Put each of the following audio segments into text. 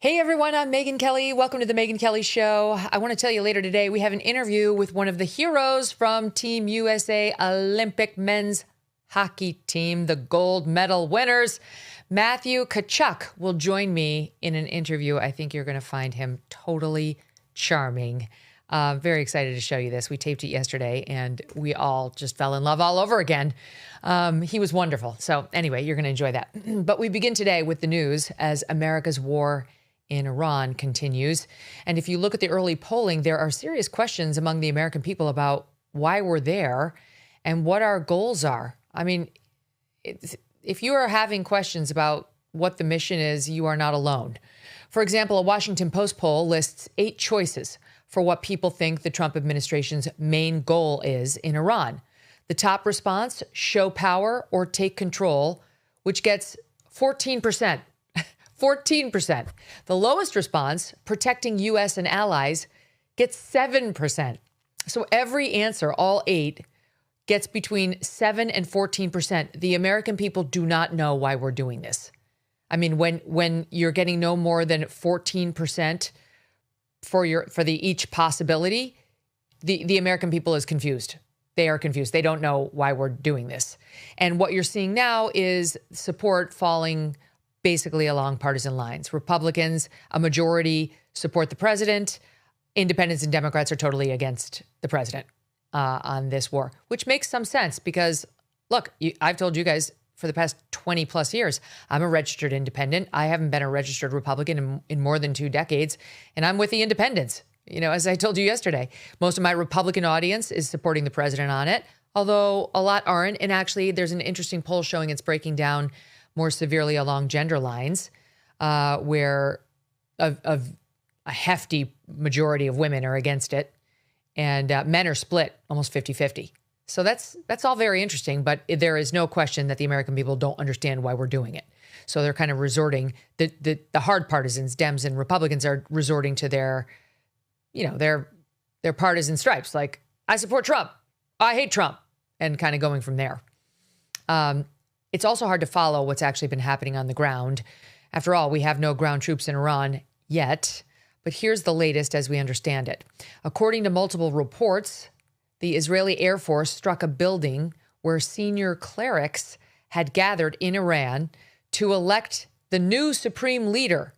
Hey everyone, I'm Megyn Kelly. Welcome to the Megyn Kelly Show. I want to tell you later today, we have an interview with one of the heroes from Team USA Olympic men's hockey team, the gold medal winners. Matthew Tkachuk will join me in an interview. I think you're going to find him totally charming. Very excited to show you this. We taped it yesterday and we all just fell in love all over again. He was wonderful. So anyway, you're going to enjoy that. But we begin today with the news as America's war in Iran continues. And if you look at the early polling, there are serious questions among the American people about why we're there and what our goals are. I mean, if you are having questions about what the mission is, you are not alone. For example, a Washington Post poll lists 8 choices for what people think the Trump administration's main goal is in Iran. The top response, show power or take control, which gets 14%. 14%. The lowest response, protecting U.S. and allies, gets 7%. So every answer, all 8, gets between 7 and 14%. The American people do not know why we're doing this. I mean, when you're getting no more than 14% for each possibility, the American people is confused. They are confused. They don't know why we're doing this. And what you're seeing now is support falling basically along partisan lines. Republicans, a majority, support the president. Independents and Democrats are totally against the president on this war, which makes some sense because, look, I've told you guys for the past 20 plus years, I'm a registered independent. I haven't been a registered Republican in more than 2 decades, and I'm with the independents. You know, as I told you yesterday, most of my Republican audience is supporting the president on it, although a lot aren't. And actually, there's an interesting poll showing it's breaking down more severely along gender lines, where a hefty majority of women are against it, and men are split almost 50-50. So that's all very interesting, but there is no question that the American people don't understand why we're doing it. So they're kind of resorting, the hard partisans, Dems and Republicans, are resorting to their partisan stripes, like, I support Trump, I hate Trump, and kind of going from there. It's also hard to follow what's actually been happening on the ground. After all, we have no ground troops in Iran yet. But here's the latest as we understand it. According to multiple reports, the Israeli Air Force struck a building where senior clerics had gathered in Iran to elect the new supreme leader.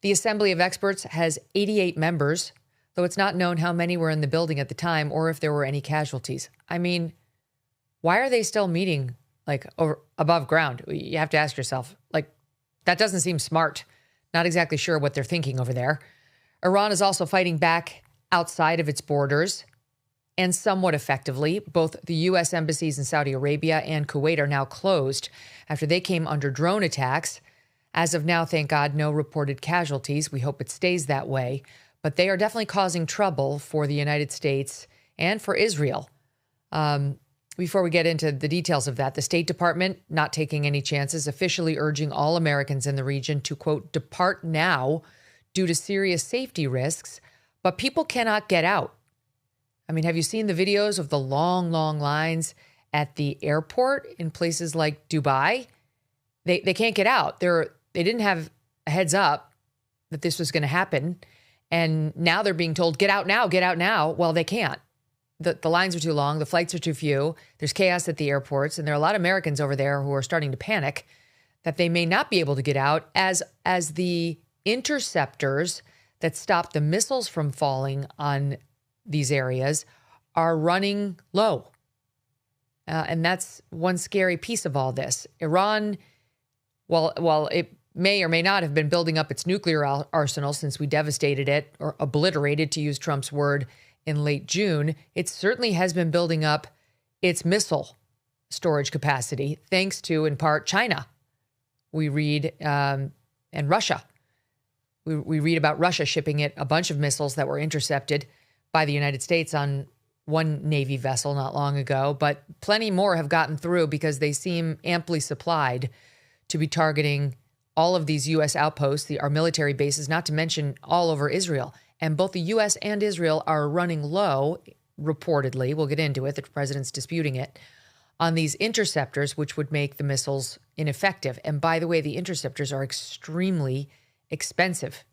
The Assembly of Experts has 88 members, though it's not known how many were in the building at the time or if there were any casualties. I mean, why are they still meeting above ground? You have to ask yourself, that doesn't seem smart. Not exactly sure what they're thinking over there. Iran is also fighting back outside of its borders and somewhat effectively. Both the U.S. embassies in Saudi Arabia and Kuwait are now closed after they came under drone attacks. As of now, thank God, no reported casualties. We hope it stays that way. But they are definitely causing trouble for the United States and for Israel. Before we get into the details of that, the State Department, not taking any chances, officially urging all Americans in the region to, quote, depart now due to serious safety risks, but people cannot get out. I mean, have you seen the videos of the long, long lines at the airport in places like Dubai? They can't get out. They didn't have a heads up that this was going to happen, and now they're being told, get out now, get out now. Well, they can't. The lines are too long. The flights are too few. There's chaos at the airports. And there are a lot of Americans over there who are starting to panic that they may not be able to get out as the interceptors that stop the missiles from falling on these areas are running low. And that's one scary piece of all this. Iran, while it may or may not have been building up its nuclear arsenal since we devastated it, or obliterated, to use Trump's word, in late June, it certainly has been building up its missile storage capacity, thanks to, in part, China. We read, and Russia. We read about Russia shipping it a bunch of missiles that were intercepted by the United States on one Navy vessel not long ago, but plenty more have gotten through because they seem amply supplied to be targeting all of these U.S. outposts, our military bases, not to mention all over Israel. And both the U.S. and Israel are running low, reportedly, we'll get into it, the president's disputing it, on these interceptors, which would make the missiles ineffective. And by the way, the interceptors are extremely expensive,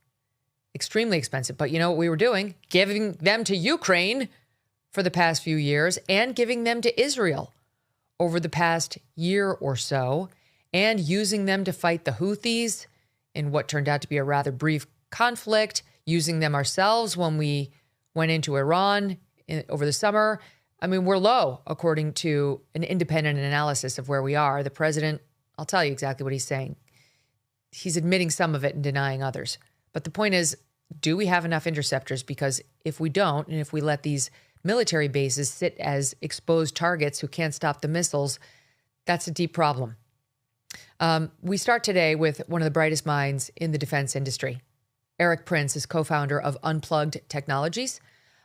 extremely expensive. But you know what we were doing? Giving them to Ukraine for the past few years and giving them to Israel over the past year or so, and using them to fight the Houthis in what turned out to be a rather brief conflict, using them ourselves when we went into Iran over the summer. I mean, we're low, according to an independent analysis of where we are. The president, I'll tell you exactly what he's saying. He's admitting some of it and denying others. But the point is, do we have enough interceptors? Because if we don't, and if we let these military bases sit as exposed targets who can't stop the missiles, that's a deep problem. We start today with one of the brightest minds in the defense industry. Erik Prince is co-founder of Unplugged Technologies.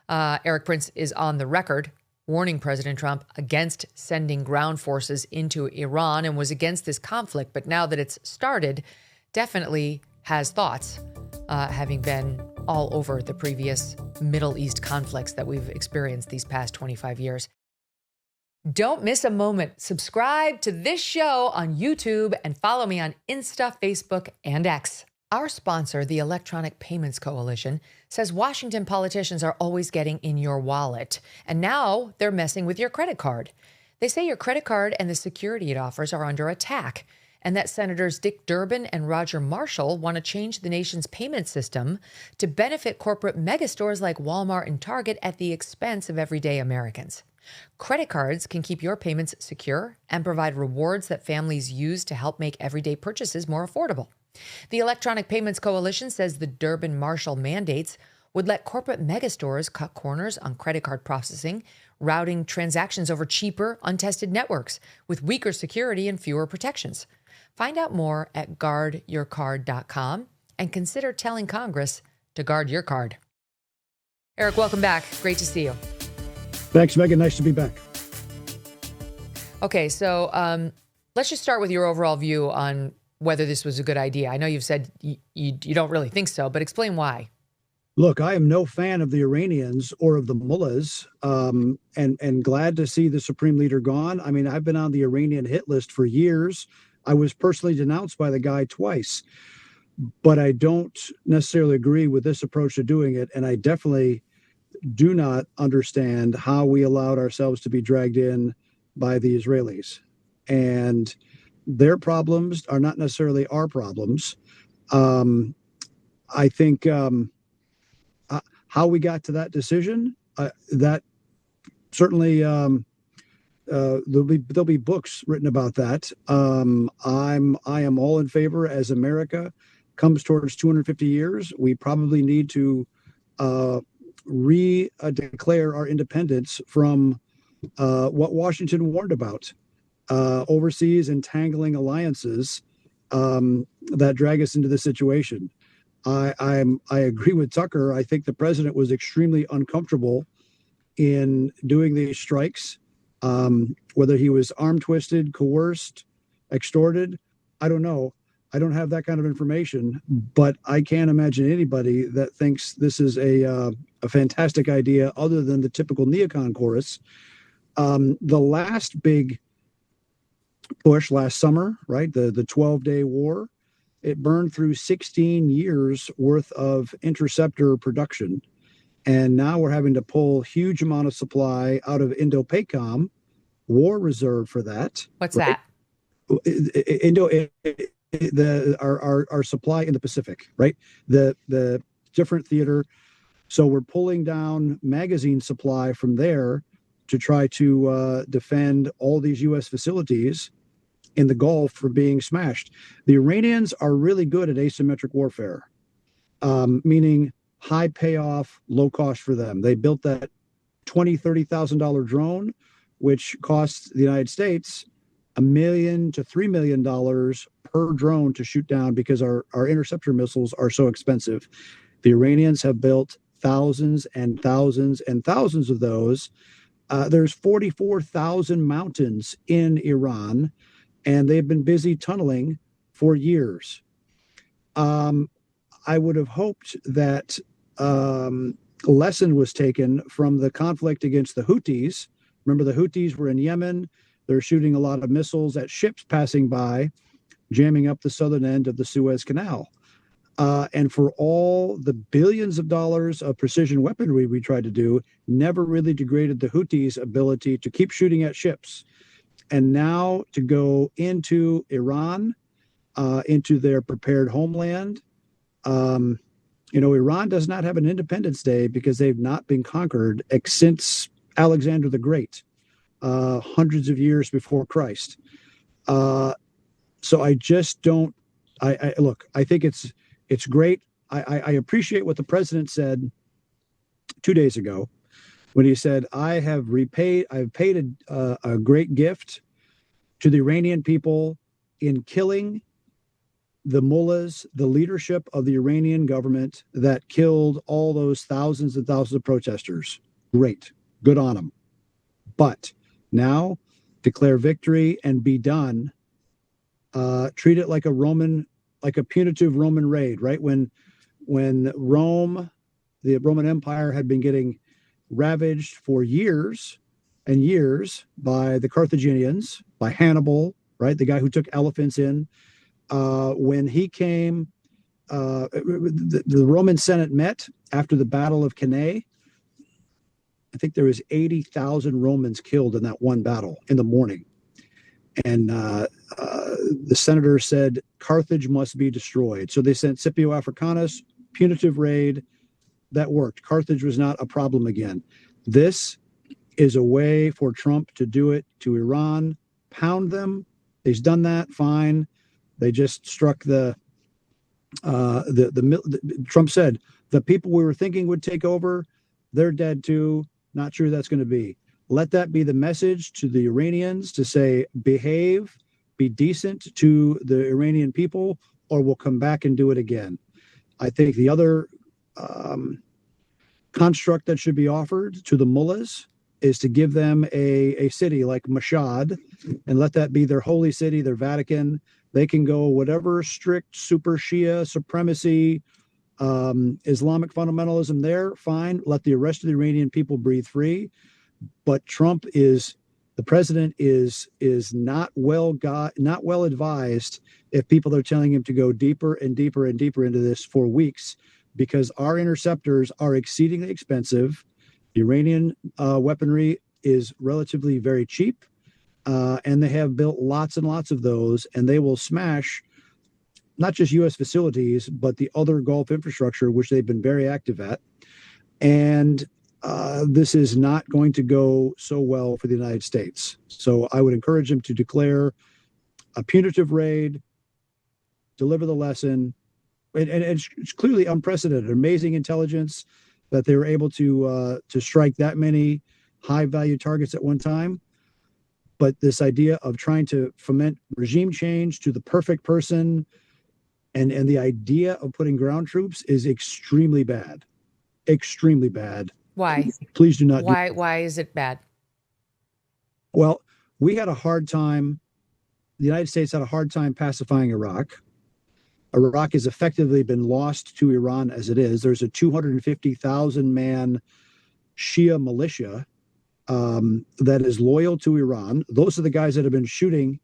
Erik Prince is on the record warning President Trump against sending ground forces into Iran and was against this conflict. But now that it's started, definitely has thoughts, having been all over the previous Middle East conflicts that we've experienced these past 25 years. Don't miss a moment. Subscribe to this show on YouTube and follow me on Insta, Facebook, and X. Our sponsor, the Electronic Payments Coalition, says Washington politicians are always getting in your wallet, and now they're messing with your credit card. They say your credit card and the security it offers are under attack, and that Senators Dick Durbin and Roger Marshall want to change the nation's payment system to benefit corporate megastores like Walmart and Target at the expense of everyday Americans. Credit cards can keep your payments secure and provide rewards that families use to help make everyday purchases more affordable. The Electronic Payments Coalition says the Durbin-Marshall mandates would let corporate megastores cut corners on credit card processing, routing transactions over cheaper, untested networks with weaker security and fewer protections. Find out more at guardyourcard.com and consider telling Congress to guard your card. Erik, welcome back. Great to see you. Thanks, Megyn. Nice to be back. Okay, so let's just start with your overall view on whether this was a good idea. I know you've said you don't really think so, but explain why. Look, I am no fan of the Iranians or of the mullahs, and glad to see the supreme leader gone. I mean, I've been on the Iranian hit list for years. I was personally denounced by the guy twice, but I don't necessarily agree with this approach to doing it. And I definitely do not understand how we allowed ourselves to be dragged in by the Israelis. And their problems are not necessarily our problems. I think how we got to that decision, that certainly there'll be books written about that. I am all in favor. As America comes towards 250 years, we probably need to declare our independence from what Washington warned about, overseas entangling alliances that drag us into this situation. I agree with Tucker. I think the president was extremely uncomfortable in doing these strikes, whether he was arm twisted, coerced, extorted. I don't know. I don't have that kind of information, but I can't imagine anybody that thinks this is a fantastic idea other than the typical neocon chorus. The last big push last summer, right, the 12-day war, it burned through 16 years worth of interceptor production. And now we're having to pull huge amount of supply out of Indo-PACOM, war reserve for that. What's right? that? Our supply in the Pacific, right? The different theater. So we're pulling down magazine supply from there to try to defend all these U.S. facilities in the Gulf from being smashed. The Iranians are really good at asymmetric warfare, meaning high payoff, low cost for them. They built that $20,000-$30,000 drone, which costs the United States $1 million to $3 million per drone to shoot down because our interceptor missiles are so expensive. The Iranians have built thousands and thousands and thousands of those. There's 44,000 mountains in Iran, and they've been busy tunneling for years. I would have hoped that lesson was taken from the conflict against the Houthis. Remember, the Houthis were in Yemen. They're shooting a lot of missiles at ships passing by, jamming up the southern end of the Suez Canal. And for all the billions of dollars of precision weaponry we tried to do, never really degraded the Houthis' ability to keep shooting at ships. And now to go into Iran, into their prepared homeland. Iran does not have an Independence Day because they've not been conquered since Alexander the Great, hundreds of years before Christ. So I just don't. Look. I think it's great. I appreciate what the president said 2 days ago when he said, I've paid a great gift to the Iranian people in killing the mullahs, the leadership of the Iranian government that killed all those thousands and thousands of protesters. Great. Good on them. But now declare victory and be done. Treat it like a punitive Roman raid, right? When Rome, the Roman Empire, had been getting ravaged for years and years by the Carthaginians, by Hannibal, right? The guy who took elephants in. When he came, the Roman Senate met after the Battle of Cannae. I think there was 80,000 Romans killed in that one battle in the morning. And the senator said, Carthage must be destroyed. So they sent Scipio Africanus, punitive raid. That worked. Carthage was not a problem again. This is a way for Trump to do it to Iran, pound them. He's done that, fine. They just struck Trump said, the people we were thinking would take over, they're dead too. Not sure that's going to be. Let that be the message to the Iranians to say, behave, be decent to the Iranian people, or we'll come back and do it again. I think the other construct that should be offered to the mullahs is to give them a city like Mashhad and let that be their holy city, their Vatican. They can go whatever strict super Shia supremacy, Islamic fundamentalism there, fine. Let the rest of the Iranian people breathe free. But the president is not well advised if people are telling him to go deeper and deeper and deeper into this for weeks, because our interceptors are exceedingly expensive. Iranian weaponry is relatively very cheap, and they have built lots and lots of those, and they will smash not just U.S. facilities, but the other Gulf infrastructure, which they've been very active at. And this is not going to go so well for the United States. So I would encourage him to declare a punitive raid, deliver the lesson. And it's clearly unprecedented, amazing intelligence that they were able to strike that many high-value targets at one time. But this idea of trying to foment regime change to the perfect person and the idea of putting ground troops is extremely bad. Extremely bad. Why? Please do not. Why is it bad? Well, we had a hard time. The United States had a hard time pacifying Iraq. Iraq has effectively been lost to Iran as it is. There's a 250,000 man Shia militia that is loyal to Iran. Those are the guys that have been shooting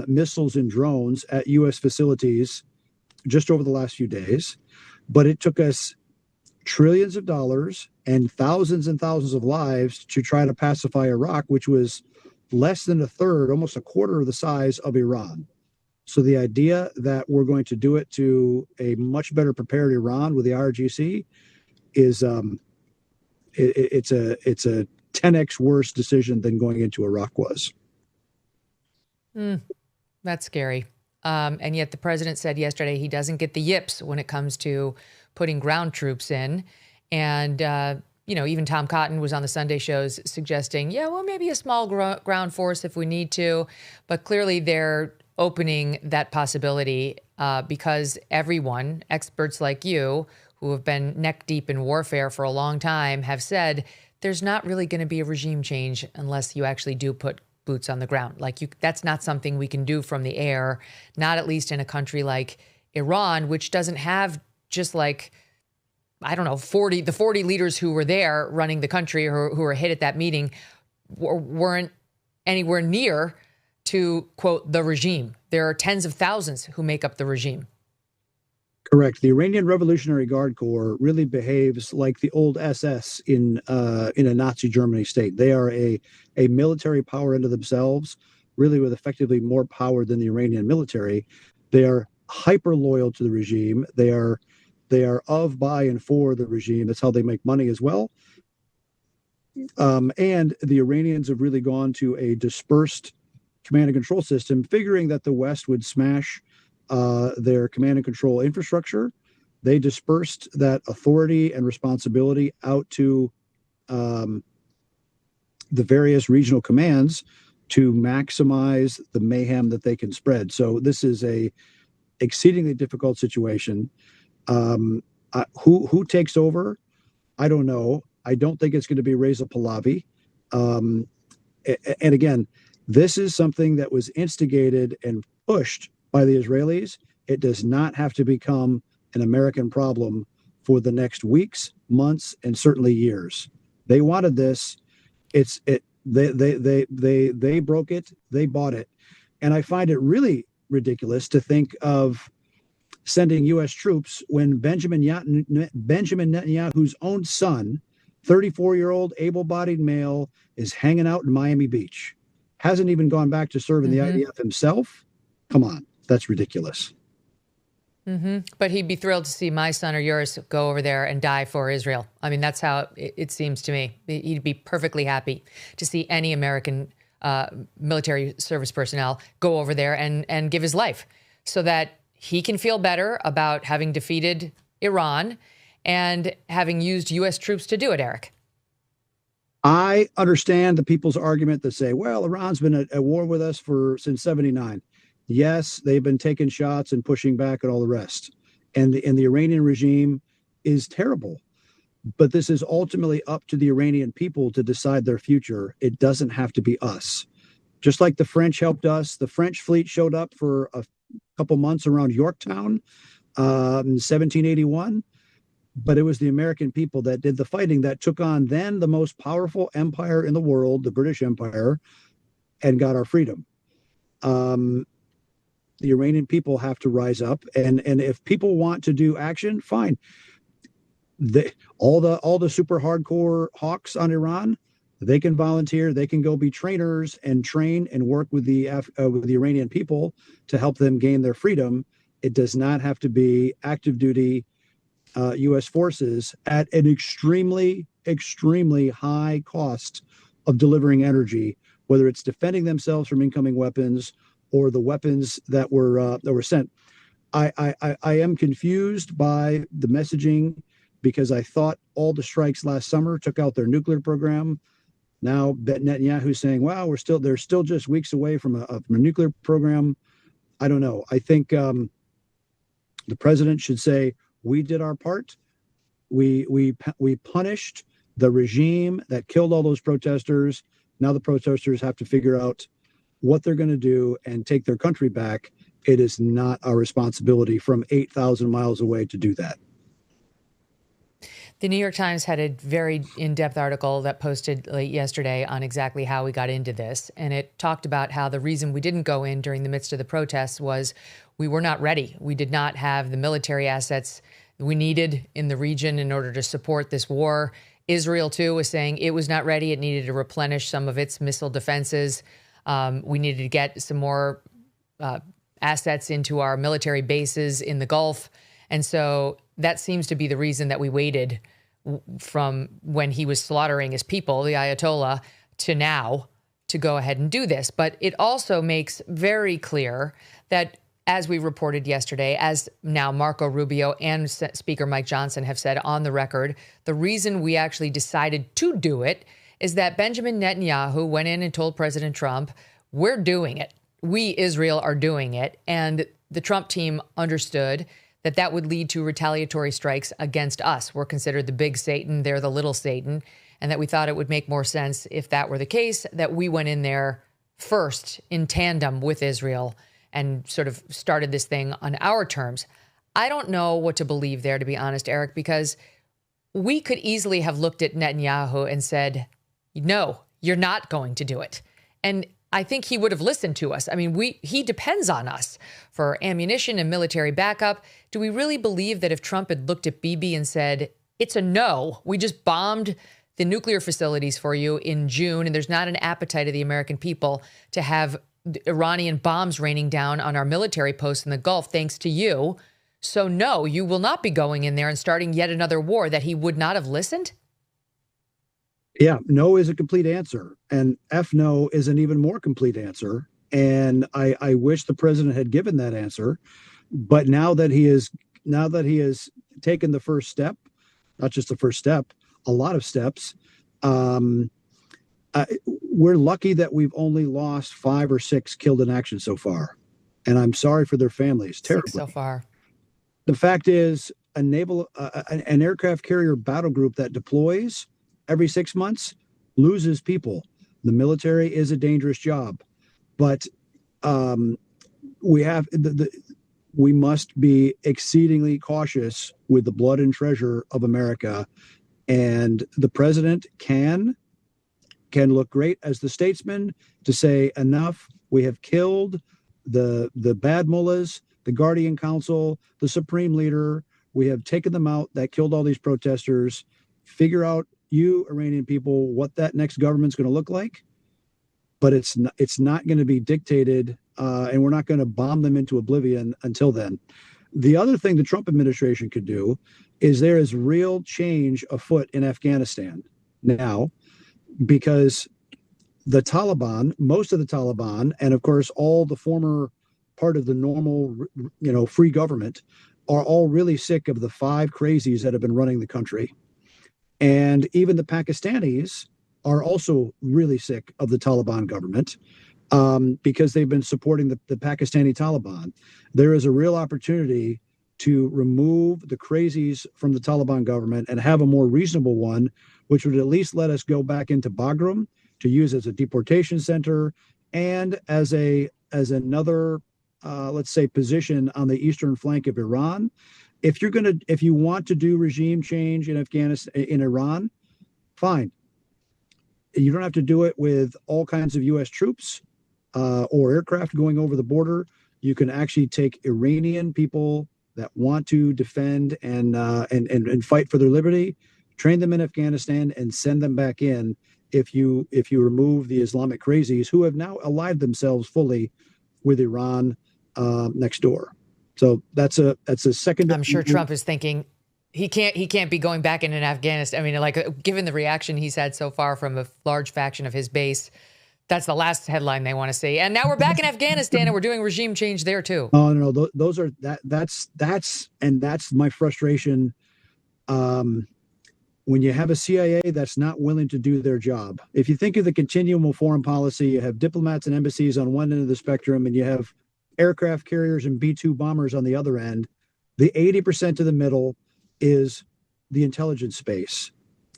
missiles and drones at U.S. facilities just over the last few days. But it took us trillions of dollars and thousands of lives to try to pacify Iraq, which was less than a third, almost a quarter of the size of Iran. So the idea that we're going to do it to a much better prepared Iran with the IRGC is it's a 10x worse decision than going into Iraq was. That's scary. And yet the president said yesterday he doesn't get the yips when it comes to putting ground troops in. And, even Tom Cotton was on the Sunday shows suggesting, maybe a small ground force if we need to. But clearly they're opening that possibility because everyone, experts like you, who have been neck deep in warfare for a long time, have said there's not really going to be a regime change unless you actually do put boots on the ground. That's not something we can do from the air, not at least in a country like Iran, which doesn't have just 40 leaders who were there running the country or who were hit at that meeting weren't anywhere near to, quote, the regime. There are tens of thousands who make up the regime. Correct. The Iranian Revolutionary Guard Corps really behaves like the old SS in a Nazi Germany state. They are a military power unto themselves, really with effectively more power than the Iranian military. They are hyper loyal to the regime. They are of, by, and for the regime. That's how they make money as well. And the Iranians have really gone to a dispersed command and control system, figuring that the West would smash their command and control infrastructure. They dispersed that authority and responsibility out to the various regional commands to maximize the mayhem that they can spread. So this is a exceedingly difficult situation. Who takes over? I don't know. I don't think it's going to be Reza Pahlavi. And again, this is something that was instigated and pushed by the Israelis. It does not have to become an American problem for the next weeks, months, and certainly years. They wanted this. They broke it. They bought it. And I find it really ridiculous to think of sending U.S. troops when Benjamin Netanyahu's own son, 34-year-old able-bodied male, is hanging out in Miami Beach. Hasn't even gone back to serve in the IDF himself. Come on, that's ridiculous. But he'd be thrilled to see my son or yours go over there and die for Israel. I mean, that's how it seems to me. He'd be perfectly happy to see any American military service personnel go over there and give his life so that he can feel better about having defeated Iran and having used U.S. troops to do it, Erik. I understand the people's argument that say, well, Iran's been at war with us since 79. Yes, they've been taking shots and pushing back and all the rest. And the Iranian regime is terrible. But this is ultimately up to the Iranian people to decide their future. It doesn't have to be us. Just like the French helped us, the French fleet showed up for a couple months around Yorktown in 1781. But it was the American people that did the fighting that took on then the most powerful empire in the world, the British Empire, and got our freedom. The Iranian people have to rise up, and if people want to do action, fine. All the super hardcore hawks on Iran, they can volunteer. They can go be trainers and train and work with the Iranian people to help them gain their freedom. It does not have to be active duty U.S. forces at an extremely, extremely high cost of delivering energy, whether it's defending themselves from incoming weapons or the weapons that were sent. I am confused by the messaging because I thought all the strikes last summer took out their nuclear program. Now Netanyahu's saying, "Wow, they're still just weeks away from a nuclear program." I don't know. I think the president should say, we did our part. We punished the regime that killed all those protesters. Now the protesters have to figure out what they're going to do and take their country back. It is not our responsibility from 8,000 miles away to do that. The New York Times had a very in-depth article that posted late yesterday on exactly how we got into this. And it talked about how the reason we didn't go in during the midst of the protests was we were not ready. We did not have the military assets we needed in the region in order to support this war. Israel, too, was saying it was not ready. It needed to replenish some of its missile defenses. We needed to get some more assets into our military bases in the Gulf. And so that seems to be the reason that we waited from when he was slaughtering his people, the Ayatollah, to now to go ahead and do this. But it also makes very clear that, as we reported yesterday, as now Marco Rubio and Speaker Mike Johnson have said on the record, the reason we actually decided to do it is that Benjamin Netanyahu went in and told President Trump, we're doing it. We, Israel, are doing it. And the Trump team understood that that would lead to retaliatory strikes against us. We're considered the big Satan, they're the little Satan, and that we thought it would make more sense if that were the case, that we went in there first in tandem with Israel and sort of started this thing on our terms. I don't know what to believe there, to be honest, Erik, because we could easily have looked at Netanyahu and said, no, you're not going to do it. And I think he would have listened to us. I mean, he depends on us for ammunition and military backup. Do we really believe that if Trump had looked at Bibi and said, it's a no, we just bombed the nuclear facilities for you in June, and there's not an appetite of the American people to have Iranian bombs raining down on our military posts in the Gulf, thanks to you. So no, you will not be going in there and starting yet another war, that he would not have listened? Yeah, no is a complete answer. And F no is an even more complete answer. And I wish the president had given that answer. But now that he has taken the first step, not just the first step, a lot of steps, we're lucky that we've only lost 5 or 6 killed in action so far. And I'm sorry for their families. Terribly. 6 so far. The fact is, an aircraft carrier battle group that deploys every 6 months loses people. The military is a dangerous job, but we must be exceedingly cautious with the blood and treasure of America. And the president can look great as the statesman to say, enough. We have killed the bad mullahs, the Guardian Council, the Supreme Leader. We have taken them out. That killed all these protesters. Figure out, you Iranian people, what that next government's going to look like. But it's not going to be dictated, and we're not going to bomb them into oblivion until then. The other thing the Trump administration could do is there is real change afoot in Afghanistan now, because the Taliban, most of the Taliban, and of course all the former part of the normal, free government, are all really sick of the 5 crazies that have been running the country. And even the Pakistanis are also really sick of the Taliban government, because they've been supporting the Pakistani Taliban. There is a real opportunity to remove the crazies from the Taliban government and have a more reasonable one, which would at least let us go back into Bagram to use as a deportation center and as another, let's say, position on the eastern flank of Iran. If you want to do regime change in Afghanistan, in Iran, fine. You don't have to do it with all kinds of U.S. troops or aircraft going over the border. You can actually take Iranian people that want to defend and fight for their liberty, train them in Afghanistan, and send them back in. If you remove the Islamic crazies who have now allied themselves fully with Iran next door. So that's a second. I'm sure Trump is thinking he can't be going back into Afghanistan. I mean, like, given the reaction he's had so far from a large faction of his base, that's the last headline they want to see. And now we're back in Afghanistan and we're doing regime change there too. Oh no, those are that's my frustration. When you have a CIA that's not willing to do their job. If you think of the continuum of foreign policy, you have diplomats and embassies on one end of the spectrum, and you have aircraft carriers and B-2 bombers on the other end. The 80% of the middle is the intelligence space.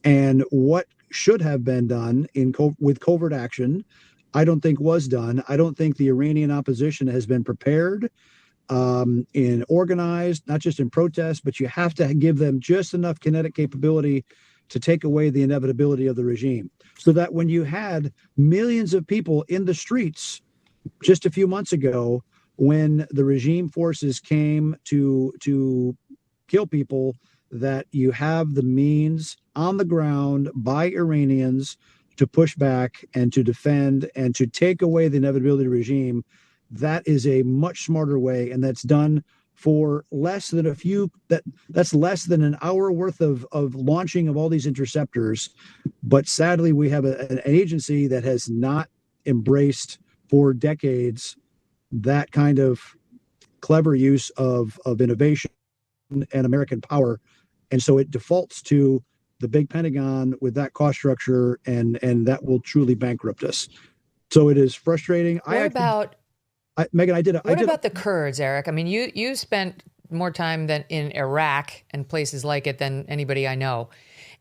And what should have been done with covert action, I don't think was done. I don't think the Iranian opposition has been prepared in organized, not just in protest, but you have to give them just enough kinetic capability to take away the inevitability of the regime. So that when you had millions of people in the streets just a few months ago, when the regime forces came to kill people, that you have the means on the ground by Iranians to push back and to defend and to take away the inevitability of the regime. That is a much smarter way, and that's done for less than that's less than an hour worth of launching of all these interceptors. But sadly, we have an agency that has not embraced for decades that kind of clever use of innovation and American power. And so it defaults to the big Pentagon with that cost structure, and that will truly bankrupt us. So it is frustrating. Megyn, what about the Kurds, Eric? I mean, you spent more time in Iraq and places like it than anybody I know.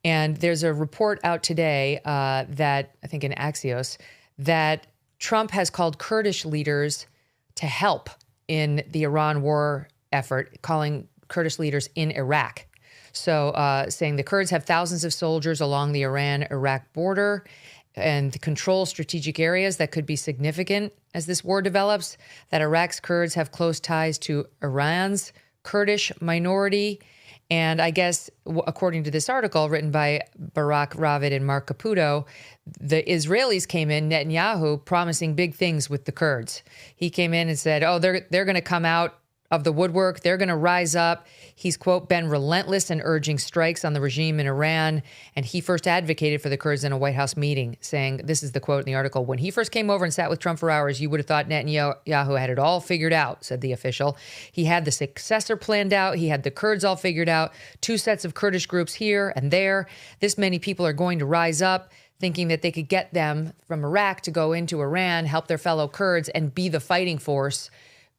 And there's a report out today that I think in Axios that Trump has called Kurdish leaders to help in the Iran war effort, calling Kurdish leaders in Iraq. So saying the Kurds have thousands of soldiers along the Iran-Iraq border, and control strategic areas that could be significant as this war develops, that Iraq's Kurds have close ties to Iran's Kurdish minority. And I guess, according to this article written by Barak Ravid and Mark Caputo, the Israelis came in, Netanyahu, promising big things with the Kurds. He came in and said, oh, they're going to come out of the woodwork. They're going to rise up. He's, quote, been relentless in urging strikes on the regime in Iran. And he first advocated for the Kurds in a White House meeting, saying, this is the quote in the article, when he first came over and sat with Trump for hours, you would have thought Netanyahu had it all figured out, said the official. He had the successor planned out. He had the Kurds all figured out. 2 sets of Kurdish groups here and there. This many people are going to rise up, thinking that they could get them from Iraq to go into Iran, help their fellow Kurds, and be the fighting force,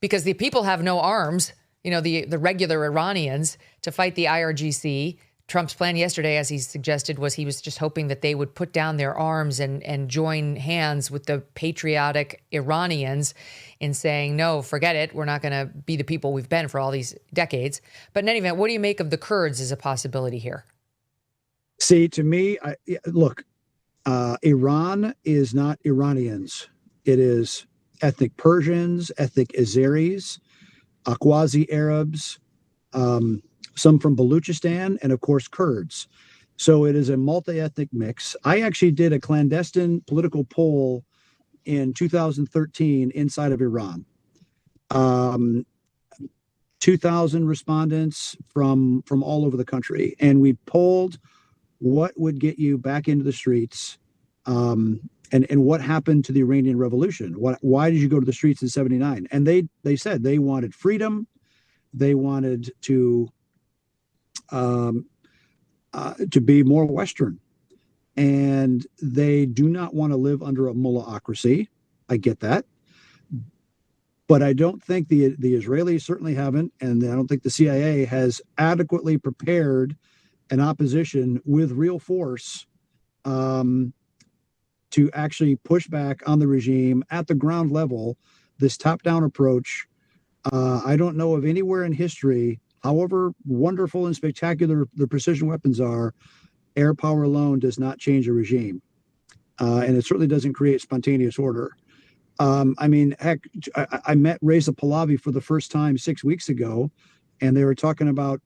because the people have no arms, the regular Iranians, to fight the IRGC. Trump's plan yesterday, as he suggested, was he was just hoping that they would put down their arms and join hands with the patriotic Iranians in saying, no, forget it. We're not going to be the people we've been for all these decades. But in any event, what do you make of the Kurds as a possibility here? See, to me, look, Iran is not Iranians. It is ethnic Persians, ethnic Azeris, Ahwazi Arabs, some from Baluchistan, and of course, Kurds. So it is a multi-ethnic mix. I actually did a clandestine political poll in 2013 inside of Iran. 2,000 respondents from all over the country. And we polled what would get you back into the streets, and what happened to the Iranian Revolution. Why did you go to the streets in 79? And they said they wanted freedom. They wanted to be more Western. And they do not want to live under a mullahocracy. I get that. But I don't think the Israelis certainly haven't, and I don't think the CIA has adequately prepared an opposition with real force to actually push back on the regime at the ground level. This top-down approach, I don't know of anywhere in history, however wonderful and spectacular the precision weapons are, air power alone does not change a regime. And it certainly doesn't create spontaneous order. I mean, heck, I met Reza Pahlavi for the first time 6 weeks ago, and they were talking about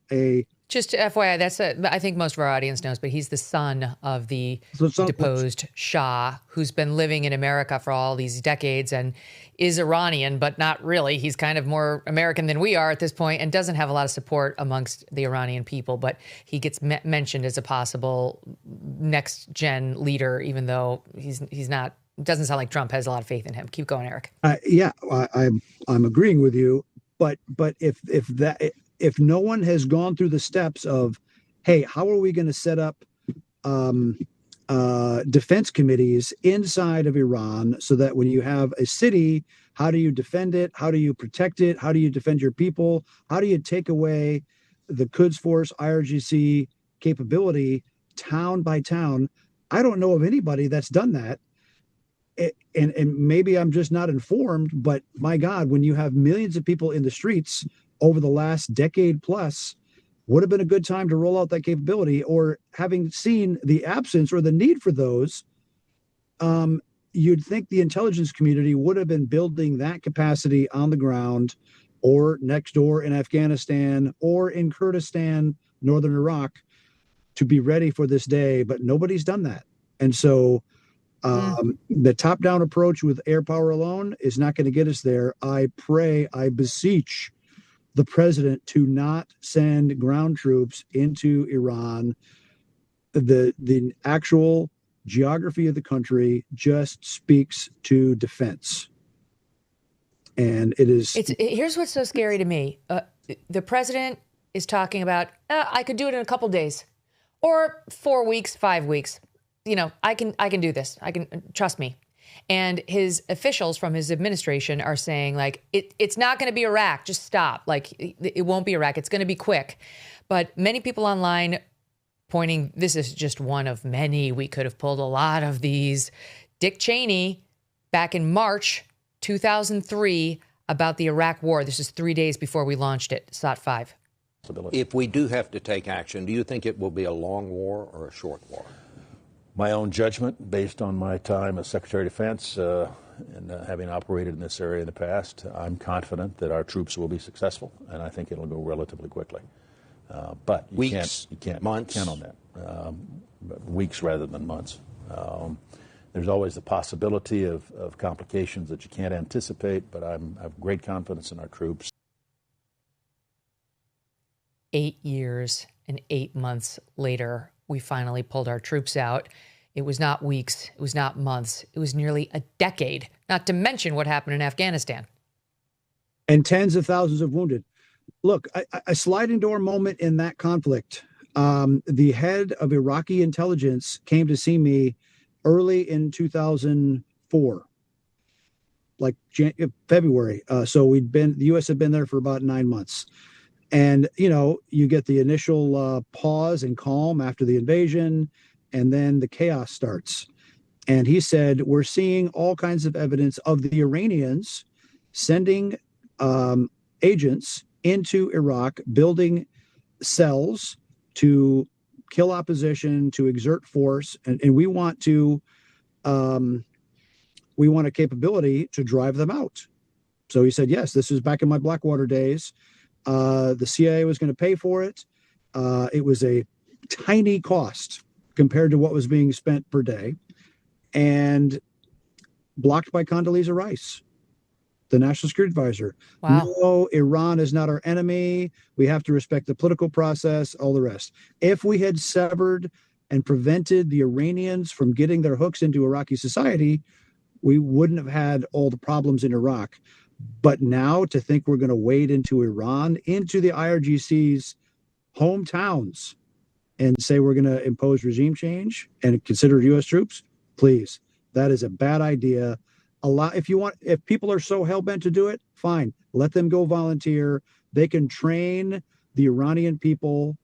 Just FYI, I think most of our audience knows, but he's the son of the deposed Shah, who's been living in America for all these decades and is Iranian, but not really. He's kind of more American than we are at this point and doesn't have a lot of support amongst the Iranian people. But he gets mentioned as a possible next-gen leader, even though he's not. It doesn't sound like Trump has a lot of faith in him. Keep going, Eric. Yeah, I'm agreeing with you. But if no one has gone through the steps of, hey, how are we going to set up defense committees inside of Iran so that when you have a city, how do you defend it? How do you protect it? How do you defend your people? How do you take away the Quds Force IRGC capability town by town? I don't know of anybody that's done that. And maybe I'm just not informed, but my God, when you have millions of people in the streets over the last decade plus, would have been a good time to roll out that capability. Or having seen the absence or the need for those, you'd think the intelligence community would have been building that capacity on the ground or next door in Afghanistan or in Kurdistan, northern Iraq, to be ready for this day. But nobody's done that. And so the top-down approach with air power alone is not going to get us there. I beseech the president to not send ground troops into Iran. The actual geography of the country just speaks to defense. And here's what's so scary to me. The president is talking about, I could do it in a couple days or 4 weeks, 5 weeks. I can do this. I can, trust me. And his officials from his administration are saying, like, it's not going to be Iraq. Just stop. Like, it won't be Iraq. It's going to be quick. But many people online pointing, this is just one of many. We could have pulled a lot of these. Dick Cheney, back in March 2003, about the Iraq war. This is 3 days before we launched it, SOT 5. If we do have to take action, do you think it will be a long war or a short war? my own judgment, based on my time as Secretary of Defense and having operated in this area in the past, I'm confident that our troops will be successful, and I think it'll go relatively quickly. But you can't months, count on that. Weeks rather than months. There's always the possibility of complications that you can't anticipate, but I have great confidence in our troops. 8 years and 8 months later, we finally pulled our troops out. It was not weeks. It was not months. It was nearly a decade, not to mention what happened in Afghanistan. And tens of thousands of wounded. Look, a sliding door moment in that conflict. The head of Iraqi intelligence came to see me early in 2004, like February. So the U.S. had been there for about 9 months. And, you get the initial pause and calm after the invasion, and then the chaos starts. And he said, we're seeing all kinds of evidence of the Iranians sending agents into Iraq, building cells to kill opposition, to exert force. And we want a capability to drive them out. So he said, yes, this is back in my Blackwater days. The CIA was going to pay for it. It was a tiny cost compared to what was being spent per day, and blocked by Condoleezza Rice, the National Security Advisor. Wow. No, Iran is not our enemy. We have to respect the political process, all the rest. If we had severed and prevented the Iranians from getting their hooks into Iraqi society, we wouldn't have had all the problems in Iraq. But now to think we're going to wade into Iran, into the IRGC's hometowns, and say we're going to impose regime change and consider U.S. troops, please, that is a bad idea. If people are so hell-bent to do it, fine, let them go volunteer. They can train the Iranian people,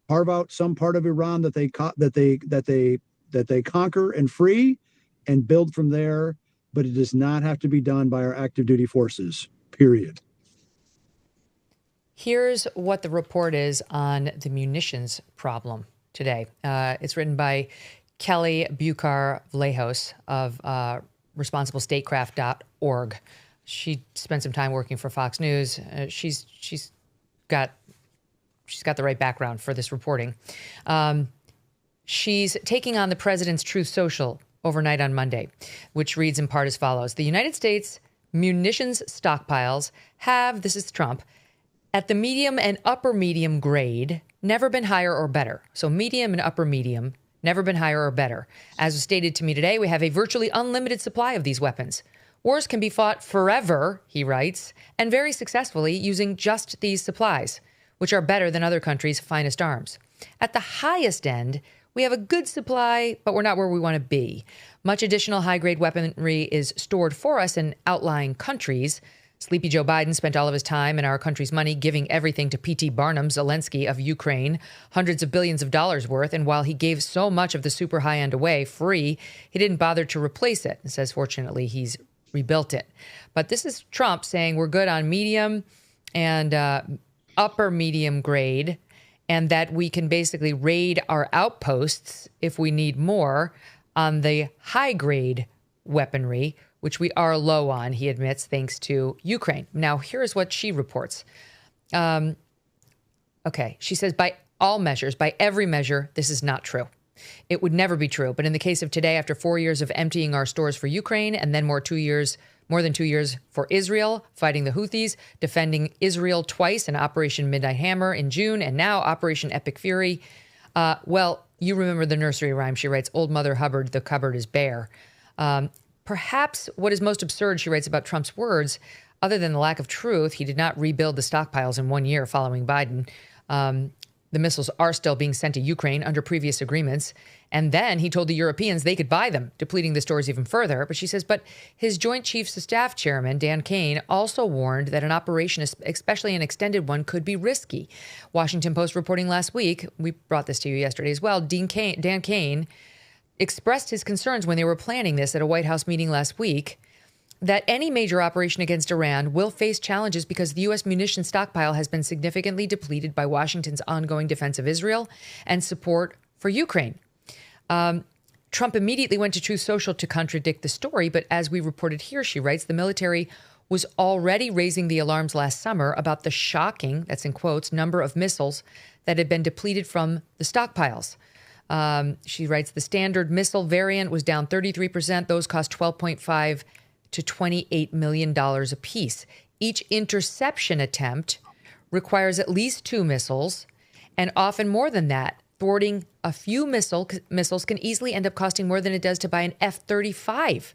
carve out some part of Iran that they conquer and free, and build from there. But it does not have to be done by our active duty forces, period. Here's what the report is on the munitions problem today. It's written by Kelly Bucar-Vlahos of responsiblestatecraft.org. She spent some time working for Fox News. She's got the right background for this reporting. She's taking on the president's Truth Social overnight on Monday, which reads in part as follows. The United States munitions stockpiles have, this is Trump, at the medium and upper medium grade, never been higher or better. So medium and upper medium, never been higher or better. As was stated to me today, we have a virtually unlimited supply of these weapons. Wars can be fought forever, he writes, and very successfully using just these supplies, which are better than other countries' finest arms. At the highest end, we have a good supply, but we're not where we want to be. Much additional high-grade weaponry is stored for us in outlying countries. Sleepy Joe Biden spent all of his time and our country's money giving everything to P.T. Barnum Zelensky of Ukraine, hundreds of billions of dollars worth. And while he gave so much of the super high-end away free, he didn't bother to replace it. And says, fortunately, he's rebuilt it. But this is Trump saying we're good on medium and upper medium grade, and that we can basically raid our outposts if we need more on the high-grade weaponry, which we are low on, he admits, thanks to Ukraine. Now, here's what she reports. Okay, she says, by all measures, by every measure, this is not true. It would never be true. But in the case of today, after 4 years of emptying our stores for Ukraine, and then more than 2 years for Israel, fighting the Houthis, defending Israel twice in Operation Midnight Hammer in June, and now Operation Epic Fury. Well, you remember the nursery rhyme. She writes, Old Mother Hubbard, the cupboard is bare. Perhaps what is most absurd, she writes about Trump's words, other than the lack of truth, he did not rebuild the stockpiles in 1 year following Biden. The missiles are still being sent to Ukraine under previous agreements. And then he told the Europeans they could buy them, depleting the stores even further. But she says, but his Joint Chiefs of Staff chairman, Dan Kane, also warned that an operation, especially an extended one, could be risky. Washington Post reporting last week, we brought this to you yesterday as well, Dan Kane expressed his concerns when they were planning this at a White House meeting last week, that any major operation against Iran will face challenges because the U.S. munitions stockpile has been significantly depleted by Washington's ongoing defense of Israel and support for Ukraine. Trump immediately went to Truth Social to contradict the story. But as we reported here, she writes, the military was already raising the alarms last summer about the shocking, that's in quotes, number of missiles that had been depleted from the stockpiles. She writes, the standard missile variant was down 33%. Those cost $12.5 to $28 million apiece. Each interception attempt requires at least 2 missiles, and often more than that. Thwarting a few missiles can easily end up costing more than it does to buy an F-35.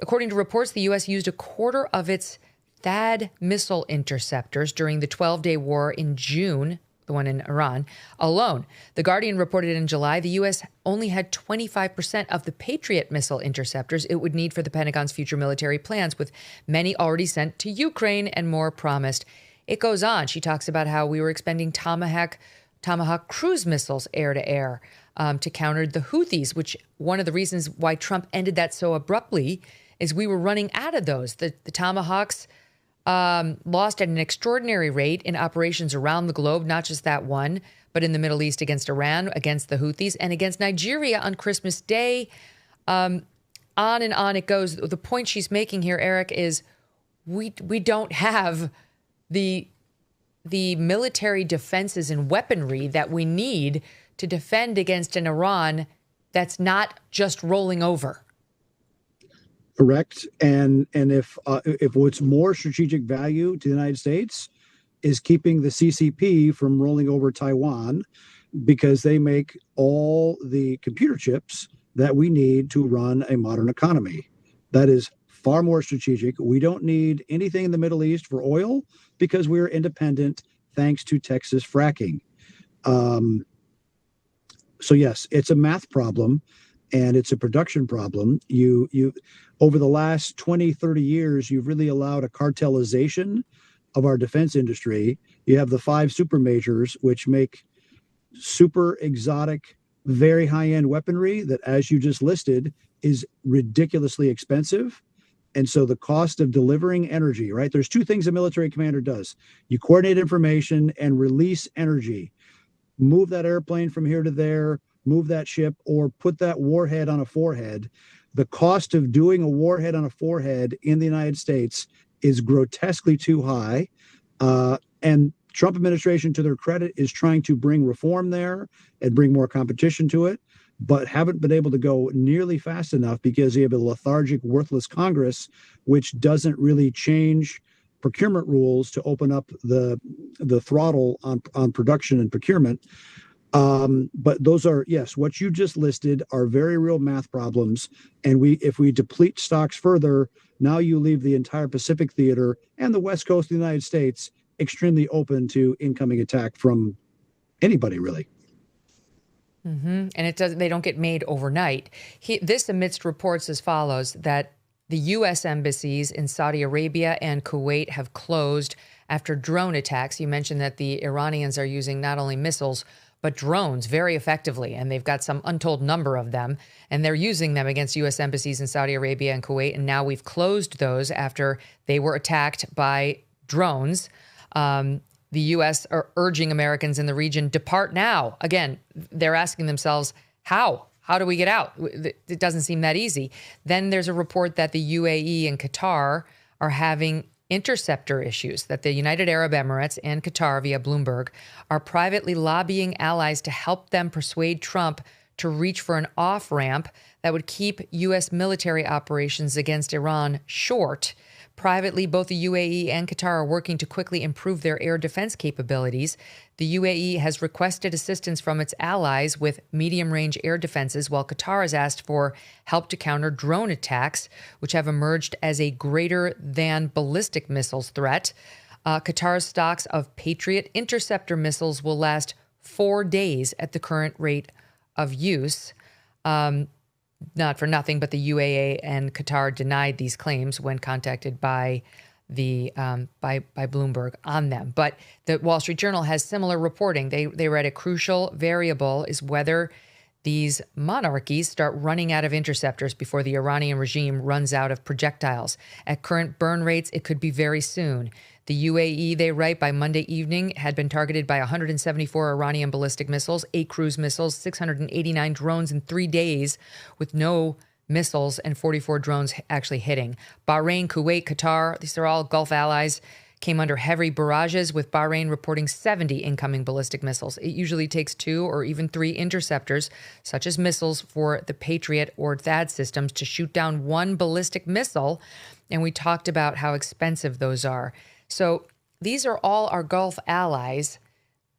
According to reports, the U.S. used a quarter of its THAAD missile interceptors during the 12-day war in June, the one in Iran, alone. The Guardian reported in July the U.S. only had 25% of the Patriot missile interceptors it would need for the Pentagon's future military plans, with many already sent to Ukraine and more promised. It goes on. She talks about how we were expending Tomahawk cruise missiles air-to-air to counter the Houthis, which one of the reasons why Trump ended that so abruptly is we were running out of those. The Tomahawks lost at an extraordinary rate in operations around the globe, not just that one, but in the Middle East against Iran, against the Houthis, and against Nigeria on Christmas Day. On and on it goes. The point she's making here, Eric, is we don't have the military defenses and weaponry that we need to defend against an Iran that's not just rolling over. Correct. And if what's more strategic value to the United States is keeping the CCP from rolling over Taiwan, because they make all the computer chips that we need to run a modern economy. That is far more strategic. We don't need anything in the Middle East for oil because we're independent thanks to Texas fracking. So yes, it's a math problem and it's a production problem. You over the last 20, 30 years, you've really allowed a cartelization of our defense industry. You have the 5 super majors, which make super exotic, very high-end weaponry that, as you just listed, is ridiculously expensive. And so the cost of delivering energy, right? There's 2 things a military commander does. You coordinate information and release energy. Move that airplane from here to there, move that ship, or put that warhead on a forehead. The cost of doing a warhead on a forehead in the United States is grotesquely too high. And Trump administration, to their credit, is trying to bring reform there and bring more competition to it, but haven't been able to go nearly fast enough because you have a lethargic, worthless Congress, which doesn't really change procurement rules to open up the throttle on production and procurement. But those are, yes, what you just listed are very real math problems. And if we deplete stocks further, now you leave the entire Pacific theater and the West Coast of the United States extremely open to incoming attack from anybody, really. Mm-hmm. And they don't get made overnight. This amidst reports as follows, that the U.S. embassies in Saudi Arabia and Kuwait have closed after drone attacks. You mentioned that the Iranians are using not only missiles, but drones very effectively, and they've got some untold number of them, and they're using them against U.S. embassies in Saudi Arabia and Kuwait, and now we've closed those after they were attacked by drones. The U.S. are urging Americans in the region, depart now. Again, they're asking themselves, how? How do we get out? It doesn't seem that easy. Then there's a report that the UAE and Qatar are having interceptor issues, that the United Arab Emirates and Qatar, via Bloomberg, are privately lobbying allies to help them persuade Trump to reach for an off-ramp that would keep U.S. military operations against Iran short. Privately, both the UAE and Qatar are working to quickly improve their air defense capabilities. The UAE has requested assistance from its allies with medium-range air defenses, while Qatar has asked for help to counter drone attacks, which have emerged as a greater-than-ballistic missiles threat. Qatar's stocks of Patriot interceptor missiles will last 4 days at the current rate of use. Not for nothing, but the UAE and Qatar denied these claims when contacted by Bloomberg on them. But the Wall Street Journal has similar reporting. They read a crucial variable is whether these monarchies start running out of interceptors before the Iranian regime runs out of projectiles. At current burn rates, it could be very soon. The UAE, they write, by Monday evening had been targeted by 174 Iranian ballistic missiles, 8 cruise missiles, 689 drones in 3 days, with no missiles and 44 drones actually hitting. Bahrain, Kuwait, Qatar, these are all Gulf allies, came under heavy barrages, with Bahrain reporting 70 incoming ballistic missiles. It usually takes 2 or even 3 interceptors, such as missiles for the Patriot or THAAD systems, to shoot down one ballistic missile. And we talked about how expensive those are. So these are all our Gulf allies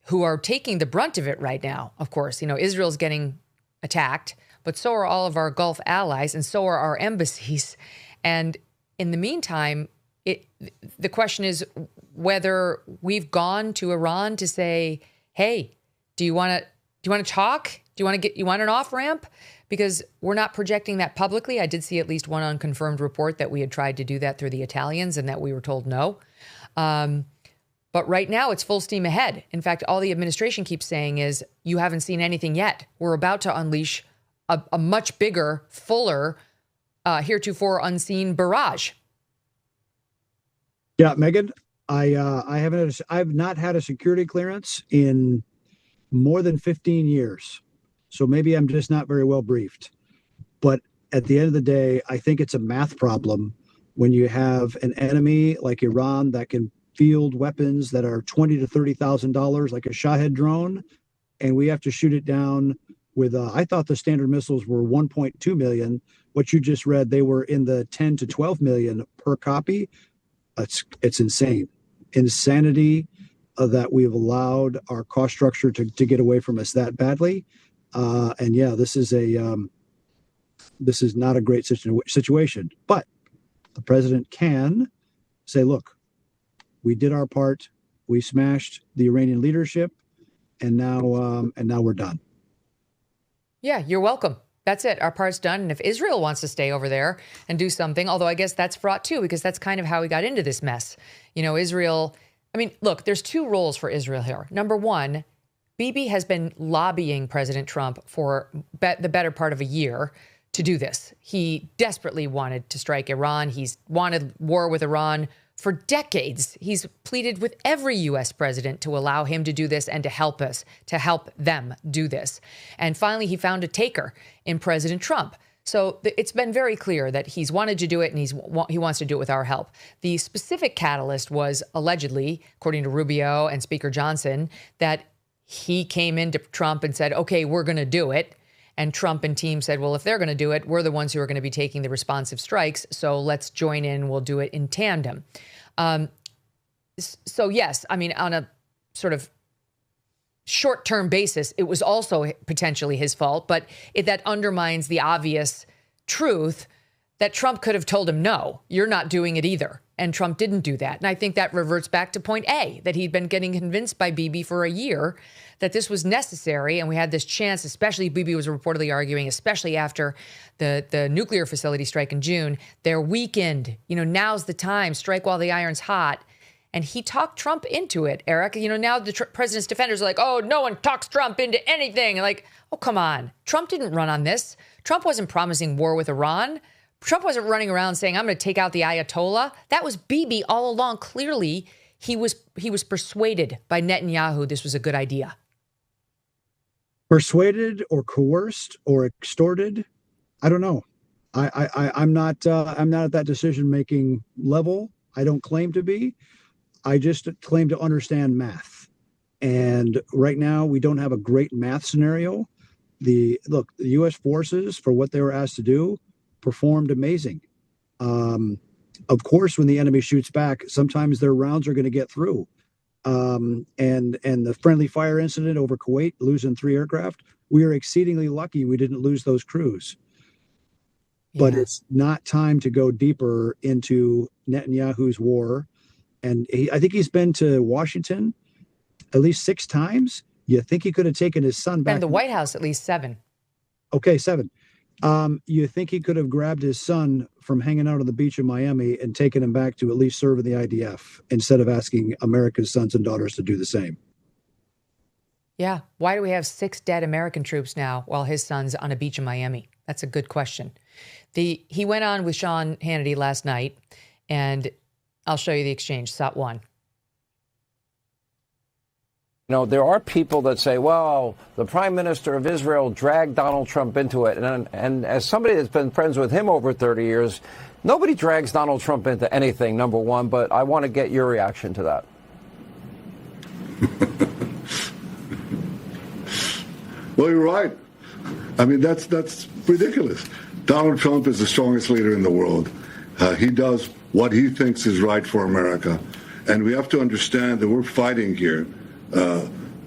who are taking the brunt of it right now. Of course, Israel's getting attacked, but so are all of our Gulf allies, and so are our embassies. And in the meantime, the question is whether we've gone to Iran to say, hey, do you want to talk? Do you want an off ramp? Because we're not projecting that publicly. I did see at least one unconfirmed report that we had tried to do that through the Italians and that we were told no. But right now it's full steam ahead. In fact, all the administration keeps saying is, you haven't seen anything yet. We're about to unleash a much bigger, fuller, heretofore unseen barrage. Yeah, Megyn, I've not had a security clearance in more than 15 years. So maybe I'm just not very well briefed. But at the end of the day, I think it's a math problem when you have an enemy like Iran that can field weapons that are $20,000 to $30,000, like a Shahed drone, and we have to shoot it down with, I thought the standard missiles were 1.2 million. What you just read, they were in the 10 to 12 million per copy. It's insane. Insanity that we've allowed our cost structure to get away from us that badly. And yeah, this is not a great situation. But the president can say, look, we did our part. We smashed the Iranian leadership, and now we're done. Yeah, you're welcome. That's it. Our part's done. And if Israel wants to stay over there and do something, although I guess that's fraught too, because that's kind of how we got into this mess. Israel, look, there's 2 roles for Israel here. Number one, Bibi has been lobbying President Trump for the better part of a year to do this. He desperately wanted to strike Iran. He's wanted war with Iran for decades. He's pleaded with every U.S. president to allow him to do this and to help them do this. And finally, he found a taker in President Trump. So it's been very clear that he's wanted to do it, and he wants to do it with our help. The specific catalyst was allegedly, according to Rubio and Speaker Johnson, that he came into Trump and said, okay, we're going to do it. And Trump and team said, well, if they're going to do it, we're the ones who are going to be taking the responsive strikes. So let's join in. We'll do it in tandem. So yes, on a sort of short-term basis, it was also potentially his fault, but that undermines the obvious truth that Trump could have told him, no, you're not doing it either. And Trump didn't do that. And I think that reverts back to point A, that he'd been getting convinced by Bibi for a year that this was necessary. And we had this chance, especially Bibi was reportedly arguing, especially after the nuclear facility strike in June, they're weakened. Now's the time, strike while the iron's hot. And he talked Trump into it, Eric. Now the president's defenders are like, oh, no one talks Trump into anything. Like, oh, come on. Trump didn't run on this. Trump wasn't promising war with Iran. Trump wasn't running around saying, I'm going to take out the Ayatollah. That was Bibi all along. Clearly, he was persuaded by Netanyahu this was a good idea. Persuaded or coerced or extorted? I don't know. I'm not at that decision-making level. I don't claim to be. I just claim to understand math. And right now, we don't have a great math scenario. The U.S. forces, for what they were asked to do, performed amazing. Of course, when the enemy shoots back, sometimes their rounds are going to get through. And the friendly fire incident over Kuwait, losing 3 aircraft, we are exceedingly lucky we didn't lose those crews. Yeah. But it's not time to go deeper into Netanyahu's war. And I think he's been to Washington at least 6 times. You think he could have taken his son back? And the White House at least 7. Okay, 7. You think he could have grabbed his son from hanging out on the beach in Miami and taken him back to at least serve in the IDF instead of asking America's sons and daughters to do the same? Yeah. Why do we have 6 dead American troops now while his son's on a beach in Miami? That's a good question. He went on with Sean Hannity last night, and I'll show you the exchange. SOT 1. You know, there are people that say, well, the prime minister of Israel dragged Donald Trump into it. And as somebody that's been friends with him over 30 years, nobody drags Donald Trump into anything, number one. But I want to get your reaction to that. Well, you're right. I mean, that's ridiculous. Donald Trump is the strongest leader in the world. He does what he thinks is right for America. And we have to understand that we're fighting here.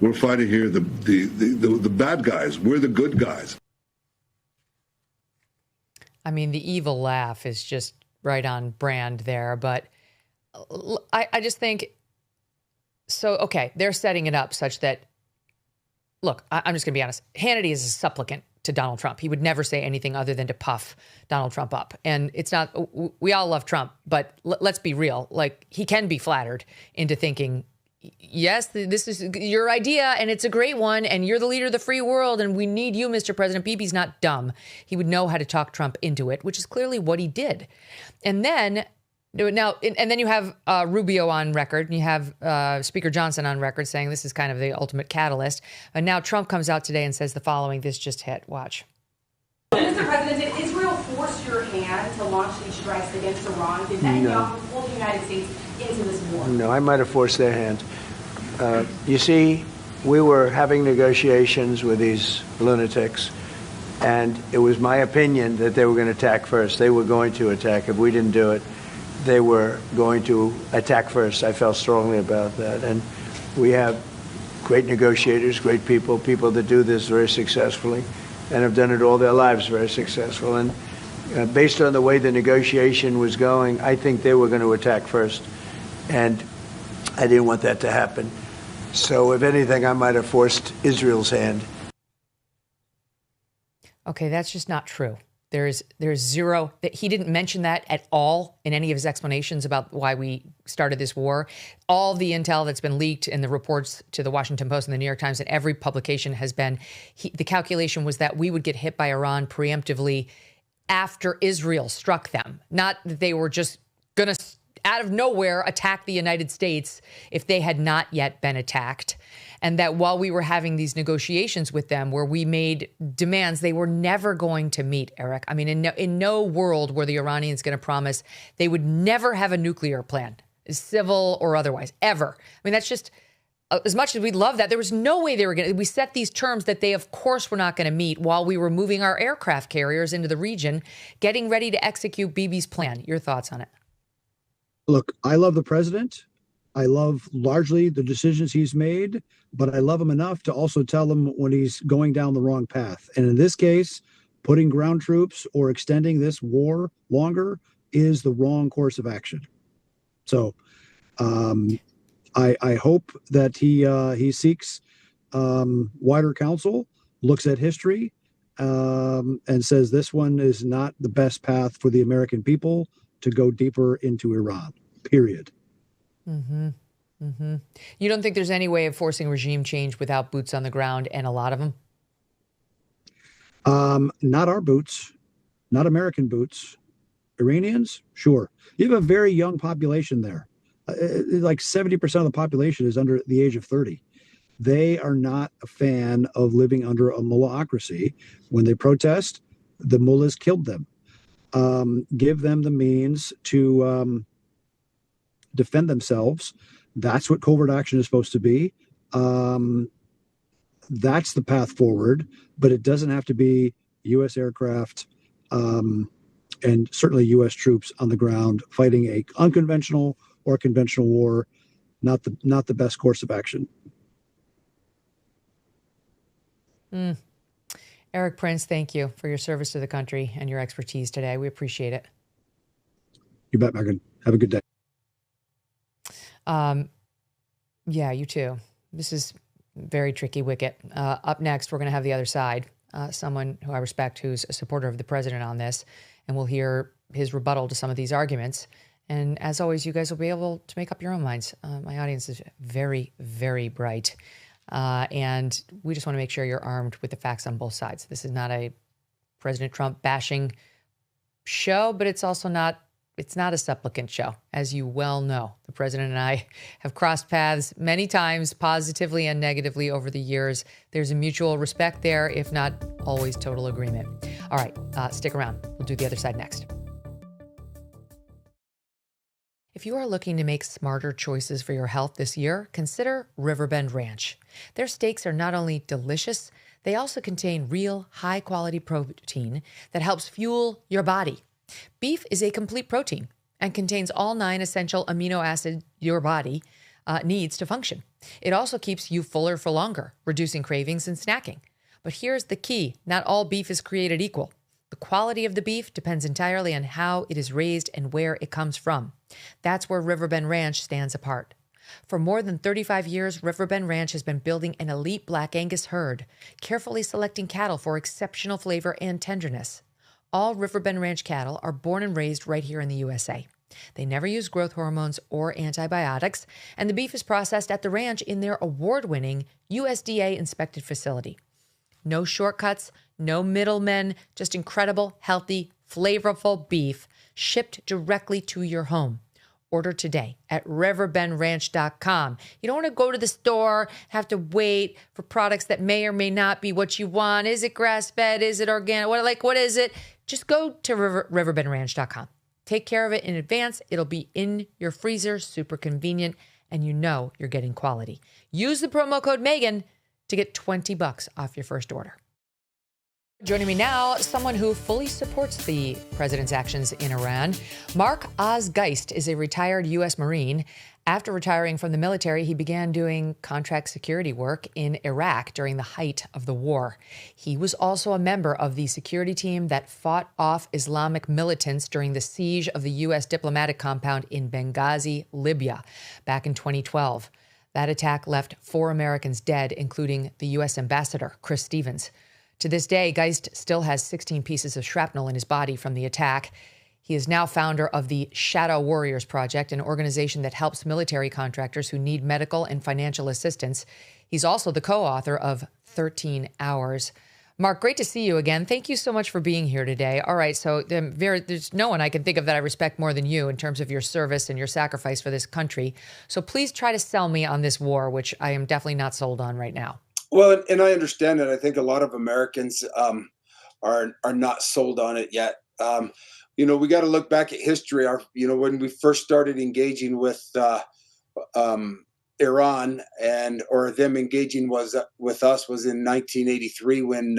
We're fighting here the bad guys. We're the good guys. I mean, the evil laugh is just right on brand there. But I just think, so, okay, they're setting it up such that, look, I'm just going to be honest. Hannity is a supplicant to Donald Trump. He would never say anything other than to puff Donald Trump up. And it's not, we all love Trump, but let's be real. Like, he can be flattered into thinking, yes, this is your idea and it's a great one and you're the leader of the free world and we need you, Mr. President. Bibi's not dumb. He would know how to talk Trump into it, which is clearly what he did. And then you have Rubio on record and you have Speaker Johnson on record saying this is kind of the ultimate catalyst. And now Trump comes out today and says the following. This just hit. Watch. Mr. President, did Israel force your hand to launch these strikes against Iran? Did that pull the United States into this war? No, I might have forced their hand. You see, we were having negotiations with these lunatics, and it was my opinion that they were going to attack first. They were going to attack. If we didn't do it, they were going to attack first. I felt strongly about that. And we have great negotiators, great people that do this very successfully and have done it all their lives very successful. And based on the way the negotiation was going, I think they were going to attack first. And I didn't want that to happen. So if anything, I might have forced Israel's hand. Okay, that's just not true. There's zero, that he didn't mention that at all in any of his explanations about why we started this war. All the intel that's been leaked in the reports to the Washington Post and the New York Times and every publication has been, the calculation was that we would get hit by Iran preemptively after Israel struck them. Not that they were just going to, out of nowhere, attack the United States if they had not yet been attacked. And that while we were having these negotiations with them where we made demands they were never going to meet, Eric. I mean, in no world were the Iranians going to promise they would never have a nuclear plan, civil or otherwise, ever. I mean, that's just, as much as we love that, there was no way they were going to, we set these terms that they, of course, were not going to meet while we were moving our aircraft carriers into the region, getting ready to execute Bibi's plan. Your thoughts on it? Look, I love the president. I love largely the decisions he's made, but I love him enough to also tell him when he's going down the wrong path. And in this case, putting ground troops or extending this war longer is the wrong course of action. So I hope that he seeks wider counsel, looks at history, and says this one is not the best path for the American people to go deeper into Iran, period. Mm-hmm. Mm-hmm. You don't think there's any way of forcing regime change without boots on the ground and a lot of them? Not our boots, not American boots. Iranians, sure. You have a very young population there. Like 70% of the population is under the age of 30. They are not a fan of living under a mullahocracy. When they protest, the mullahs killed them. Give them the means to defend themselves. That's what covert action is supposed to be. That's the path forward, but it doesn't have to be U.S. aircraft and certainly U.S. troops on the ground fighting a unconventional or conventional war. Not the best course of action. Erik Prince, thank you for your service to the country and your expertise today. We appreciate it. You bet, Megyn. Have a good day. Yeah, you too. This is very tricky wicket. Up next, we're going to have the other side, someone who I respect who's a supporter of the president on this, and we'll hear his rebuttal to some of these arguments. And as always, you guys will be able to make up your own minds. My audience is very, very bright. And we just want to make sure you're armed with the facts on both sides. This is not a President Trump bashing show, but it's also not it's not a supplicant show, as you well know. The president and I have crossed paths many times, positively and negatively over the years. There's a mutual respect there, if not always total agreement. All right, stick around. We'll do the other side next. If you are looking to make smarter choices for your health this year, consider Riverbend Ranch. Their steaks are not only delicious, they also contain real high-quality protein that helps fuel your body. Beef is a complete protein and contains all 9 essential amino acids your body needs to function. It also keeps you fuller for longer, reducing cravings and snacking. But here's the key. Not all beef is created equal. The quality of the beef depends entirely on how it is raised and where it comes from. That's where Riverbend Ranch stands apart. For more than 35 years, Riverbend Ranch has been building an elite Black Angus herd, carefully selecting cattle for exceptional flavor and tenderness. All Riverbend Ranch cattle are born and raised right here in the USA. They never use growth hormones or antibiotics, and the beef is processed at the ranch in their award-winning USDA-inspected facility. No shortcuts, no middlemen, just incredible, healthy, flavorful beef shipped directly to your home. Order today at riverbendranch.com. You don't want to go to the store, have to wait for products that may or may not be what you want. Is it grass-fed? Is it organic? What is it? Just go to riverbendranch.com. Take care of it in advance. It'll be in your freezer, super convenient, and you know you're getting quality. Use the promo code Megyn to get $20 off your first order. Joining me now, someone who fully supports the president's actions in Iran. Mark Geist is a retired U.S. Marine. After retiring from the military, he began doing contract security work in Iraq during the height of the war. He was also a member of the security team that fought off Islamic militants during the siege of the U.S. diplomatic compound in Benghazi, Libya, back in 2012. That attack left 4 Americans dead, including the U.S. ambassador, Chris Stevens. To this day, Geist still has 16 pieces of shrapnel in his body from the attack. He is now founder of the Shadow Warriors Project, an organization that helps military contractors who need medical and financial assistance. He's also the co-author of 13 Hours. Mark, great to see you again. Thank you so much for being here today. All right, so there's no one I can think of that I respect more than you in terms of your service and your sacrifice for this country. So please try to sell me on this war, which I am definitely not sold on right now. Well, and I understand that. I think a lot of Americans are not sold on it yet. We got to look back at history. When we first started engaging with Iran or them engaging with us was in 1983 when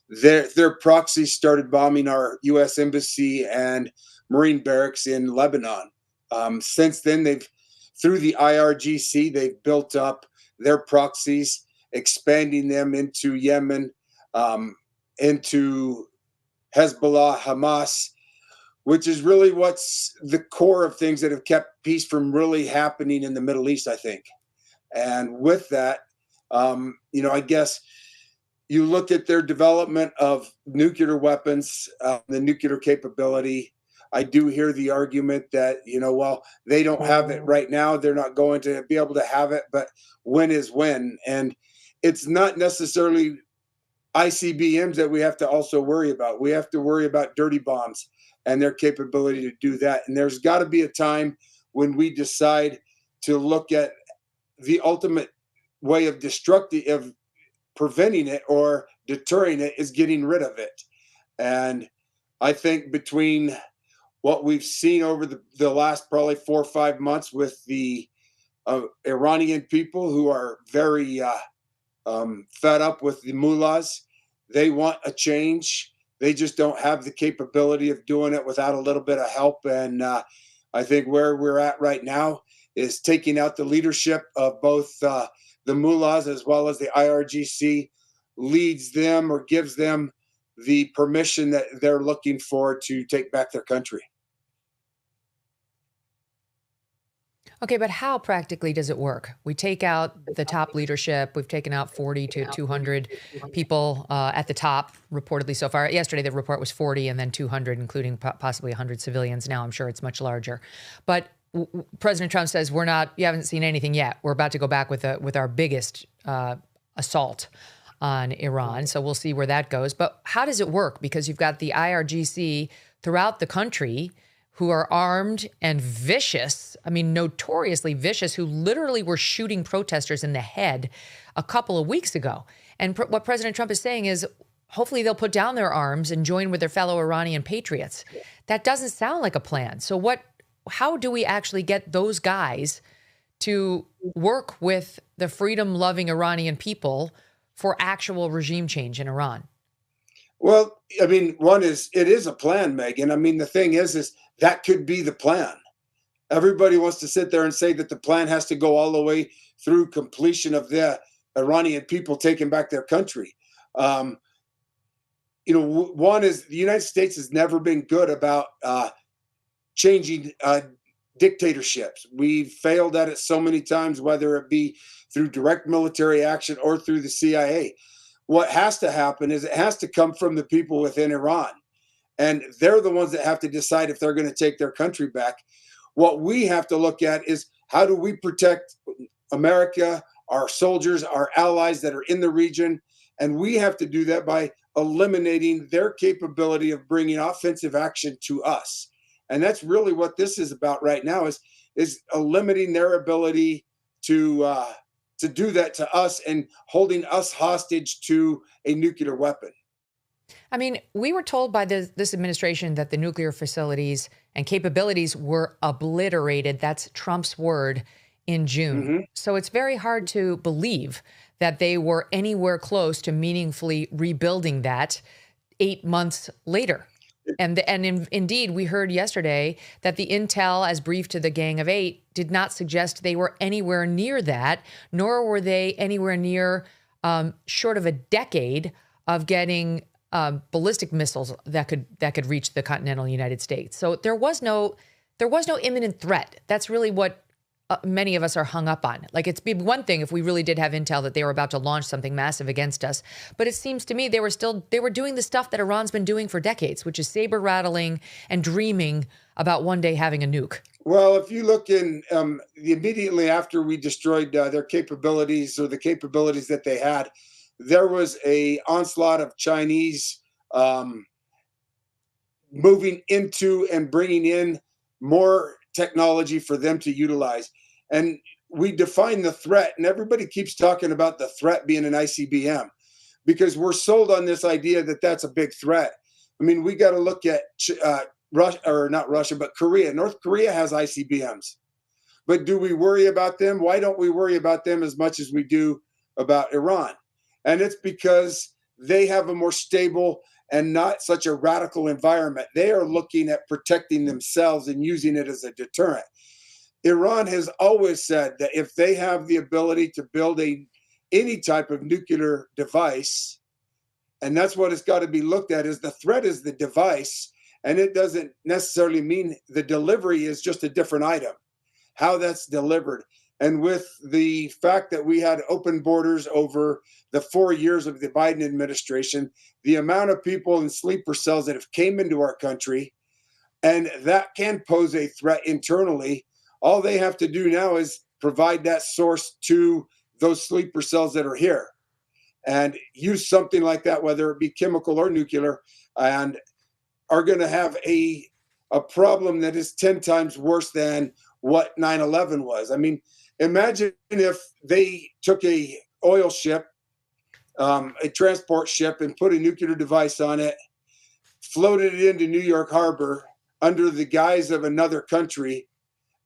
their proxies started bombing our U.S. embassy and Marine barracks in Lebanon. Since then, through the IRGC, they've built up their proxies, expanding them into Yemen, into Hezbollah, Hamas, which is really what's the core of things that have kept peace from really happening in the Middle East, I think. And with that, I guess you look at their development of nuclear weapons, the nuclear capability. I do hear the argument that, they don't have it right now. They're not going to be able to have it, but when is when? And it's not necessarily ICBMs that we have to also worry about. We have to worry about dirty bombs and their capability to do that. And there's got to be a time when we decide to look at the ultimate way of preventing it or deterring it is getting rid of it. And I think between what we've seen over the last probably 4 or 5 months with the Iranian people who are very fed up with the mullahs, they want a change. They just don't have the capability of doing it without a little bit of help. And I think where we're at right now is taking out the leadership of both the mullahs as well as the IRGC leads them or gives them the permission that they're looking for to take back their country. Okay, but how practically does it work? We take out the top leadership. We've taken out 40 to 200 people at the top, reportedly so far. Yesterday, the report was 40 and then 200, including possibly 100 civilians. Now I'm sure it's much larger. But President Trump says you haven't seen anything yet. We're about to go back with our biggest assault on Iran. So we'll see where that goes. But how does it work? Because you've got the IRGC throughout the country who are armed and vicious, I mean, notoriously vicious, who literally were shooting protesters in the head a couple of weeks ago. And what President Trump is saying is, hopefully they'll put down their arms and join with their fellow Iranian patriots. That doesn't sound like a plan. So how do we actually get those guys to work with the freedom-loving Iranian people for actual regime change in Iran? Well, I mean, it is a plan, Megyn. I mean, the thing is that could be the plan. Everybody wants to sit there and say that the plan has to go all the way through completion of the Iranian people taking back their country. One is the United States has never been good about changing dictatorships. We've failed at it so many times, whether it be through direct military action or through the CIA. What has to happen is it has to come from the people within Iran. And they're the ones that have to decide if they're going to take their country back. What we have to look at is, how do we protect America, our soldiers, our allies that are in the region? And we have to do that by eliminating their capability of bringing offensive action to us. And that's really what this is about right now, is eliminating their ability to do that to us and holding us hostage to a nuclear weapon. I mean, we were told by this administration that the nuclear facilities and capabilities were obliterated. That's Trump's word in June. Mm-hmm. So it's very hard to believe that they were anywhere close to meaningfully rebuilding that 8 months later. And indeed, we heard yesterday that the intel, as briefed to the Gang of Eight, did not suggest they were anywhere near that, nor were they anywhere near short of a decade of getting ballistic missiles that could reach the continental United States. So there was no imminent threat. That's really what many of us are hung up on. Like, it's be one thing if we really did have intel that they were about to launch something massive against us, but it seems to me they were doing the stuff that Iran's been doing for decades, which is saber rattling and dreaming about one day having a nuke. Well, if you look in immediately after we destroyed their capabilities, or the capabilities that they had, there was a onslaught of Chinese moving into and bringing in more technology for them to utilize. And we define the threat, and everybody keeps talking about the threat being an ICBM because we're sold on this idea that that's a big threat. I mean, we got to look at Russia, or not Russia, but Korea. North Korea has ICBMs. But do we worry about them? Why don't we worry about them as much as we do about Iran? And it's because they have a more stable and not such a radical environment. They are looking at protecting themselves and using it as a deterrent. Iran has always said that if they have the ability to build any type of nuclear device, and that's what it's got to be looked at, is the threat is the device, and it doesn't necessarily mean the delivery is just a different item, how that's delivered. And with the fact that we had open borders over the 4 years of the Biden administration, the amount of people in sleeper cells that have came into our country, and that can pose a threat internally. All they have to do now is provide that source to those sleeper cells that are here and use something like that, whether it be chemical or nuclear, and are going to have a problem that is 10 times worse than what 9/11 was. I mean, imagine if they took a oil ship, a transport ship, and put a nuclear device on it, floated it into New York Harbor under the guise of another country,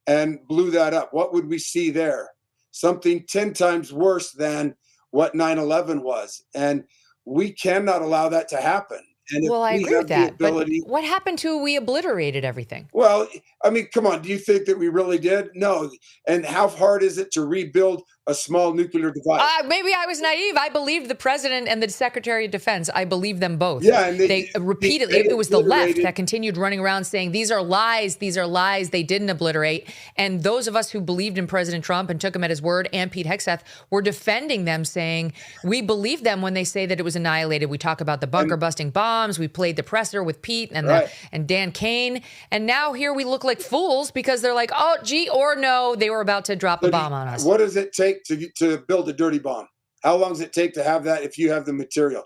and blew that up. What would we see there? Something 10 times worse than what 9/11 was. And we cannot allow that to happen. And well, I agree with that. But what happened to we obliterated everything? Well, I mean, come on. Do you think that we really did? No. And how hard is it to rebuild a small nuclear device? Maybe I was naive. I believed the president and the Secretary of Defense. I believed them both. Yeah, and they repeatedly. It was the left that continued running around saying these are lies. These are lies. They didn't obliterate. And those of us who believed in President Trump and took him at his word, and Pete Hegseth, were defending them, saying we believe them when they say that it was annihilated. We talk about the bunker busting bombs. We played the presser with Pete and and Dan Kane, and now here we look like fools because they're like, oh, gee, or no, they were about to drop the bomb on us. What does it take to build a dirty bomb? How long does it take to have that if you have the material?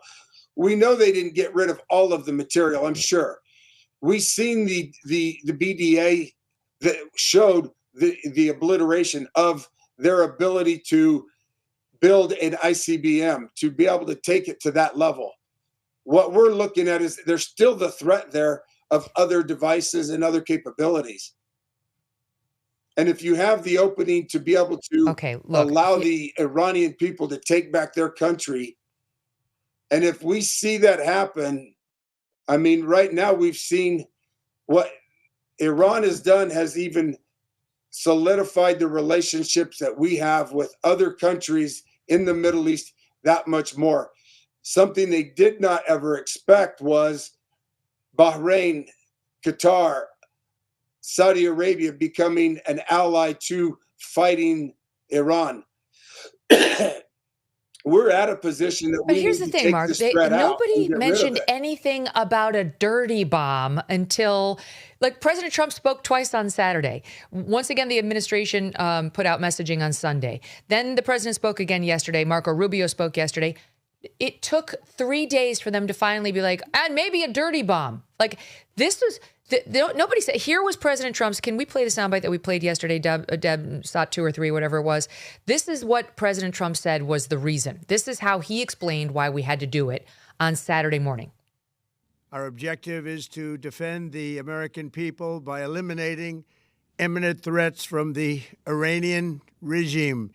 We know they didn't get rid of all of the material, I'm sure. We seen the BDA that showed the obliteration of their ability to build an ICBM, to be able to take it to that level. What we're looking at is there's still the threat there of other devices and other capabilities. And if you have the opening to be able to allow the Iranian people to take back their country, and if we see that happen, I mean, right now we've seen what Iran has done has even solidified the relationships that we have with other countries in the Middle East that much more. Something they did not ever expect was Bahrain, Qatar, Saudi Arabia becoming an ally to fighting Iran. We're at a position that but we here's need the to thing, take Mark. this threat out Nobody and get rid of mentioned it. anything about a dirty bomb until, like, President Trump spoke twice on Saturday. Once again, the administration put out messaging on Sunday. Then the president spoke again yesterday. Marco Rubio spoke yesterday. It took 3 days for them to finally be like, and maybe a dirty bomb. Like, this was... Nobody said, here was President Trump's, can we play the soundbite that we played yesterday, Deb saw 2 or 3, whatever it was. This is what President Trump said was the reason. This is how he explained why we had to do it on Saturday morning. Our objective is to defend the American people by eliminating imminent threats from the Iranian regime.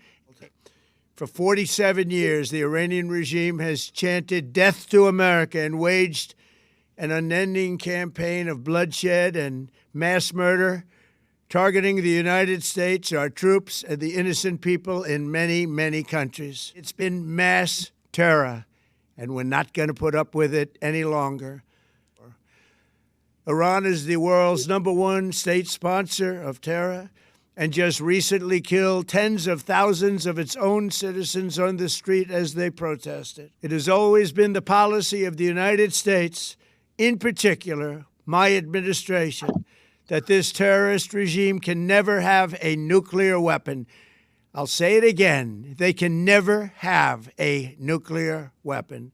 For 47 years, the Iranian regime has chanted death to America and waged an unending campaign of bloodshed and mass murder, targeting the United States, our troops, and the innocent people in many, many countries. It's been mass terror, and we're not going to put up with it any longer. Iran is the world's #1 state sponsor of terror and just recently killed tens of thousands of its own citizens on the street as they protested. It has always been the policy of the United States, in particular, my administration, that this terrorist regime can never have a nuclear weapon. I'll say it again. They can never have a nuclear weapon.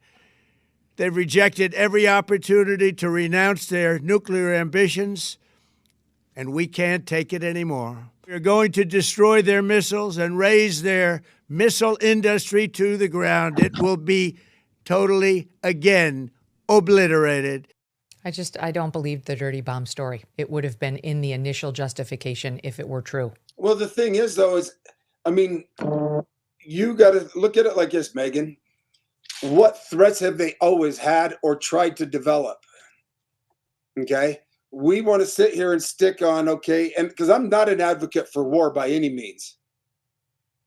They've rejected every opportunity to renounce their nuclear ambitions, and we can't take it anymore. We're going to destroy their missiles and raise their missile industry to the ground. It will be totally, again, obliterated. I don't believe the dirty bomb story. It would have been in the initial justification if it were true. Well, the thing is, though, I mean, you got to look at it like this, Megyn. What threats have they always had or tried to develop? Okay. We want to sit here and stick on, okay, and because I'm not an advocate for war by any means.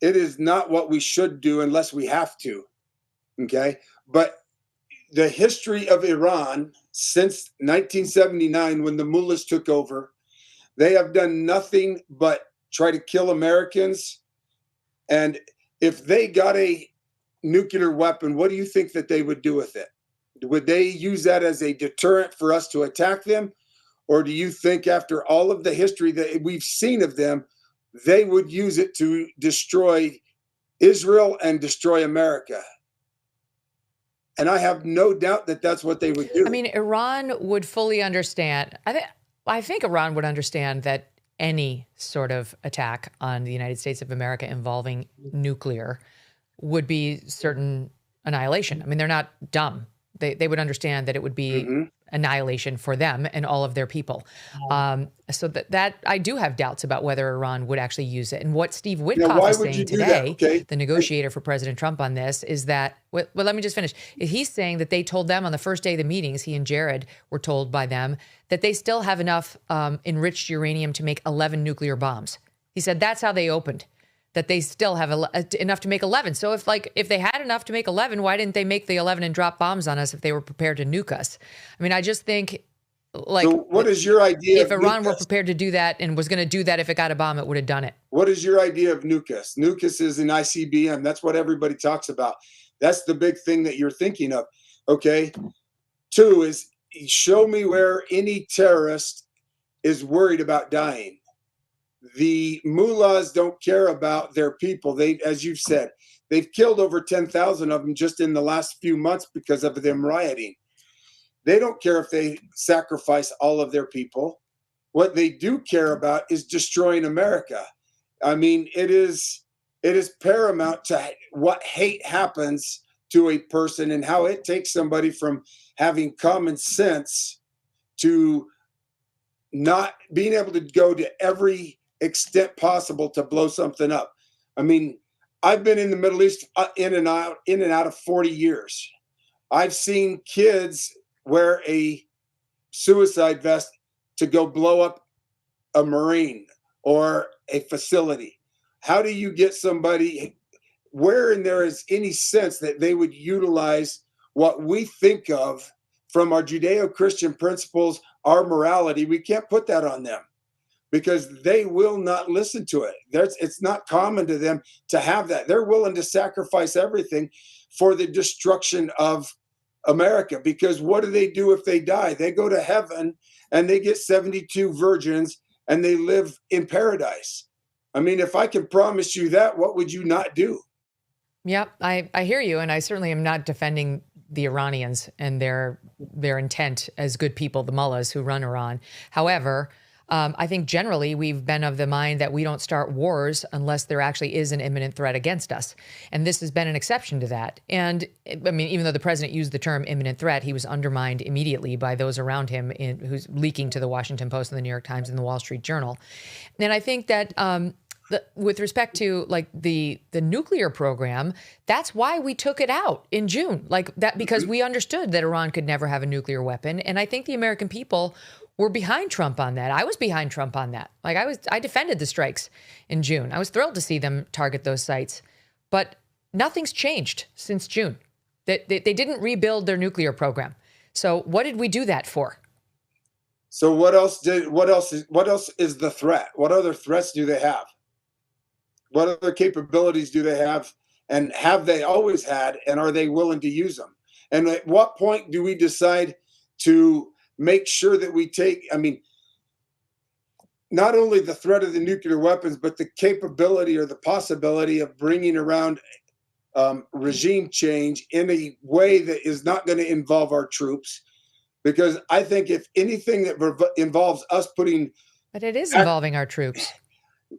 It is not what we should do unless we have to. Okay. But the history of Iran since 1979, when the mullahs took over, they have done nothing but try to kill Americans. And if they got a nuclear weapon, what do you think that they would do with it? Would they use that as a deterrent for us to attack them? Or do you think after all of the history that we've seen of them, they would use it to destroy Israel and destroy America? And I have no doubt that that's what they would do. I mean, Iran would fully understand. I think Iran would understand that any sort of attack on the United States of America involving nuclear would be certain annihilation. I mean, they're not dumb. They would understand that it would be annihilation for them and all of their people. So that I do have doubts about whether Iran would actually use it. And what Steve Witkoff is saying today, the negotiator for President Trump on this, is that, well, let me just finish. He's saying that they told them on the first day of the meetings, he and Jared were told by them, that they still have enough enriched uranium to make 11 nuclear bombs. He said that's how they opened, that they still have enough to make 11. So if they had enough to make 11, why didn't they make the 11 and drop bombs on us if they were prepared to nuke us? I mean, I just think, like, so what is your idea? If Iran were prepared to do that and was going to do that if it got a bomb, it would have done it. What is your idea of nuke us? Nuke us is an ICBM. That's what everybody talks about. That's the big thing that you're thinking of. Okay. 2 is show me where any terrorist is worried about dying. The mullahs don't care about their people. They, as you've said, they've killed over 10,000 of them just in the last few months because of them rioting. They don't care if they sacrifice all of their people. What they do care about is destroying America. I mean, it is paramount to what hate happens to a person and how it takes somebody from having common sense to not being able to go to every extent possible to blow something up. I mean, I've been in the Middle East in and out of 40 years. I've seen kids wear a suicide vest to go blow up a Marine or a facility. How do you get somebody where in there is any sense that they would utilize what we think of from our Judeo-Christian principles, our morality? We can't put that on them because they will not listen to it. It's not common to them to have that. They're willing to sacrifice everything for the destruction of America, because what do they do if they die? They go to heaven and they get 72 virgins and they live in paradise. I mean, if I can promise you that, what would you not do? Yep, I hear you, and I certainly am not defending the Iranians and their intent as good people, the mullahs who run Iran. However, I think generally we've been of the mind that we don't start wars unless there actually is an imminent threat against us. And this has been an exception to that. And I mean, even though the president used the term imminent threat, he was undermined immediately by those around him who's leaking to the Washington Post and the New York Times and the Wall Street Journal. And I think that with respect to like the nuclear program, that's why we took it out in June, like that, because we understood that Iran could never have a nuclear weapon. And I think the American people were behind Trump on that. I was behind Trump on that. Like I defended the strikes in June. I was thrilled to see them target those sites, but nothing's changed since June. They didn't rebuild their nuclear program. So what did we do that for? So what else is the threat? What other threats do they have? What other capabilities do they have? And have they always had? And are they willing to use them? And at what point do we decide to make sure that we take, I mean, not only the threat of the nuclear weapons, but the capability or the possibility of bringing around regime change in a way that is not going to involve our troops? Because I think if anything that involves us putting... But it is involving our troops.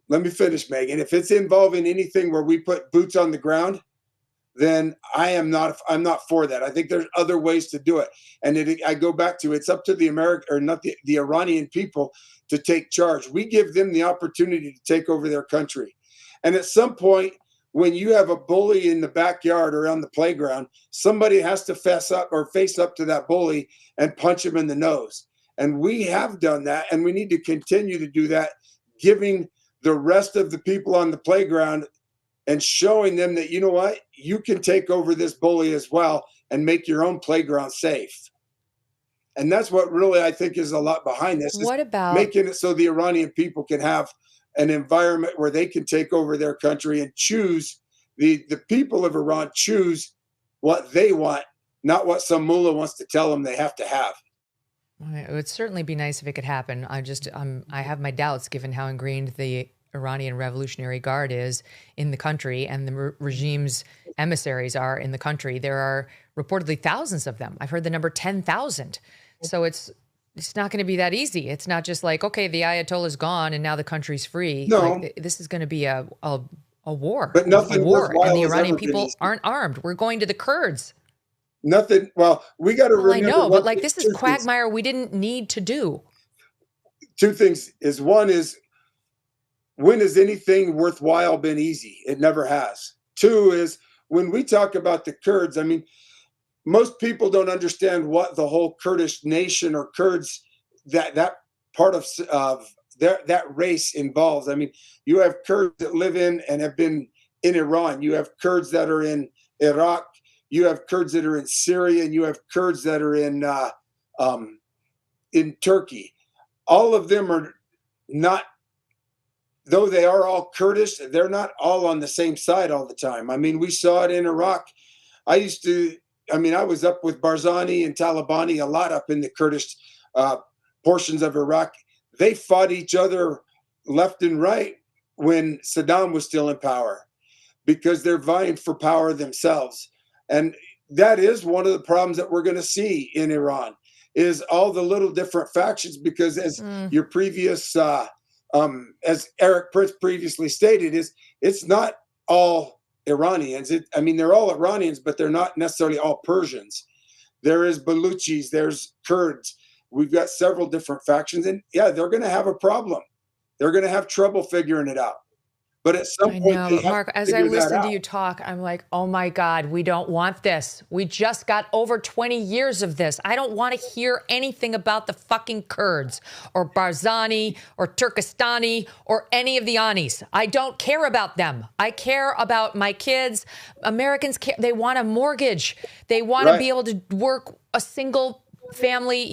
Let me finish, Megyn. If it's involving anything where we put boots on the ground, then I'm not for that. I think there's other ways to do it. And I go back to, it's up to the the Iranian people to take charge. We give them the opportunity to take over their country. And at some point, when you have a bully in the backyard or on the playground, somebody has to face up to that bully and punch him in the nose. And we have done that, and we need to continue to do that, giving the rest of the people on the playground and showing them that, you know what, you can take over this bully as well and make your own playground safe. And that's what really I think is a lot behind this. What about making it so the Iranian people can have an environment where they can take over their country and choose, the people of Iran choose what they want, not what some mullah wants to tell them they have to have. It would certainly be nice if it could happen. I have my doubts given how ingrained the Iranian Revolutionary Guard is in the country and the regime's emissaries are in the country. There are reportedly thousands of them. I've heard the number 10,000. So it's not going to be that easy. It's not just like, okay, the Ayatollah's gone and now the country's free. No. Like, this is going to be a war. But nothing a war. And the Iranian ever people aren't armed. We're going to the Kurds. Nothing. Well, we got to remember. I know, but like this is quagmire we didn't need to do. Two things is, one is, when has anything worthwhile been easy? It never has. Two is, when we talk about the Kurds, I mean, most people don't understand what the whole Kurdish nation or Kurds, that part of that race involves. I mean, you have Kurds that live in and have been in Iran. You have Kurds that are in Iraq. You have Kurds that are in Syria, and you have Kurds that are in Turkey. All of them are not, though they are all Kurdish, they're not all on the same side all the time. I mean, we saw it in Iraq. I was up with Barzani and Talabani a lot up in the Kurdish portions of Iraq. They fought each other left and right when Saddam was still in power because they're vying for power themselves. And that is one of the problems that we're going to see in Iran. is all the little different factions, because as your previous, as Erik Prince previously stated, it's not all Iranians. They're all Iranians, but they're not necessarily all Persians. There is Baluchis, there's Kurds. We've got several different factions, and yeah, they're going to have a problem. They're going to have trouble figuring it out. But at some point, I know, Mark, as I listen to you talk, I'm like, oh my God, we don't want this. We just got over 20 years of this. I don't want to hear anything about the fucking Kurds or Barzani or Turkestani or any of the Anis. I don't care about them. I care about my kids. Americans care. They want a mortgage. They want to be able to work a single family,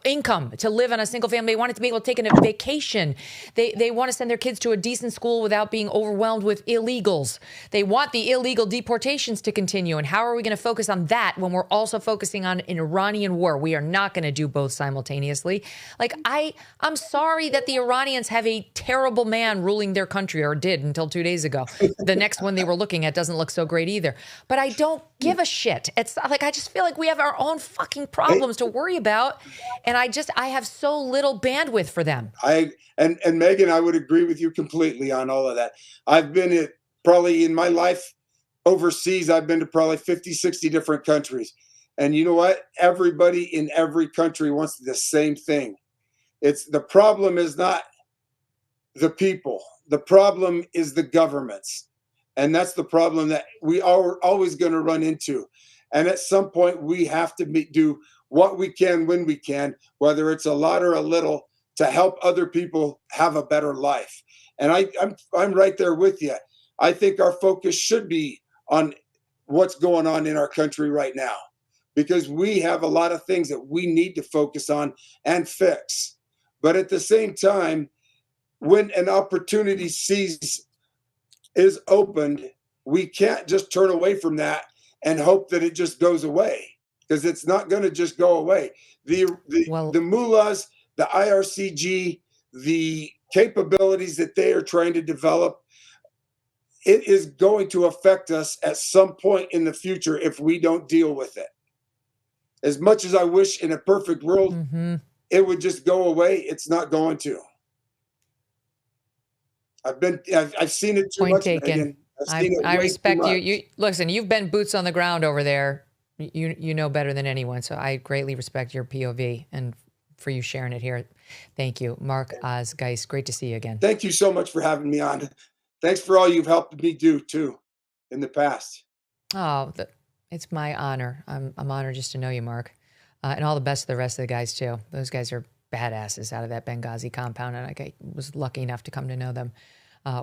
income to live on a single family. They want it to be able to take a vacation. They want to send their kids to a decent school without being overwhelmed with illegals. They want the illegal deportations to continue. And how are we going to focus on that when we're also focusing on an Iranian war? We are not going to do both simultaneously. Like, I'm sorry that the Iranians have a terrible man ruling their country, or did until 2 days ago. The next one they were looking at doesn't look so great either. But I don't give a shit. It's like, I just feel like we have our own fucking problems to worry about, and I have so little bandwidth for them. And Megyn, I would agree with you completely on all of that. I've been probably in my life overseas, I've been to probably 50, 60 different countries. And you know what? Everybody in every country wants the same thing. The problem is not the people. The problem is the governments. And that's the problem that we are always going to run into. And at some point, we have to do what we can when we can, whether it's a lot or a little, to help other people have a better life. And I'm right there with you. I think our focus should be on what's going on in our country right now, because we have a lot of things that we need to focus on and fix. But at the same time, when an opportunity is opened, we can't just turn away from that and hope that it just goes away, because it's not going to just go away. The mullahs, the IRCG, the capabilities that they are trying to develop, it is going to affect us at some point in the future if we don't deal with it. As much as I wish in a perfect world, it would just go away, it's not going to. I've seen it too Point much. Taken. I respect you. You listen, you've been boots on the ground over there. You know better than anyone. So I greatly respect your POV and for you sharing it here. Thank you. Mark Geist, great to see you again. Thank you so much for having me on. Thanks for all you've helped me do too in the past. Oh, it's my honor. I'm honored just to know you, Mark. And all the best to the rest of the guys too. Those guys are badasses out of that Benghazi compound. And I was lucky enough to come to know them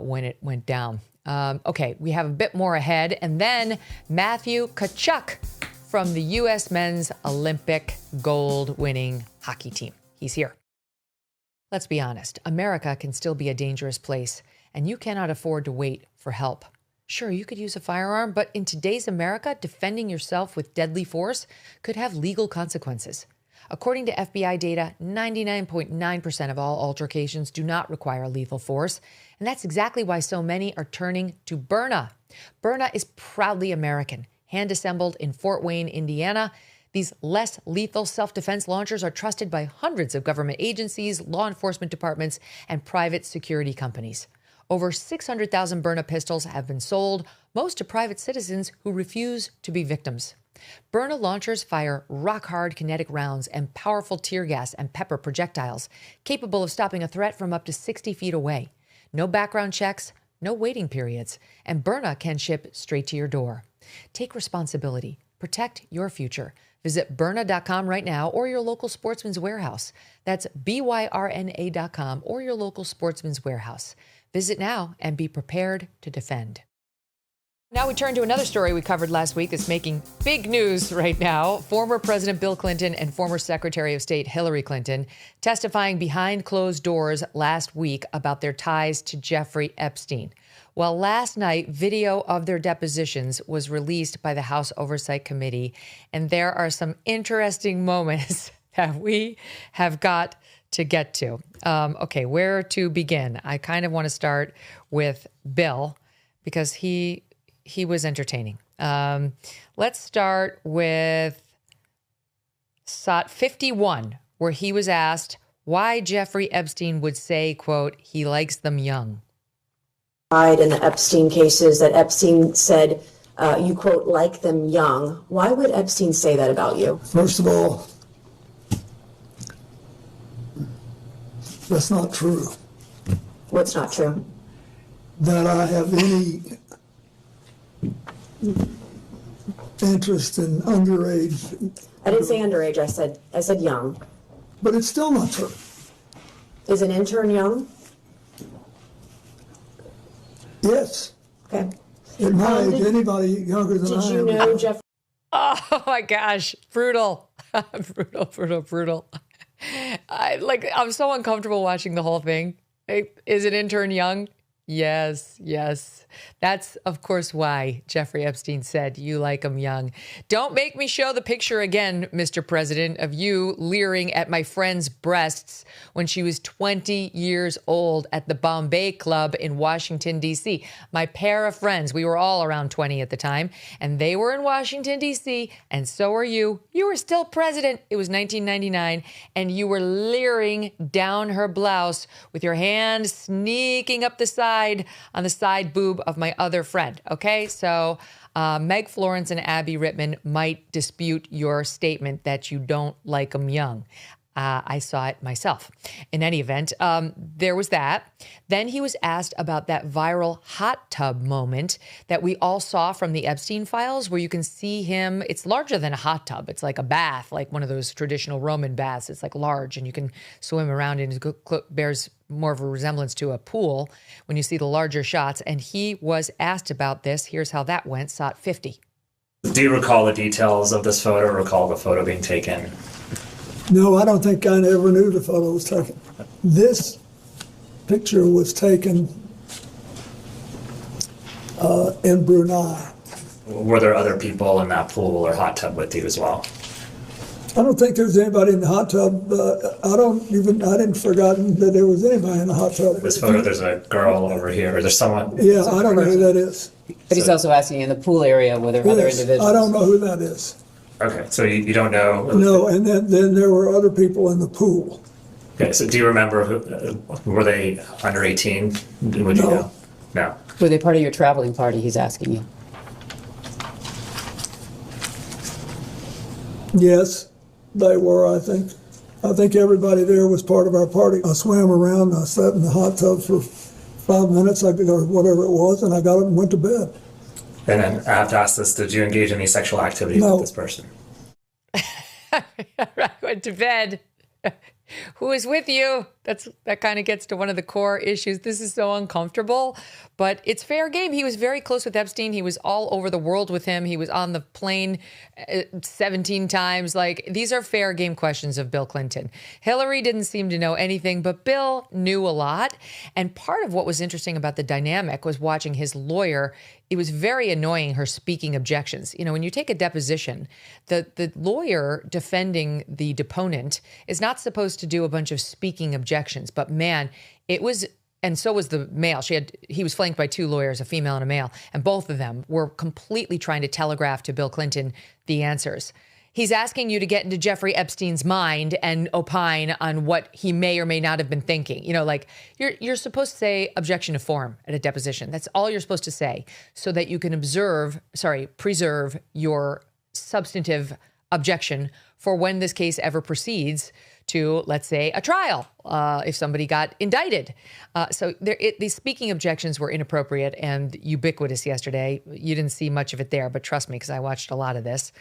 when it went down. Okay, we have a bit more ahead. And then Matthew Tkachuk from the U.S. men's Olympic gold-winning hockey team. He's here. Let's be honest. America can still be a dangerous place, and you cannot afford to wait for help. Sure, you could use a firearm, but in today's America, defending yourself with deadly force could have legal consequences. According to FBI data, 99.9% of all altercations do not require lethal force, and that's exactly why so many are turning to Byrna. Byrna is proudly American, hand-assembled in Fort Wayne, Indiana. These less lethal self-defense launchers are trusted by hundreds of government agencies, law enforcement departments, and private security companies. Over 600,000 Byrna pistols have been sold, most to private citizens who refuse to be victims. Byrna launchers fire rock-hard kinetic rounds and powerful tear gas and pepper projectiles, capable of stopping a threat from up to 60 feet away. No background checks, no waiting periods, and Byrna can ship straight to your door. Take responsibility. Protect your future. Visit Byrna.com right now or your local Sportsman's Warehouse. That's BYRNA.com or your local Sportsman's Warehouse. Visit now and be prepared to defend. Now we turn to another story we covered last week that's making big news right now. Former President Bill Clinton and former Secretary of State Hillary Clinton testifying behind closed doors last week about their ties to Jeffrey Epstein. Well, last night, video of their depositions was released by the House Oversight Committee, and there are some interesting moments that we have got to get to. Okay, where to begin? I kind of want to start with Bill because he was entertaining. Let's start with SOT 51, where he was asked why Jeffrey Epstein would say, quote, he likes them young. In the Epstein cases that Epstein said, you, quote, like them young. Why would Epstein say that about you? First of all, that's not true. What's not true? That I have any interest in underage. I didn't say underage, I said young. But it's still not true. Is an intern young? Yes. Okay. At my age, anybody younger than I am. Did you know Jeff? Oh my gosh, brutal. Brutal. I'm so uncomfortable watching the whole thing. Is an intern young? Yes. That's, of course, why Jeffrey Epstein said you like him young. Don't make me show the picture again, Mr. President, of you leering at my friend's breasts when she was 20 years old at the Bombay Club in Washington, D.C. My pair of friends, we were all around 20 at the time, and they were in Washington, D.C., and so are you. You were still president. It was 1999, and you were leering down her blouse with your hand sneaking up the side on the side boob of my other friend. Okay, so Meg Florence and Abby Rittman might dispute your statement that you don't like them young. I saw it myself. In any event, there was that. Then he was asked about that viral hot tub moment that we all saw from the Epstein files, where you can see him. It's larger than a hot tub. It's like a bath, like one of those traditional Roman baths. It's like large, and you can swim around in. It bears more of a resemblance to a pool when you see the larger shots. And he was asked about this. Here's how that went. SOT 50. Do you recall the details of this photo? Recall the photo being taken? No, I don't think I ever knew the photo was taken. This picture was taken in Brunei. Were there other people in that pool or hot tub with you as well? I don't think there's anybody in the hot tub. I didn't forgotten that there was anybody in the hot tub. This photo, there's a girl over here. Or there's someone. Yeah, I don't know who that is. But he's also asking in the pool area whether other individuals. I don't know who that is. Okay, so you don't know? No, and then there were other people in the pool. Okay, so do you remember who were they under 18? Would you know? No. Were they part of your traveling party, he's asking you? Yes, they were, I think. I think everybody there was part of our party. I swam around, I sat in the hot tub for 5 minutes, or whatever it was, and I got up and went to bed. And then I have to ask this, did you engage in any sexual activity with this person? I went to bed. Who is with you? That kind of gets to one of the core issues. This is so uncomfortable, but it's fair game. He was very close with Epstein. He was all over the world with him. He was on the plane 17 times. Like, these are fair game questions of Bill Clinton. Hillary didn't seem to know anything, but Bill knew a lot. And part of what was interesting about the dynamic was watching his lawyer. It was very annoying, her speaking objections. You know, when you take a deposition, the lawyer defending the deponent is not supposed to do a bunch of speaking objections. But man, it was, and so was the male. He was flanked by two lawyers, a female and a male, and both of them were completely trying to telegraph to Bill Clinton the answers. He's asking you to get into Jeffrey Epstein's mind and opine on what he may or may not have been thinking. You know, like you're supposed to say objection to form at a deposition. That's all you're supposed to say, so that you can preserve your substantive objection for when this case ever proceeds to, let's say, a trial, if somebody got indicted. So these speaking objections were inappropriate and ubiquitous yesterday. You didn't see much of it there, but trust me, because I watched a lot of this.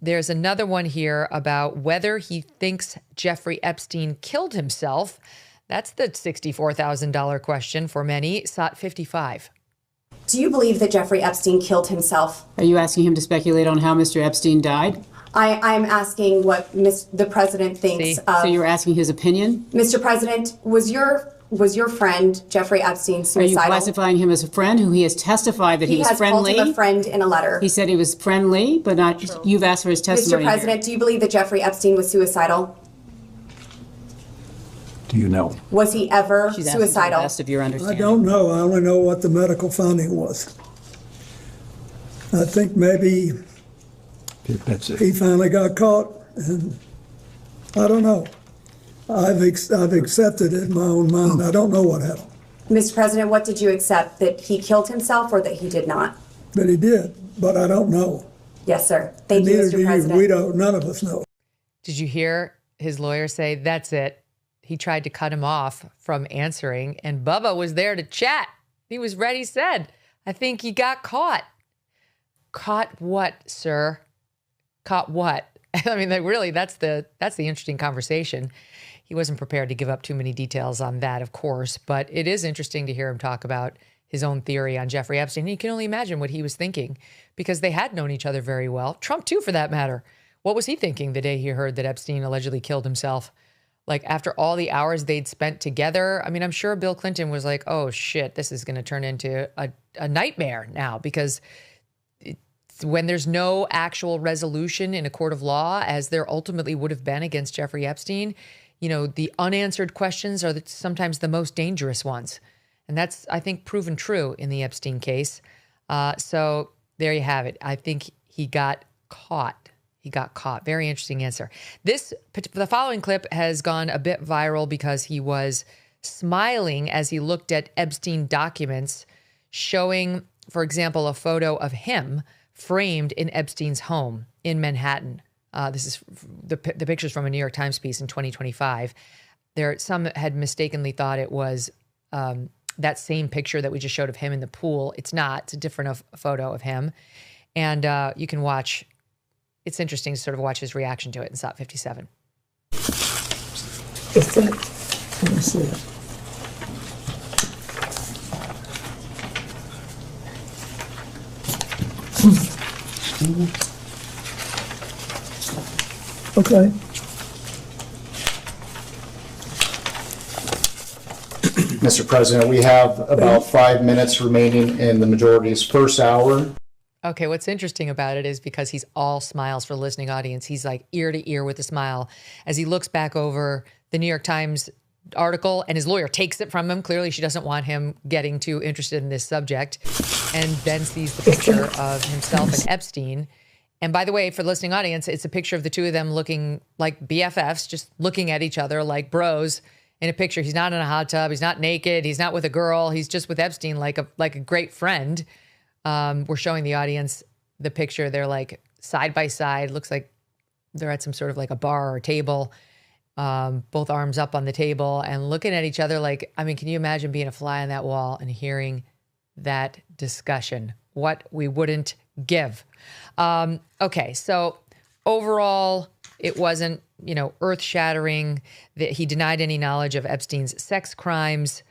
There's another one here about whether he thinks Jeffrey Epstein killed himself. That's the $64,000 question for many. SOT 55. Do you believe that Jeffrey Epstein killed himself? Are you asking him to speculate on how Mr. Epstein died? I'm asking what the president thinks of. So you're asking his opinion? Mr. President, was your friend Jeffrey Epstein suicidal? Are you classifying him as a friend who he has testified that he was friendly? He has called him a friend in a letter. He said he was friendly, but not. True. You've asked for his testimony. Mr. President, do you believe that Jeffrey Epstein was suicidal? Do you know? Was he ever suicidal? The best of your understanding. I don't know. I only know what the medical finding was. I think maybe he finally got caught and I don't know. I've accepted it in my own mind. I don't know what happened. Mr. President, what did you accept? That he killed himself or that he did not? That he did, but I don't know. Yes, sir. Thank you, Neither Mr. do President. We don't. None of us know. Did you hear his lawyer say, that's it? He tried to cut him off from answering, and Bubba was there to chat. He was ready, said, I think he got caught. Caught what, sir? Caught what? I mean, really, that's the interesting conversation. He wasn't prepared to give up too many details on that, of course, but it is interesting to hear him talk about his own theory on Jeffrey Epstein. You can only imagine what he was thinking because they had known each other very well. Trump, too, for that matter. What was he thinking the day he heard that Epstein allegedly killed himself? Like, after all the hours they'd spent together, I mean, I'm sure Bill Clinton was like, oh, shit, this is going to turn into a nightmare now because when there's no actual resolution in a court of law, as there ultimately would have been against Jeffrey Epstein, you know, the unanswered questions are sometimes the most dangerous ones. And that's, I think, proven true in the Epstein case. So there you have it. I think he got caught. He got caught. Very interesting answer. The following clip has gone a bit viral because he was smiling as he looked at Epstein documents showing, for example, a photo of him framed in Epstein's home in Manhattan. This is the pictures from a New York Times piece in 2025. Some had mistakenly thought it was that same picture that we just showed of him in the pool. It's not. It's a different photo of him. And you can watch. It's interesting to sort of watch his reaction to it in SOT 57. Let me see it. Okay. Mr. President, we have about 5 minutes remaining in the majority's first hour. Okay, what's interesting about it is because he's all smiles for the listening audience. He's like ear to ear with a smile as he looks back over the New York Times article, and his lawyer takes it from him. Clearly, she doesn't want him getting too interested in this subject, and then sees the picture of himself and Epstein. And by the way, for the listening audience, it's a picture of the two of them looking like BFFs, just looking at each other like bros in a picture. He's not in a hot tub. He's not naked. He's not with a girl. He's just with Epstein like a great friend. We're showing the audience the picture. They're like side by side. Looks like they're at some sort of like a bar or table, both arms up on the table and looking at each other like, I mean, can you imagine being a fly on that wall and hearing that discussion? What we wouldn't give. Okay, so overall, it wasn't, earth-shattering. That he denied any knowledge of Epstein's sex crimes.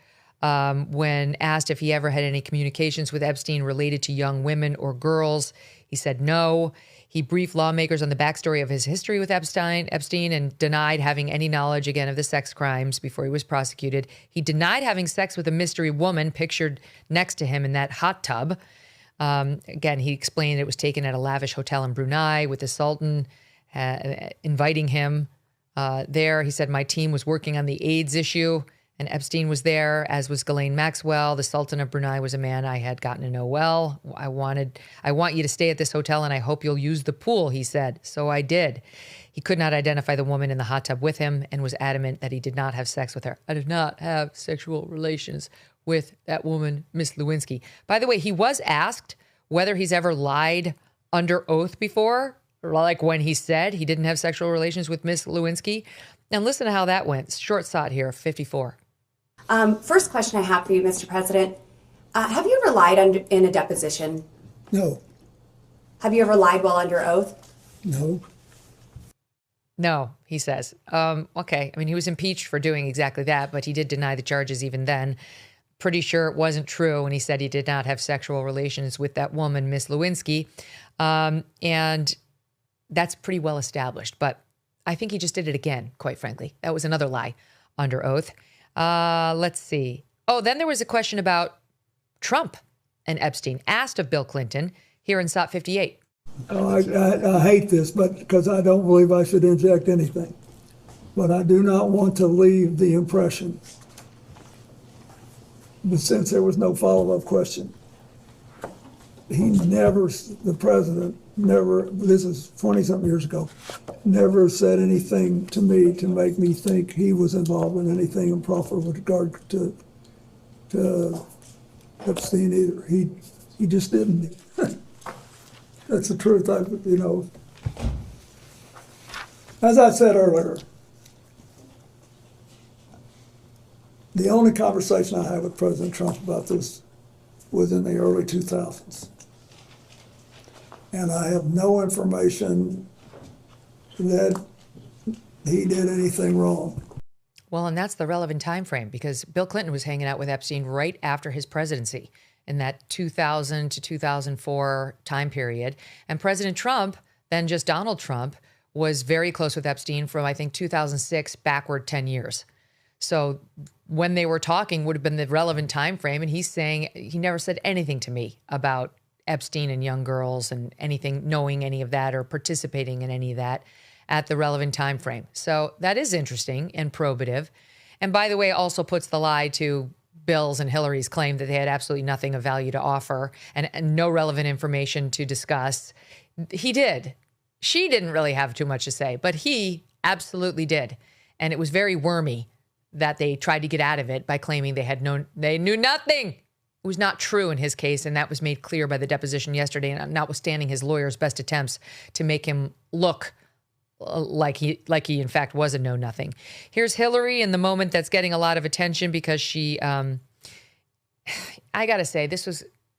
When asked if he ever had any communications with Epstein related to young women or girls, he said no. He briefed lawmakers on the backstory of his history with Epstein and denied having any knowledge, again, of the sex crimes before he was prosecuted. He denied having sex with a mystery woman pictured next to him in that hot tub. Again, he explained it was taken at a lavish hotel in Brunei with the Sultan inviting him there. He said, my team was working on the AIDS issue, and Epstein was there, as was Ghislaine Maxwell. The Sultan of Brunei was a man I had gotten to know well. I want you to stay at this hotel, and I hope you'll use the pool, he said. So I did. He could not identify the woman in the hot tub with him and was adamant that he did not have sex with her. I did not have sexual relations with that woman, Miss Lewinsky. By the way, he was asked whether he's ever lied under oath before, like when he said he didn't have sexual relations with Miss Lewinsky. And listen to how that went. Short SOT here, 54. First question I have for you, Mr. President. Have you ever lied in a deposition? No. Have you ever lied while under oath? No. No, he says. Okay. I mean, he was impeached for doing exactly that, but he did deny the charges even then. Pretty sure it wasn't true when he said he did not have sexual relations with that woman, Miss Lewinsky. And that's pretty well established. But I think he just did it again, quite frankly. That was another lie under oath. Let's see. Oh, then there was a question about Trump and Epstein, asked of Bill Clinton here in SOT 58. I hate this, but because I don't believe I should inject anything. But I do not want to leave the impression, but since there was no follow-up question, the president never, this is 20-something years ago, never said anything to me to make me think he was involved in anything improper with regard to Epstein either. He just didn't. That's the truth. As I said earlier, the only conversation I had with President Trump about this was in the early 2000s. And I have no information that he did anything wrong. Well, and that's the relevant time frame, because Bill Clinton was hanging out with Epstein right after his presidency in that 2000 to 2004 time period. And President Trump, then just Donald Trump, was very close with Epstein from, I think, 2006 backward 10 years. So when they were talking would have been the relevant time frame. And he's saying he never said anything to me about Epstein and young girls and anything, knowing any of that or participating in any of that at the relevant time frame. So that is interesting and probative. And by the way, also puts the lie to Bill's and Hillary's claim that they had absolutely nothing of value to offer and no relevant information to discuss. He did. She didn't really have too much to say, but he absolutely did. And it was very wormy that they tried to get out of it by claiming they knew nothing. It was not true in his case, and that was made clear by the deposition yesterday, and notwithstanding his lawyer's best attempts to make him look like he in fact was a know-nothing. Here's Hillary in the moment that's getting a lot of attention because she, I gotta say,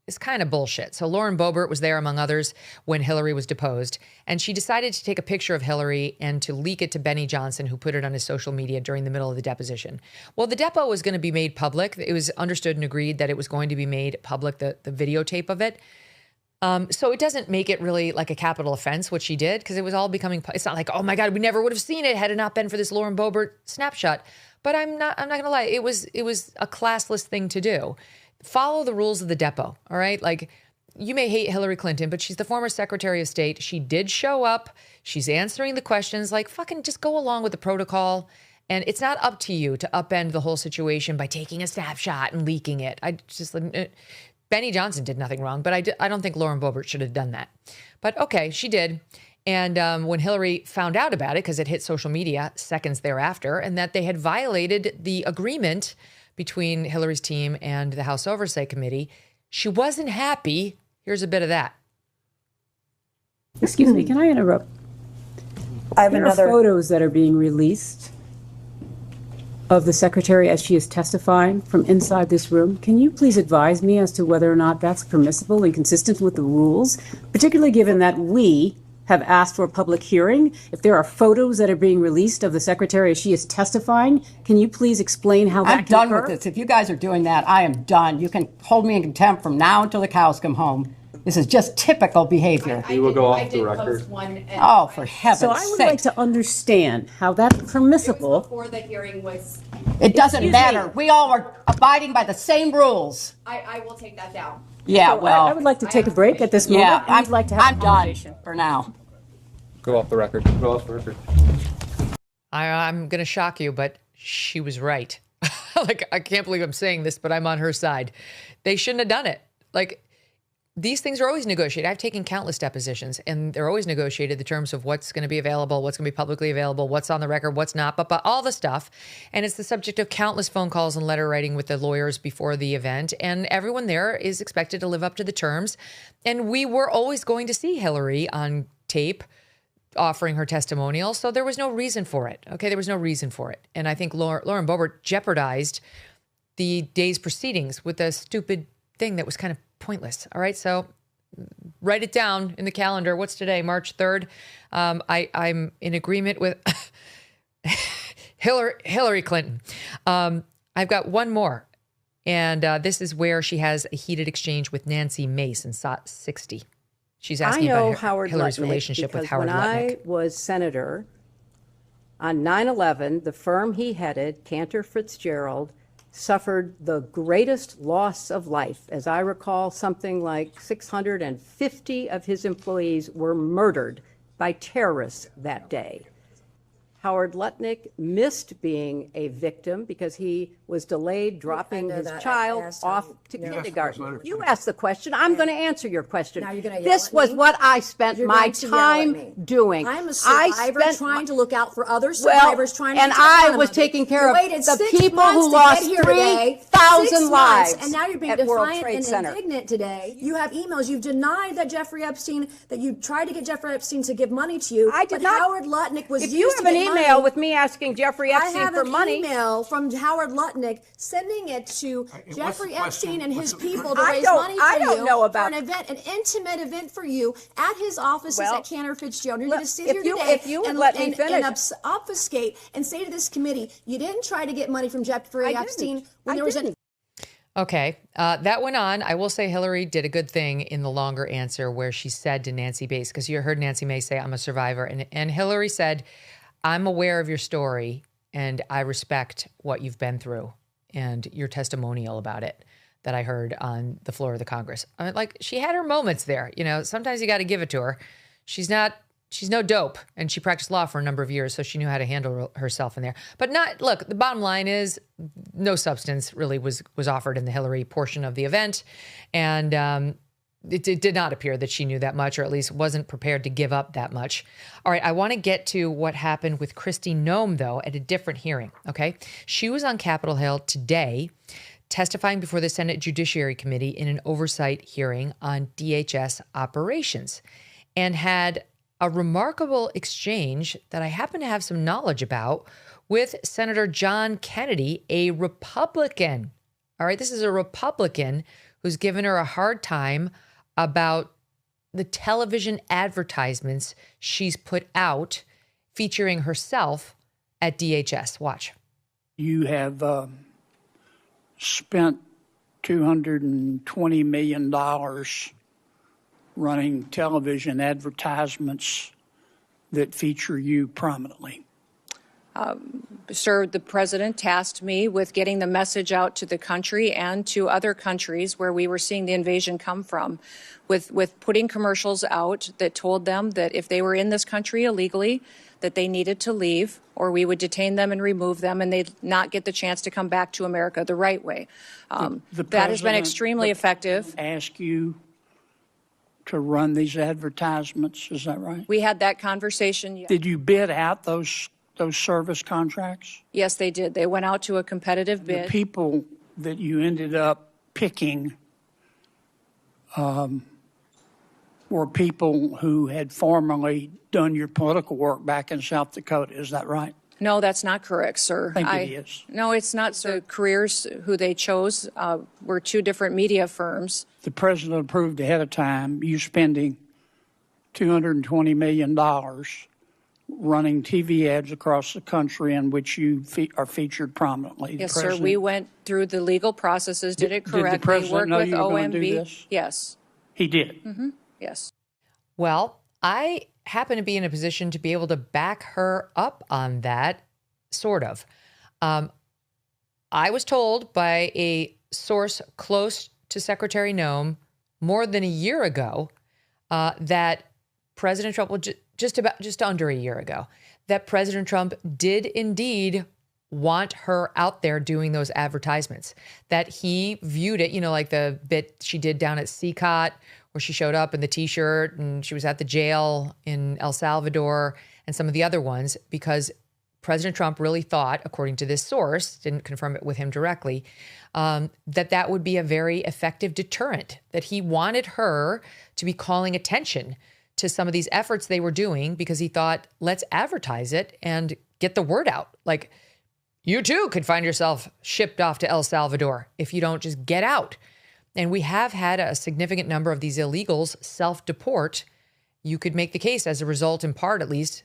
it's kind of bullshit. So Lauren Boebert was there, among others, when Hillary was deposed, and she decided to take a picture of Hillary and to leak it to Benny Johnson, who put it on his social media during the middle of the deposition. Well, the depo was going to be made public. It was understood and agreed that it was going to be made public, the videotape of it. So it doesn't make it really like a capital offense, what she did, because it was all becoming, it's not like, oh my God, we never would have seen it had it not been for this Lauren Boebert snapshot. But I'm not going to lie. It was a classless thing to do. Follow the rules of the depo, all right? Like, you may hate Hillary Clinton, but she's the former Secretary of State. She did show up. She's answering the questions. Like, fucking just go along with the protocol. And it's not up to you to upend the whole situation by taking a snapshot and leaking it. Benny Johnson did nothing wrong, but I don't think Lauren Boebert should have done that. But okay, she did. And when Hillary found out about it, because it hit social media seconds thereafter, and that they had violated the agreement between Hillary's team and the House Oversight Committee, she wasn't happy. Here's a bit of that. Excuse me, can I interrupt? There are photos that are being released of the secretary as she is testifying from inside this room. Can you please advise me as to whether or not that's permissible and consistent with the rules, particularly given that we have asked for a public hearing? If there are photos that are being released of the secretary as she is testifying, can you please explain how that I'm done with this. If you guys are doing that, I am done. You can hold me in contempt from now until the cows come home. This is just typical behavior. We will go off the record. Oh, for heaven's sake. So I would like to understand how that's permissible. Before the hearing was. It doesn't matter. We all are abiding by the same rules. I will take that down. Yeah, So well. I would like to take a break at this moment. Yeah, I'd like to have I'm a done conversation. for now. Go off the record. Go off the record. I'm going to shock you, but she was right. Like, I can't believe I'm saying this, but I'm on her side. They shouldn't have done it. Like, these things are always negotiated. I've taken countless depositions, and they're always negotiated, the terms of what's going to be available, what's going to be publicly available, what's on the record, what's not, but all the stuff. And it's the subject of countless phone calls and letter writing with the lawyers before the event. And everyone there is expected to live up to the terms. And we were always going to see Hillary on tape offering her testimonial. So there was no reason for it. Okay, there was no reason for it. And I think Lauren Boebert jeopardized the day's proceedings with a stupid thing that was kind of pointless. All right, so write it down in the calendar. What's today, March 3rd? I'm in agreement with Hillary Clinton. I've got one more, and this is where she has a heated exchange with Nancy Mace in SOT 60. She's asking about Hillary's relationship with Howard Lutnick. When I was senator, on 9/11, the firm he headed, Cantor Fitzgerald, suffered the greatest loss of life. As I recall, something like 650 of his employees were murdered by terrorists that day. Howard Lutnick missed being a victim because he was delayed dropping his child off to kindergarten. You asked the question. I'm going to answer your question. Now you're going to This was what I spent my time doing. I'm a survivor trying to look out for other survivors, trying to and I was taking care of the people who lost 3,000 lives. And now you're being defiant and indignant today. You have emails. You've denied that Jeffrey Epstein, that you tried to get Jeffrey Epstein to give money to you. I did not. Howard Lutnick was If used you to have an get email money, with me asking Jeffrey Epstein for money. I have an email from Howard Lutnick sending it to Jeffrey Epstein and his people to raise money for an event, an intimate event for you at his offices at Cantor Fitzgerald. You're going to sit here today and obfuscate and say to this committee, you didn't try to get money from Jeffrey Epstein when there was any. Okay, that went on. I will say Hillary did a good thing in the longer answer where she said to Nancy Mace, because you heard Nancy Mace say, I'm a survivor. And Hillary said, I'm aware of your story and I respect what you've been through and your testimonial about it that I heard on the floor of the Congress. I mean, like, she had her moments there. You know, sometimes you got to give it to her. She's no dope, and she practiced law for a number of years, so she knew how to handle herself in there. But look, the bottom line is no substance really was offered in the Hillary portion of the event. And it did not appear that she knew that much, or at least wasn't prepared to give up that much. All right, I want to get to what happened with Kristi Noem, though, at a different hearing, okay? She was on Capitol Hill today testifying before the Senate Judiciary Committee in an oversight hearing on DHS operations and had a remarkable exchange that I happen to have some knowledge about with Senator John Kennedy, a Republican. All right, this is a Republican who's given her a hard time about the television advertisements she's put out featuring herself at DHS. Watch. You have spent $220 million running television advertisements that feature you prominently. Sir, the president tasked me with getting the message out to the country and to other countries where we were seeing the invasion come from, with putting commercials out that told them that if they were in this country illegally, that they needed to leave, or we would detain them and remove them, and they'd not get the chance to come back to America the right way. That has been extremely effective. Ask you to run these advertisements, is that right? We had that conversation. Did you bid out those service contracts? Yes, they did. They went out to a competitive bid. The people that you ended up picking were people who had formerly done your political work back in South Dakota. Is that right? No, that's not correct, sir. I think it is. No, it's not. The careers who they chose were two different media firms. The president approved ahead of time you spending $220 million running TV ads across the country in which you are featured prominently. Yes, sir. We went through the legal processes, did it correctly. Did the president know you were going to do OMB. this? Yes. He did? Mm-hmm. Yes. Well, I happen to be in a position to be able to back her up on that, sort of. I was told by a source close to Secretary Noem more than a year ago that President Trump, well, just under a year ago, that President Trump did indeed want her out there doing those advertisements, that he viewed it, you know, like the bit she did down at CCOT where she showed up in the T-shirt and she was at the jail in El Salvador and some of the other ones, because President Trump really thought, according to this source, didn't confirm it with him directly, that would be a very effective deterrent, that he wanted her to be calling attention to some of these efforts they were doing because he thought, let's advertise it and get the word out. Like, you too could find yourself shipped off to El Salvador if you don't just get out. And we have had a significant number of these illegals self-deport. You could make the case as a result, in part at least,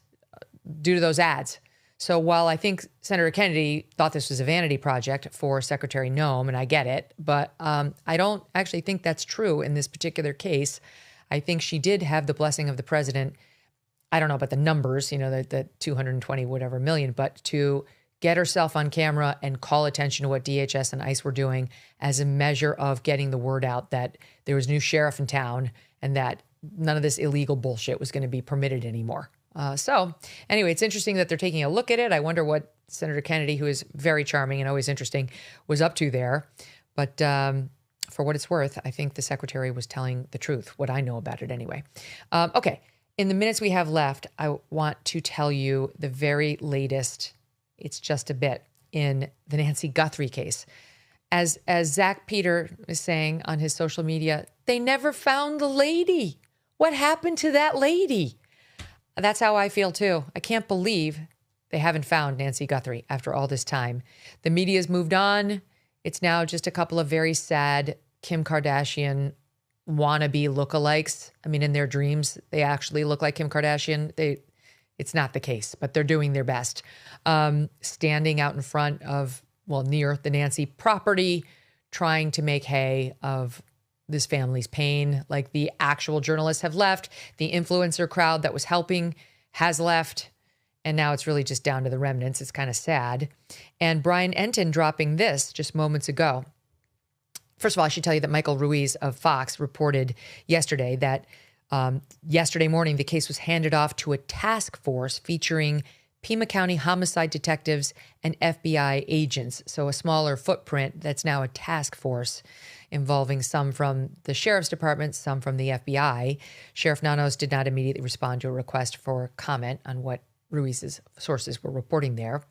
due to those ads. So while I think Senator Kennedy thought this was a vanity project for Secretary Noem, and I get it, but I don't actually think that's true in this particular case. I think she did have the blessing of the president. I don't know about the numbers, you know, the 220 whatever million, but to get herself on camera and call attention to what DHS and ICE were doing as a measure of getting the word out that there was a new sheriff in town and that none of this illegal bullshit was going to be permitted anymore. So anyway, it's interesting that they're taking a look at it. I wonder what Senator Kennedy, who is very charming and always interesting, was up to there. But for what it's worth, I think the secretary was telling the truth, what I know about it anyway. Okay, in the minutes we have left, I want to tell you the very latest, it's just a bit, in the Nancy Guthrie case. As Zach Peter is saying on his social media, they never found the lady. What happened to that lady? That's how I feel too. I can't believe they haven't found Nancy Guthrie after all this time. The media's moved on. It's now just a couple of very sad Kim Kardashian wannabe lookalikes. I mean, in their dreams, they actually look like Kim Kardashian. It's not the case, but they're doing their best. Standing out in front of, near the Nancy property, trying to make hay of this family's pain. Like, the actual journalists have left. The influencer crowd that was helping has left. And now it's really just down to the remnants. It's kind of sad. And Brian Entin dropping this just moments ago. First of all, I should tell you that Michael Ruiz of Fox reported yesterday that yesterday morning, the case was handed off to a task force featuring Pima County homicide detectives and FBI agents. So a smaller footprint that's now a task force involving some from the sheriff's department, some from the FBI. Sheriff Nanos did not immediately respond to a request for comment on what Ruiz's sources were reporting there.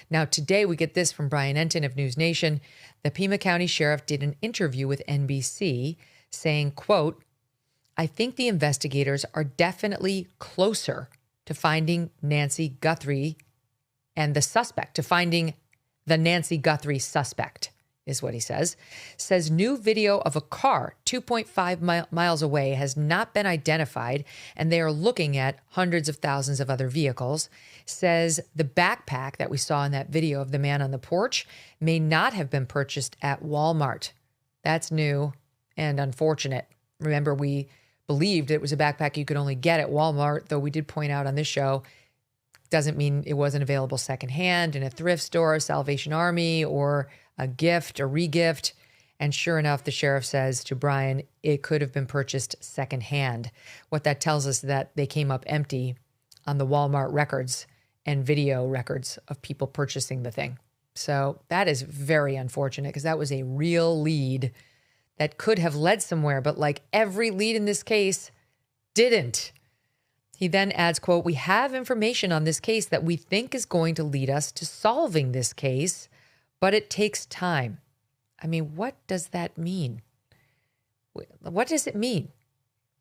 Now, today we get this from Brian Entin of News Nation. The Pima County Sheriff did an interview with NBC saying, quote, "I think the investigators are definitely closer to finding Nancy Guthrie and the suspect, to finding the Nancy Guthrie suspect," is what he says. Says new video of a car 2.5 miles away has not been identified, and they are looking at hundreds of thousands of other vehicles. Says the backpack that we saw in that video of the man on the porch may not have been purchased at Walmart. That's new and unfortunate. Remember, we believed it was a backpack you could only get at Walmart, though we did point out on this show, doesn't mean it wasn't available secondhand in a thrift store, Salvation Army, or a gift, a regift. And sure enough, the sheriff says to Brian, it could have been purchased secondhand. What that tells us is that they came up empty on the Walmart records and video records of people purchasing the thing. So that is very unfortunate, because that was a real lead that could have led somewhere, but like every lead in this case, didn't. He then adds, quote, "We have information on this case that we think is going to lead us to solving this case, but it takes time." I mean, what does that mean? What does it mean,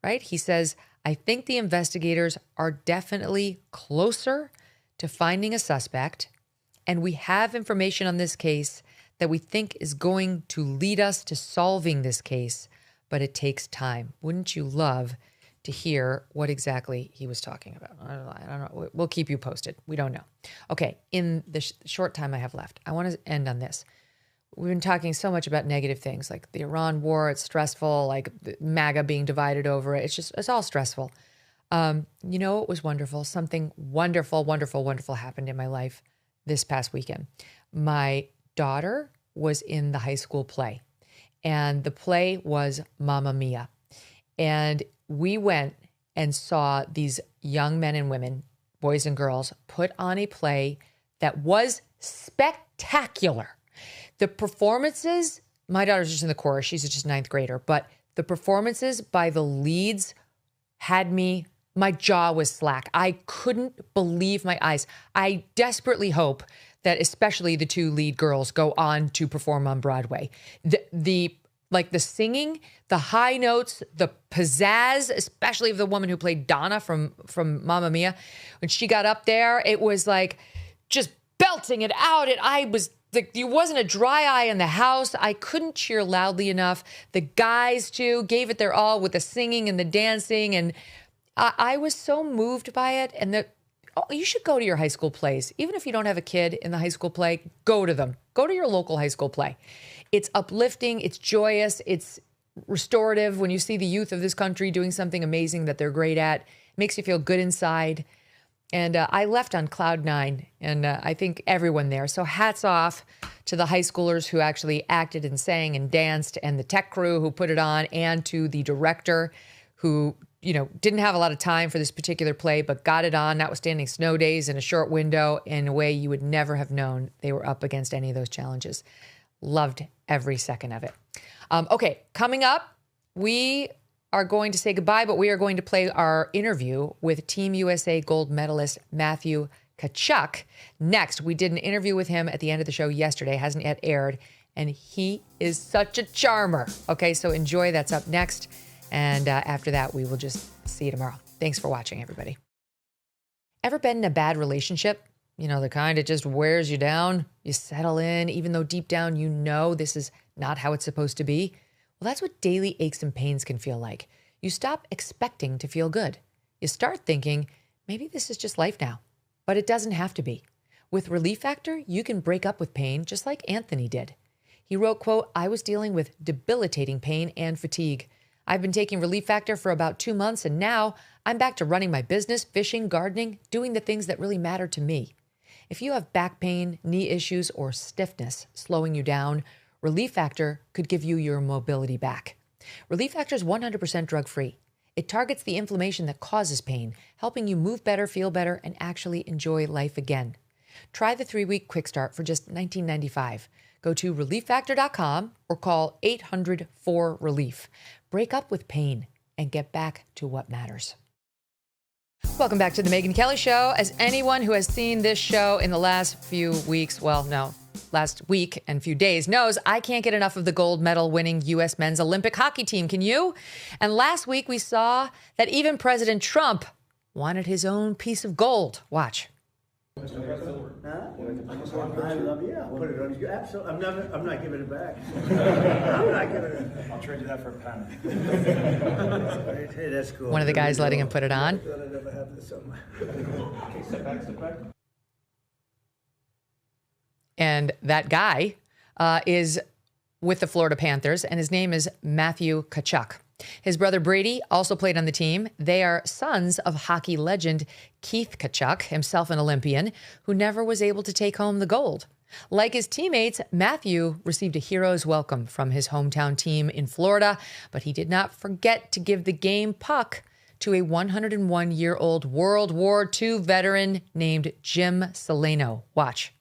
right? He says, "I think the investigators are definitely closer to finding a suspect, and we have information on this case that we think is going to lead us to solving this case, but it takes time." Wouldn't you love to hear what exactly he was talking about? I don't know. We'll keep you posted. We don't know. Okay, in the short time I have left, I want to end on this. We've been talking so much about negative things, like the Iran war. It's stressful, like MAGA being divided over it. It's all stressful. You know, it was wonderful. Something wonderful, wonderful, wonderful happened in my life this past weekend. My daughter was in the high school play, and the play was Mamma Mia. And we went and saw these young men and women, boys and girls, put on a play that was spectacular. The performances, my daughter's just in the chorus, she's just a ninth grader, but the performances by the leads had my jaw was slack. I couldn't believe my eyes. I desperately hope that especially the two lead girls go on to perform on Broadway. The singing, the high notes, the pizzazz, especially of the woman who played Donna from Mamma Mia. When she got up there, it was like just belting it out. I was like, there wasn't a dry eye in the house. I couldn't cheer loudly enough. The guys too gave it their all with the singing and the dancing. And I was so moved by it. And you should go to your high school plays. Even if you don't have a kid in the high school play, go to them. Go to your local high school play. It's uplifting. It's joyous. It's restorative. When you see the youth of this country doing something amazing that they're great at, it makes you feel good inside. And I left on cloud nine, and I think everyone there. So hats off to the high schoolers who actually acted and sang and danced, and the tech crew who put it on, and to the director who didn't have a lot of time for this particular play, but got it on, notwithstanding snow days in a short window in a way you would never have known they were up against any of those challenges. Loved every second of it. Okay, coming up, we are going to say goodbye, but we are going to play our interview with Team USA gold medalist Matthew Tkachuk next. We did an interview with him at the end of the show yesterday, hasn't yet aired, and he is such a charmer. Okay, so enjoy. That's up next. And after that, we will just see you tomorrow. Thanks for watching, everybody. Ever been in a bad relationship? The kind that just wears you down. You settle in, even though deep down you know this is not how it's supposed to be. Well, that's what daily aches and pains can feel like. You stop expecting to feel good. You start thinking, maybe this is just life now. But it doesn't have to be. With Relief Factor, you can break up with pain just like Anthony did. He wrote, quote, "I was dealing with debilitating pain and fatigue. I've been taking Relief Factor for about 2 months, and now I'm back to running my business, fishing, gardening, doing the things that really matter to me." If you have back pain, knee issues, or stiffness slowing you down, Relief Factor could give you your mobility back. Relief Factor is 100% drug-free. It targets the inflammation that causes pain, helping you move better, feel better, and actually enjoy life again. Try the 3-week quick start for just $19.95. Go to relieffactor.com or call 800-4RELIEF. Break up with pain and get back to what matters. Welcome back to the Megyn Kelly Show. As anyone who has seen this show in the last few weeks, last week and few days knows, I can't get enough of the gold medal winning U.S. men's Olympic hockey team. Can you? And last week we saw that even President Trump wanted his own piece of gold. Watch. I love you. I'll put it on you. Absolutely. I'm not giving it back. I'm not giving it. I'll trade you that for a pen. Hey, that's cool. One of the guys letting him put it on. I thought I'd never have this on my. Okay, sit back. And that guy is with the Florida Panthers, and his name is Matthew Tkachuk. His brother Brady also played on the team. They are sons of hockey legend Keith Tkachuk, himself an Olympian, who never was able to take home the gold. Like his teammates, Matthew received a hero's welcome from his hometown team in Florida, but he did not forget to give the game puck to a 101-year-old World War II veteran named Jim Solano. Watch.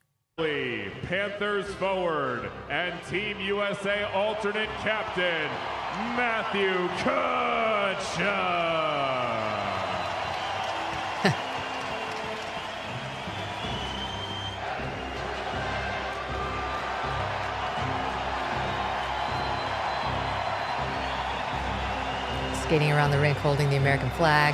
Panthers forward and Team USA alternate captain, Matthew Tkachuk. Skating around the rink holding the American flag.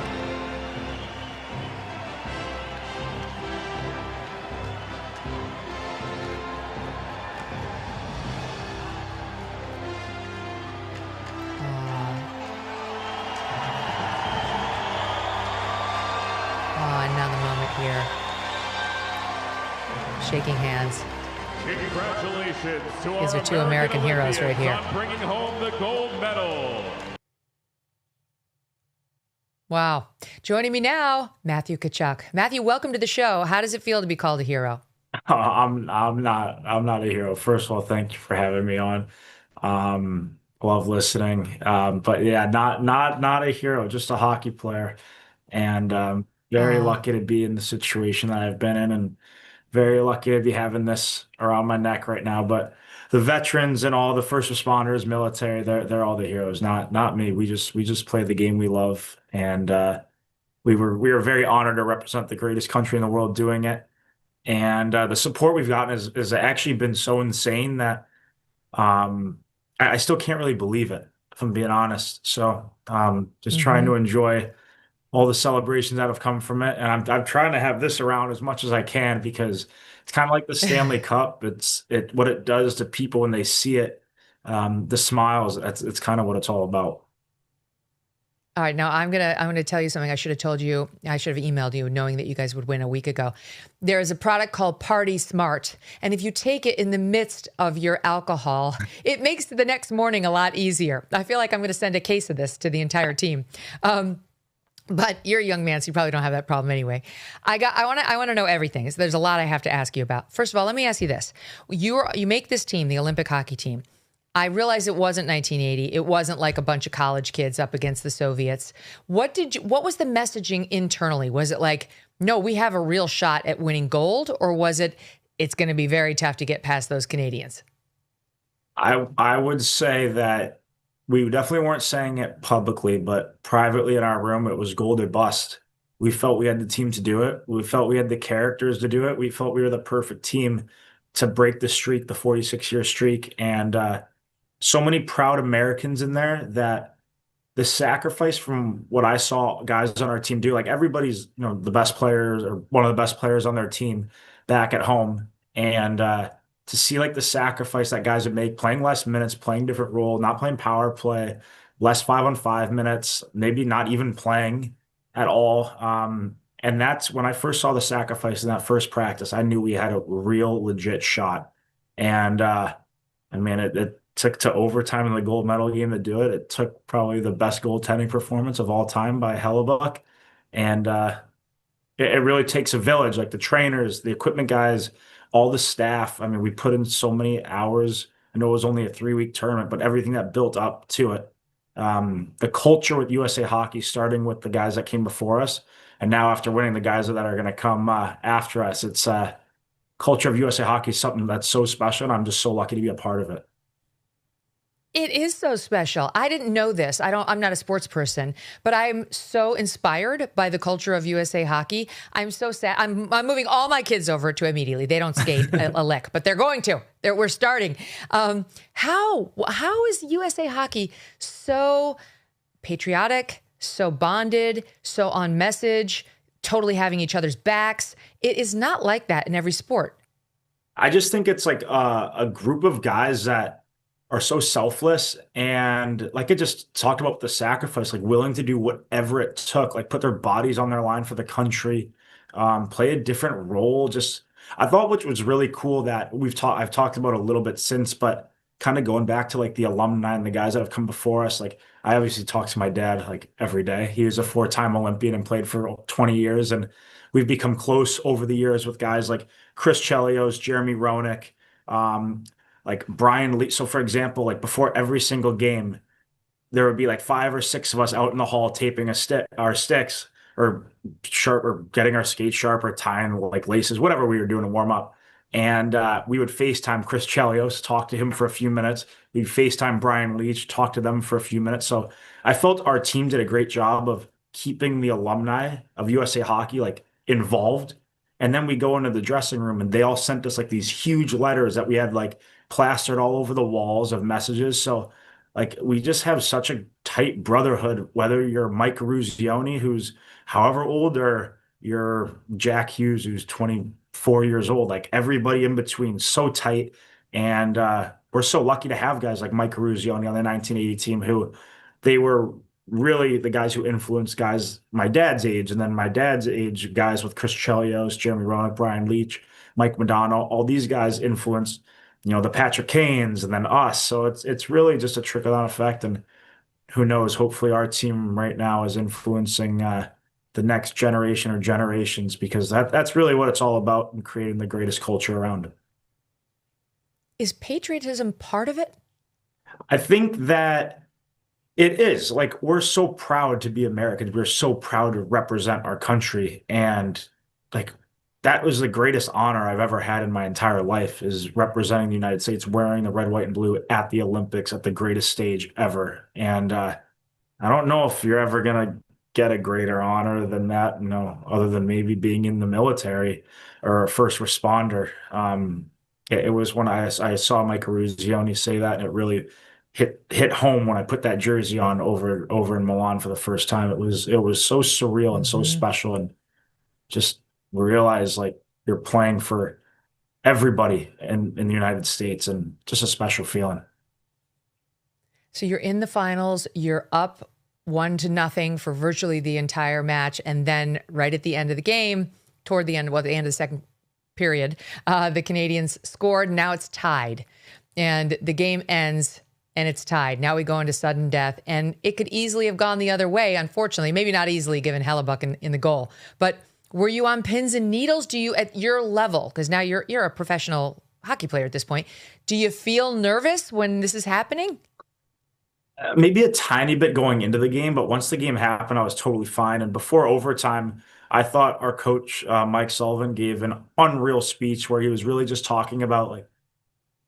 Here, shaking hands. Congratulations to These are two American heroes right here. Bringing home the gold medal. Wow. Joining me now, Matthew Tkachuk. Matthew, welcome to the show. How does it feel to be called a hero? I'm not a hero. First of all, thank you for having me on. Love listening. But yeah, not a hero, just a hockey player. And very lucky to be in the situation that I've been in, and very lucky to be having this around my neck right now. But the veterans and all the first responders, military, they're all the heroes, not me. We just play the game we love, and we were very honored to represent the greatest country in the world doing it. And the support we've gotten has actually been so insane that I still can't really believe it, if I'm being honest. So just trying to enjoy all the celebrations that have come from it. And I'm trying to have this around as much as I can, because it's kind of like the Stanley Cup. What it does to people when they see it, the smiles, it's kind of what it's all about. All right, now I'm gonna tell you something I should have told you. I should have emailed you knowing that you guys would win a week ago. There is a product called Party Smart, and if you take it in the midst of your alcohol, it makes the next morning a lot easier. I feel like I'm gonna send a case of this to the entire team. But you're a young man, so you probably don't have that problem anyway. I want to know everything. So there's a lot I have to ask you about. First of all, let me ask you this: you make this team, the Olympic hockey team. I realize it wasn't 1980. It wasn't like a bunch of college kids up against the Soviets. What was the messaging internally? Was it like, no, we have a real shot at winning gold, or was it, it's going to be very tough to get past those Canadians? I would say that we definitely weren't saying it publicly, but privately in our room, it was gold or bust. We felt we had the team to do it. We felt we had the characters to do it. We felt we were the perfect team to break the streak, the 46-year streak. And so many proud Americans in there that the sacrifice from what I saw guys on our team do, like everybody's, the best players or one of the best players on their team back at home. And to see like the sacrifice that guys would make, playing less minutes, playing different role, not playing power play, less 5-on-5 minutes, maybe not even playing at all. And that's when I first saw the sacrifice in that first practice. I knew we had a real legit shot. And it took to overtime in the gold medal game to do it. It took probably the best goaltending performance of all time by Hellebuck. And it really takes a village, like the trainers, the equipment guys, all the staff. I mean, we put in so many hours. I know it was only a 3-week tournament, but everything that built up to it. The culture with USA Hockey, starting with the guys that came before us, and now after winning, the guys that are going to come after us. It's culture of USA Hockey is something that's so special, and I'm just so lucky to be a part of it. It is so special. I didn't know this. I'm not a sports person, but I'm so inspired by the culture of USA Hockey. I'm so sad. I'm moving all my kids over to immediately. They don't skate a lick, but they're going to. We're starting. How is USA Hockey so patriotic, so bonded, so on message, totally having each other's backs? It is not like that in every sport. I just think it's like a group of guys that are so selfless, and like I just talked about the sacrifice, like willing to do whatever it took, like put their bodies on their line for the country, play a different role. Just I thought, which was really cool, that I've talked about a little bit since, but kind of going back to like the alumni and the guys that have come before us. Like I obviously talk to my dad like every day. He was a 4-time Olympian and played for 20 years, and we've become close over the years with guys like Chris Chelios, Jeremy Roenick, like Brian Lee. So for example, like before every single game, there would be like 5 or 6 of us out in the hall taping our sticks or getting our skates sharp or tying like laces, whatever we were doing to warm up. And we would FaceTime Chris Chelios, talk to him for a few minutes. We'd FaceTime Brian Leach, talk to them for a few minutes. So I felt our team did a great job of keeping the alumni of USA Hockey like involved. And then we go into the dressing room and they all sent us like these huge letters that we had like plastered all over the walls of messages. So like we just have such a tight brotherhood, whether you're Mike Ruzioni, who's however old, or you're Jack Hughes, who's 24 years old, like everybody in between, so tight. And we're so lucky to have guys like Mike Ruzioni on the 1980 team, who they were really the guys who influenced guys my dad's age, and then my dad's age guys with Chris Chelios, Jeremy Roenick, Brian Leach, Mike Madonna. All these guys influenced, the Patrick Kanes and then us. So it's really just a trickle-down effect. And who knows, hopefully our team right now is influencing the next generation or generations, because that's really what it's all about, in creating the greatest culture around it. Is patriotism part of it? I think that it is. Like, we're so proud to be Americans. We're so proud to represent our country. And like, that was the greatest honor I've ever had in my entire life, is representing the United States, wearing the red, white, and blue at the Olympics at the greatest stage ever. And I don't know if you're ever going to get a greater honor than that, other than maybe being in the military or a first responder. It was when I saw Mike Ruzioni say that, and it really hit home when I put that jersey on over in Milan for the first time. It was so surreal and so special, and just realize like you're playing for everybody in the United States, and just a special feeling. So you're in the finals, you're up 1-0 for virtually the entire match. And then right at the end of the game, toward the end, the end of the second period, the Canadians scored. Now it's tied, and the game ends and it's tied. Now we go into sudden death, and it could easily have gone the other way. Unfortunately, maybe not easily given Hellebuck in the goal, but were you on pins and needles? Do you, at your level, because now you're a professional hockey player at this point. Do you feel nervous when this is happening? Maybe a tiny bit going into the game, but once the game happened, I was totally fine. And before overtime, I thought our coach, Mike Sullivan, gave an unreal speech where he was really just talking about, like,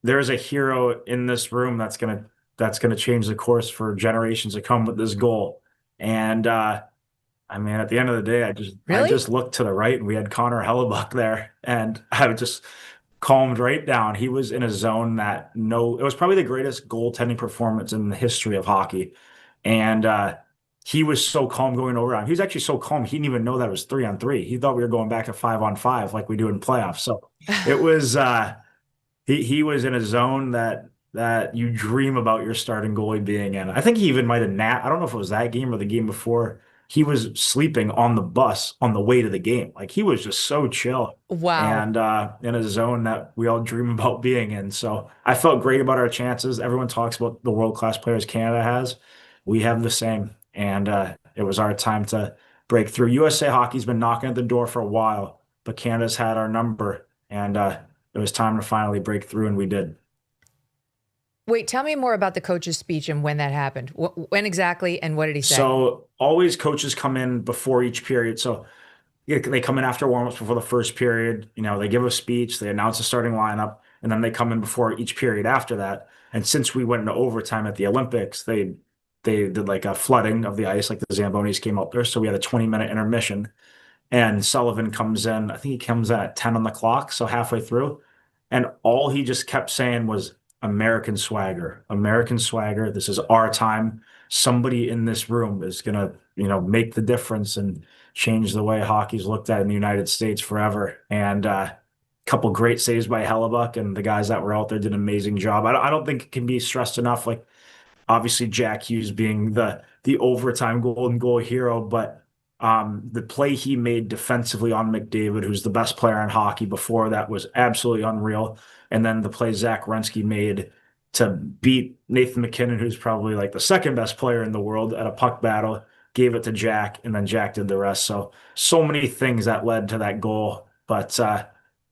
there's a hero in this room that's gonna change the course for generations to come with this goal. And I mean, at the end of the day, I just looked to the right and we had Connor Hellebuck there, and I just calmed right down. He was in a zone that it was probably the greatest goaltending performance in the history of hockey. And he was so calm going over. He was actually so calm, he didn't even know that it was 3-on-3. He thought we were going back to 5-on-5 like we do in playoffs. So it was, he was in a zone that you dream about your starting goalie being in. I think he even might have I don't know if it was that game or the game before. He was sleeping on the bus on the way to the game. Like, he was just so chill. Wow. And in a zone that we all dream about being in. So I felt great about our chances. Everyone talks about the world-class players Canada has. We have the same. And it was our time to break through. USA Hockey's been knocking at the door for a while, but Canada's had our number. And it was time to finally break through, and we did. Wait, tell me more about the coach's speech and when that happened. When exactly, and what did he say? So always coaches come in before each period. So they come in after warmups before the first period. You know, they give a speech, they announce the starting lineup, and then they come in before each period after that. And since we went into overtime at the Olympics, they did like a flooding of the ice, like the Zambonis came up there. So we had a 20-minute intermission. And Sullivan comes in, I think he comes in at 10 on the clock, so halfway through. And all he just kept saying was, American swagger, American swagger. This is our time. Somebody in this room is going to, make the difference and change the way hockey's looked at in the United States forever. And a couple great saves by Hellebuck, and the guys that were out there did an amazing job. I don't think it can be stressed enough. Like, obviously Jack Hughes being the overtime golden goal hero, but the play he made defensively on McDavid, who's the best player in hockey before that, was absolutely unreal. And then the play Zach Werenski made to beat Nathan McKinnon, who's probably like the second best player in the world at a puck battle, gave it to Jack, and then Jack did the rest. So many things that led to that goal. But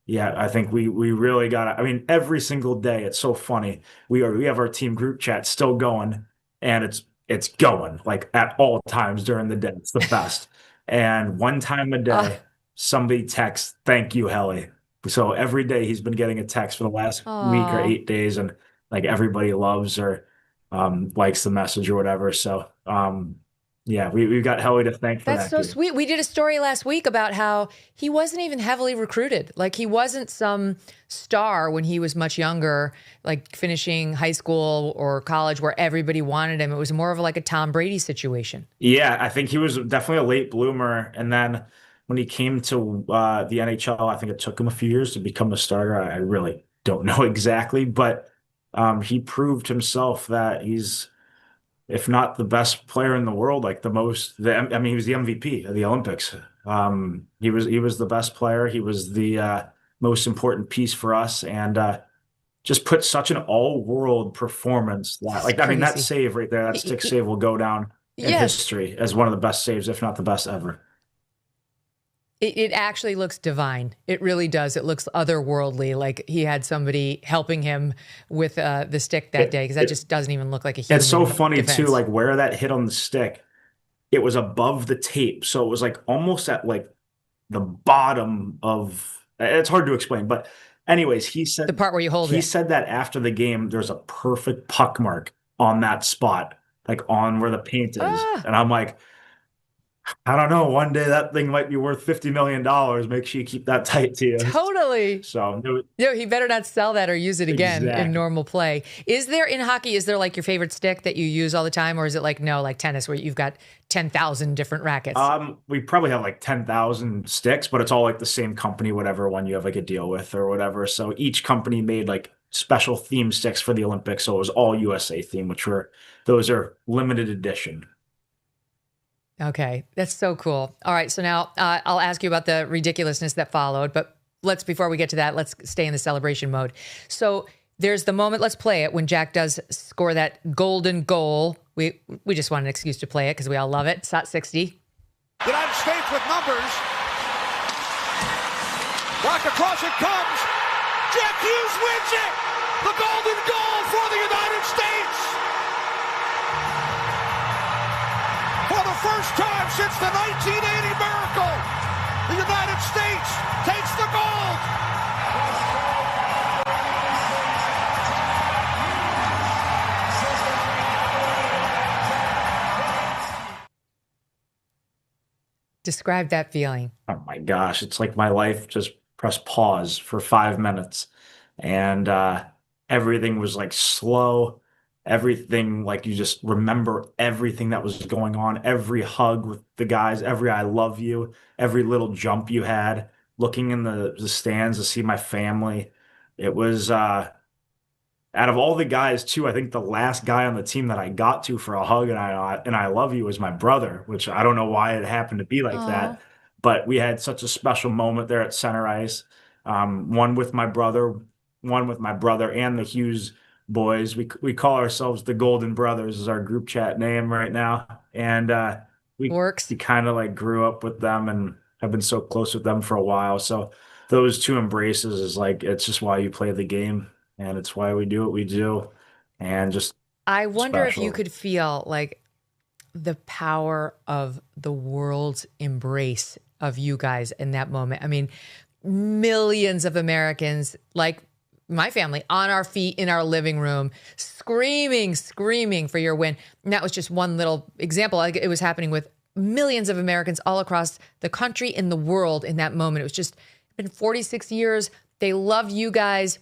yeah, I think we really got it. I mean, every single day, it's so funny. We have our team group chat still going, and it's going like at all times during the day. It's the best. And one time a day, somebody texts, "Thank you, Helly." So every day he's been getting a text for the last week or 8 days, and like everybody loves or likes the message or whatever. So yeah, we've got Helly to thank for that. That's so sweet. We did a story last week about how he wasn't even heavily recruited. Like, he wasn't some star when he was much younger, like finishing high school or college where everybody wanted him. It was more of like a Tom Brady situation. Yeah, I think he was definitely a late bloomer. And then when he came to the NHL, I think it took him a few years to become a starter. I really don't know exactly, but he proved himself that he's, if not the best player in the world, like he was the MVP of the Olympics. He was the best player. He was the most important piece for us, and just put such an all-world performance. That save right there, that stick save will go down in history as one of the best saves, if not the best ever. It actually looks divine. It really does. It looks otherworldly, like he had somebody helping him with the stick that day, because that just doesn't even look like a human. It's so funny defense. too, like where that hit on the stick, it was above the tape. So it was like almost at like the bottom of, it's hard to explain, but anyways, he said the part where you hold it. He said that after the game, there's a perfect puck mark on that spot, like on where the paint is. And I'm like, I don't know. One day that thing might be worth $50 million. Make sure you keep that tight to you. Totally. So he better not sell that or use it again in normal play. Is there in hockey, is there like your favorite stick that you use all the time? Or is it like tennis where you've got 10,000 different rackets? We probably have like 10,000 sticks, but it's all like the same company, whatever one you have like a deal with or whatever. So each company made like special theme sticks for the Olympics. So it was all USA theme, those are limited edition. Okay, that's so cool. All right, so now I'll ask you about the ridiculousness that followed, but before we get to that, let's stay in the celebration mode. So there's the moment, let's play it, when Jack does score that golden goal. We just want an excuse to play it because we all love it. SOT 60. United States with numbers. Rock across it comes. Jack Jack Hughes wins it! The golden goal for the United States! For the first time since the 1980 miracle, the United States takes the gold! Describe that feeling. Oh my gosh, it's like my life just pressed pause for 5 minutes, and everything was like slow. Everything, like, you just remember everything that was going on, every hug with the guys, every I love you, every little jump you had, looking in the stands to see my family. It was out of all the guys too, I think the last guy on the team that I got to for a hug and I love you was my brother, which I don't know why it happened to be like that, but we had such a special moment there at center ice. One with my brother and the Hughes boys. We call ourselves the Golden Brothers is our group chat name right now, and we kind of like grew up with them and have been so close with them for a while. So those two embraces is like, it's just why you play the game. And it's why we do what we do. And just I wonder special. if you could feel like the power of the world's embrace of you guys in that moment. I mean, millions of Americans, like my family, on our feet in our living room, screaming for your win. And that was just one little example. Like, it was happening with millions of Americans all across the country, in the world in that moment. It was just been 46 years. They loved you guys.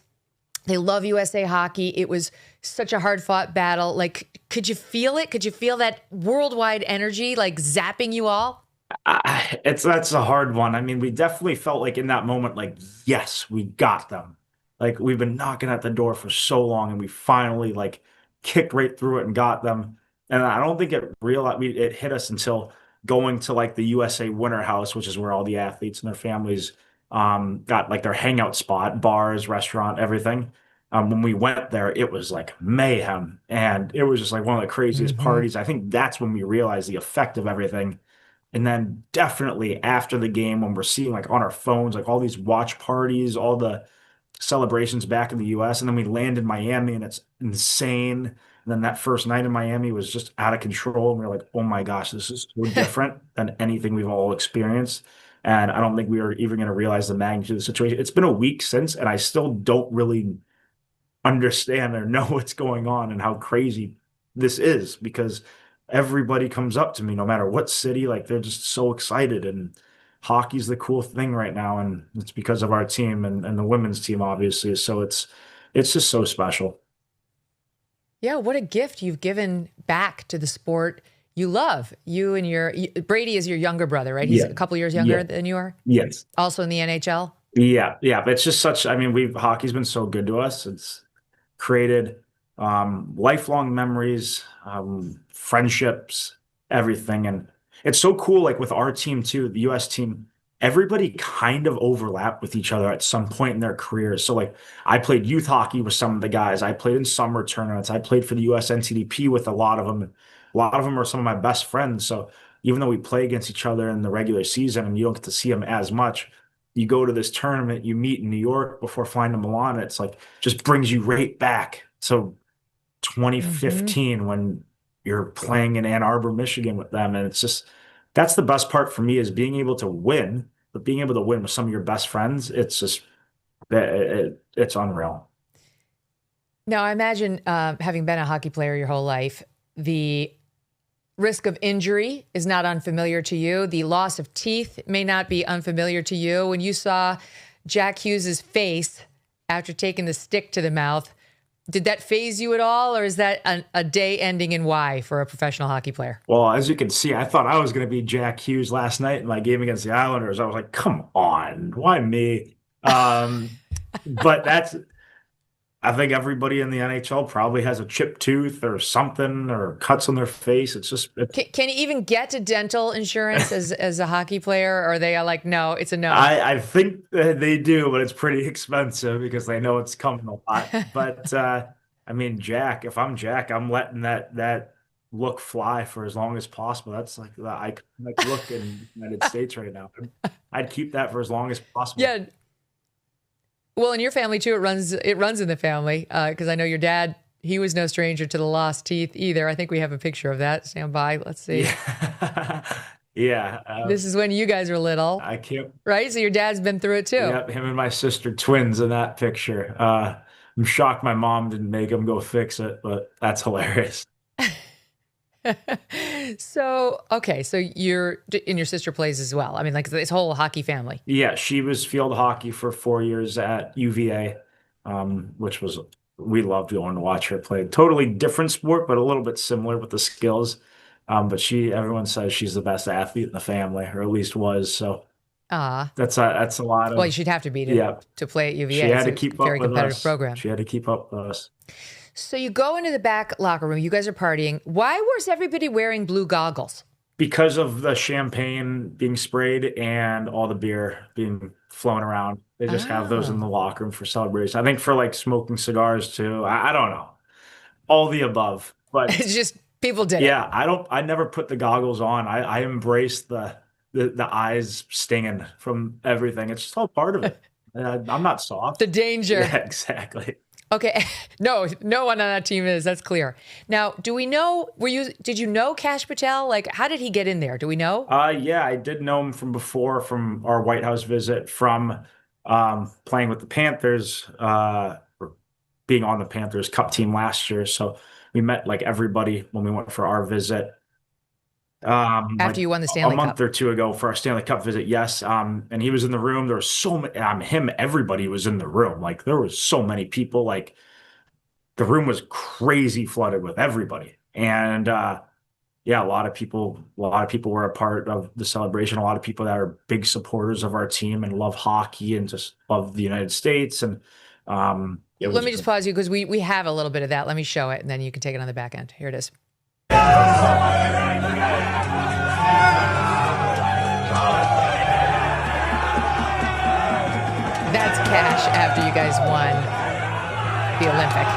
They love USA hockey. It was such a hard-fought battle. Like, could you feel it? Could you feel that worldwide energy, like, zapping you all? That's a hard one. I mean, we definitely felt like in that moment, like, yes, we got them. Like, we've been knocking at the door for so long, and we finally, like, kicked right through it and got them. And I don't think it hit us until going to, like, the USA Winter House, which is where all the athletes and their families got like their hangout spot, bars, restaurant, everything. When we went there, it was like mayhem, and it was just like one of the craziest parties. I think that's when we realized the effect of everything. And then definitely after the game, when we're seeing like on our phones, like all these watch parties, all the celebrations back in the US, and then we land in Miami and it's insane. And then that first night in Miami was just out of control. And we were like, oh my gosh, this is so different than anything we've all experienced. And I don't think we were even going to realize the magnitude of the situation. It's been a week since, and I still don't really understand or know what's going on and how crazy this is, because everybody comes up to me, no matter what city, like they're just so excited. And hockey's the cool thing right now, and it's because of our team and the women's team, obviously. So it's just so special. Yeah, what a gift you've given back to the sport you love. You and Brady is your younger brother, right? He's a couple years younger than you are? Yes. Also in the NHL? Yeah. It's just hockey's been so good to us. It's created lifelong memories, friendships, everything. And it's so cool, like with our team too, the US team, everybody kind of overlapped with each other at some point in their careers. So like I played youth hockey with some of the guys. I played in summer tournaments. I played for the US NTDP with a lot of them. A lot of them are some of my best friends. So even though we play against each other in the regular season and you don't get to see them as much, you go to this tournament, you meet in New York before flying to Milan. It's like just brings you right back. So 2015 when you're playing in Ann Arbor, Michigan with them. And it's just, that's the best part for me, is being able to win, but being able to win with some of your best friends. It's just, it's unreal. Now, I imagine having been a hockey player your whole life, the risk of injury is not unfamiliar to you. The loss of teeth may not be unfamiliar to you. When you saw Jack Hughes's face after taking the stick to the mouth, did that faze you at all, or is that a day ending in Y for a professional hockey player? Well, as you can see, I thought I was going to be Jack Hughes last night in my game against the Islanders. I was like, come on, why me? But I think everybody in the NHL probably has a chipped tooth or something, or cuts on their face. Can you even get a dental insurance as a hockey player? Or are they like, no, it's a no? I think they do, but it's pretty expensive because they know it's coming a lot. But I mean, Jack, if I'm Jack, I'm letting that look fly for as long as possible. That's like the iconic look in the United States right now. I'd keep that for as long as possible. Yeah. Well, in your family too, it runs in the family because I know your dad. He was no stranger to the lost teeth either. I think we have a picture of that. Stand by. Let's see. Yeah. This is when you guys were little. I can't. Right? So your dad's been through it too. Yep, him and my sister twins in that picture. I'm shocked my mom didn't make him go fix it, but that's hilarious. So, okay. So and your sister plays as well. I mean, like this whole hockey family. Yeah, she was field hockey for 4 years at UVA, which was, we loved going to watch her play. Totally different sport, but a little bit similar with the skills. But everyone says she's the best athlete in the family, or at least was. So that's a lot of. Well, she'd have to be to play at UVA. She had to keep up very with competitive us. program. She had to keep up with us. So you go into the back locker room. You guys are partying. Why was everybody wearing blue goggles? Because of the champagne being sprayed and all the beer being flown around. They just have those in the locker room for celebration. I think for like smoking cigars too. I don't know. All the above. But it's just people did it. Yeah, I never put the goggles on. I embrace the eyes stinging from everything. It's just all part of it. I'm not soft. The danger. Yeah, exactly. Okay. No one on that team is. That's clear. Now, do we know, did you know Kash Patel? Like, how did he get in there? Do we know? Yeah, I did know him from before, from our White House visit, from playing with the Panthers, or being on the Panthers Cup team last year. So we met like everybody when we went for our visit. After you won the Stanley Cup. A month or two ago for our Stanley Cup visit, yes. And he was in the room. There was so many, everybody was in the room. Like there was so many people, like the room was crazy flooded with everybody. And yeah, a lot of people were a part of the celebration. A lot of people that are big supporters of our team and love hockey and just love the United States. And let me just pause you because we have a little bit of that. Let me show it and then you can take it on the back end. Here it is. That's Kash after you guys won the Olympic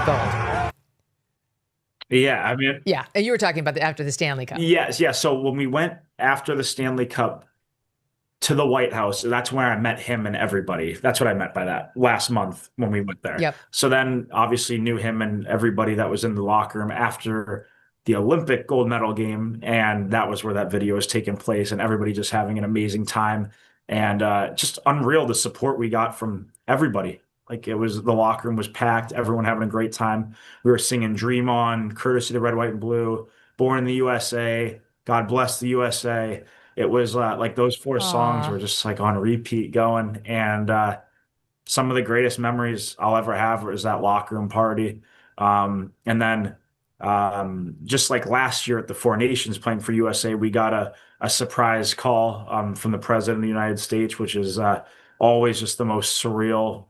gold. Yeah, I mean. Yeah, and you were talking about after the Stanley Cup. Yes, yeah. So when we went after the Stanley Cup to the White House, that's where I met him and everybody. That's what I meant by that last month when we went there. Yep. So then obviously knew him and everybody that was in the locker room after the Olympic gold medal game. And that was where that video was taking place and everybody just having an amazing time. And just unreal the support we got from everybody. Like the locker room was packed, everyone having a great time. We were singing Dream On, Courtesy of the Red, White, and Blue, Born in the USA, God Bless the USA. It was like those four songs were just like on repeat going. And some of the greatest memories I'll ever have was that locker room party. And then just like last year at the Four Nations playing for USA, we got a surprise call from the President of the United States, which is always just the most surreal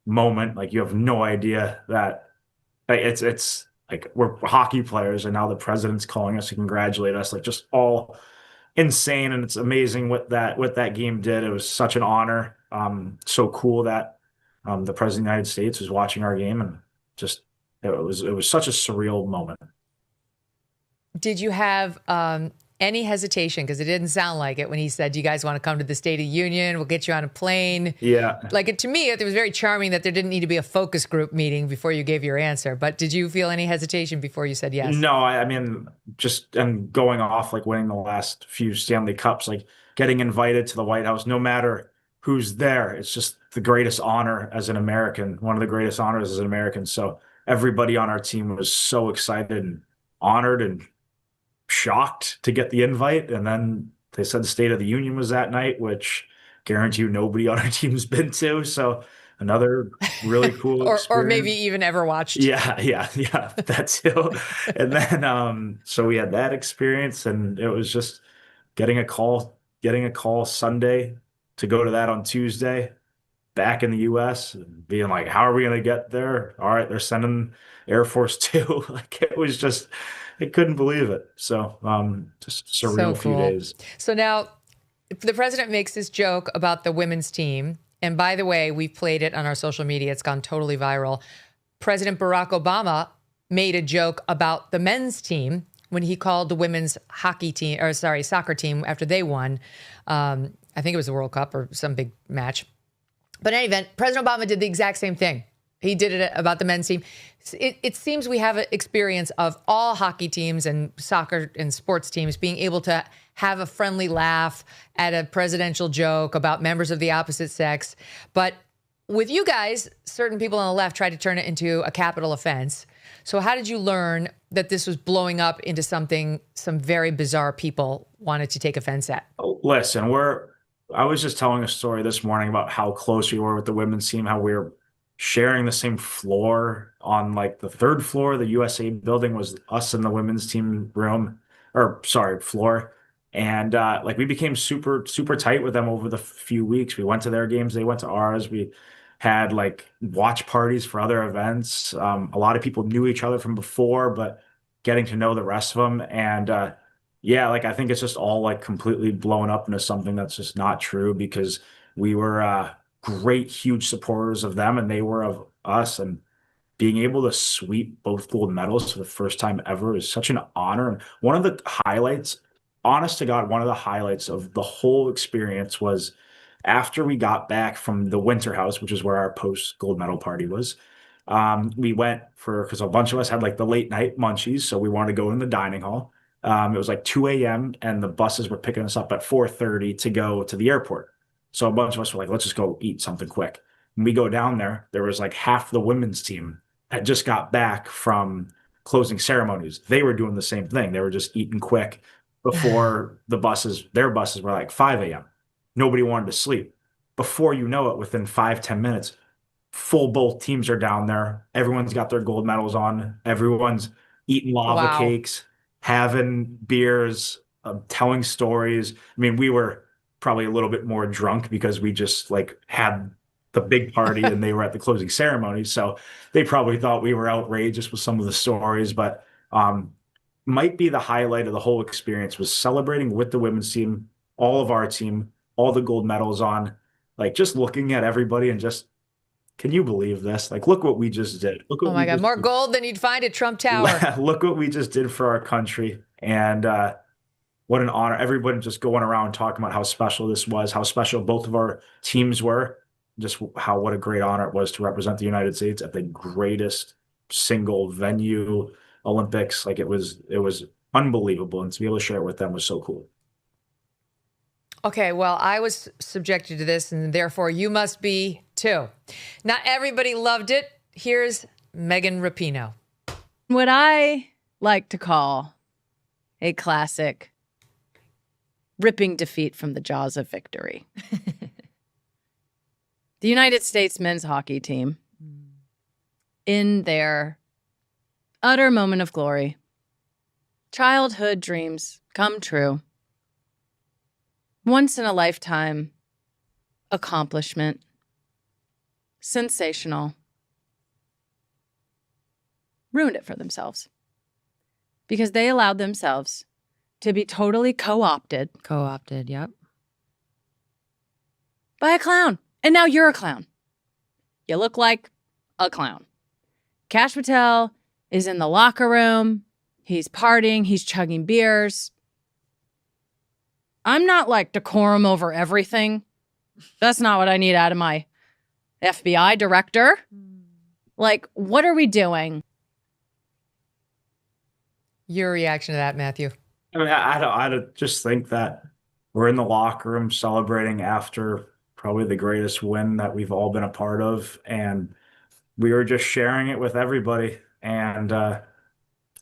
moment. Like you have no idea that it's like we're hockey players and now the President's calling us to congratulate us, like just all insane. And it's amazing what that game did. It was such an honor. So cool that the President of the United States was watching our game, and just it was such a surreal moment. Did you have any hesitation? Because it didn't sound like it when he said, "You guys want to come to the State of the Union? We'll get you on a plane." Yeah. Like to me, it was very charming that there didn't need to be a focus group meeting before you gave your answer. But did you feel any hesitation before you said yes? No, I mean, just and going off like winning the last few Stanley Cups, like getting invited to the White House, no matter who's there, it's just the greatest honor as an American, one of the greatest honors as an American. So everybody on our team was so excited and honored and shocked to get the invite. And then they said the State of the Union was that night, which guarantee you nobody on our team's been to. So another really cool or maybe even ever watched. Yeah, that too. And then so we had that experience, and it was just getting a call Sunday to go to that on Tuesday back in the US and being like, how are we going to get there? All right, they're sending Air Force 2. Like it was just, I couldn't believe it. So just surreal few days. So now the president makes this joke about the women's team. And by the way, we've played it on our social media. It's gone totally viral. President Barack Obama made a joke about the men's team when he called the women's soccer team after they won. I think it was the World Cup or some big match. But in any event, President Obama did the exact same thing. He did it about the men's team. It seems we have an experience of all hockey teams and soccer and sports teams being able to have a friendly laugh at a presidential joke about members of the opposite sex. But with you guys, certain people on the left tried to turn it into a capital offense. So how did you learn that this was blowing up into something some very bizarre people wanted to take offense at? Oh, listen, I was just telling a story this morning about how close we were with the women's team, how we were sharing the same floor on like the third floor. The USA building was us and the women's team floor. And like we became super, super tight with them over the few weeks. We went to their games, they went to ours. We had like watch parties for other events. A lot of people knew each other from before, but getting to know the rest of them. And yeah, like I think it's just all like completely blown up into something that's just not true, because we were great, huge supporters of them and they were of us. And being able to sweep both gold medals for the first time ever is such an honor. And one of the highlights, honest to God, one of the highlights of the whole experience was after we got back from the Winter House, which is where our post gold medal party was. We went because a bunch of us had like the late night munchies. So we wanted to go in the dining hall. It was like 2 a.m. and the buses were picking us up at 4:30 to go to the airport. So a bunch of us were like, let's just go eat something quick. When we go down there was like half the women's team had just got back from closing ceremonies. They were doing the same thing. They were just eating quick before their buses were like 5 a.m. Nobody wanted to sleep. Before you know it, within 5-10 minutes, both teams are down there. Everyone's got their gold medals on. Everyone's eating lava cakes, having beers, telling stories. I mean, we were probably a little bit more drunk because we just like had the big party and they were at the closing ceremony. So they probably thought we were outrageous with some of the stories, but might be the highlight of the whole experience was celebrating with the women's team, all of our team, all the gold medals on, like just looking at everybody and just, can you believe this? Like, look what we just did. Look what oh my God, more gold than you'd find at Trump Tower. Look what we just did for our country. And what an honor. Everybody just going around talking about how special this was, how special both of our teams were, just what a great honor it was to represent the United States at the greatest single venue Olympics. Like it was unbelievable. And to be able to share it with them was so cool. Okay, well, I was subjected to this, and therefore you must be too. Not everybody loved it. Here's Megan Rapinoe. What I like to call a classic ripping defeat from the jaws of victory. The United States men's hockey team, in their utter moment of glory, childhood dreams come true. Once in a lifetime accomplishment. Sensational. Ruined it for themselves. Because they allowed themselves to be totally co-opted. Co-opted, yep. By a clown. And now you're a clown. You look like a clown. Kash Patel is in the locker room. He's partying. He's chugging beers. I'm not like decorum over everything. That's not what I need out of my FBI director. Like, what are we doing? Your reaction to that, Matthew? I mean, I just think that we're in the locker room celebrating after probably the greatest win that we've all been a part of. And we were just sharing it with everybody. And I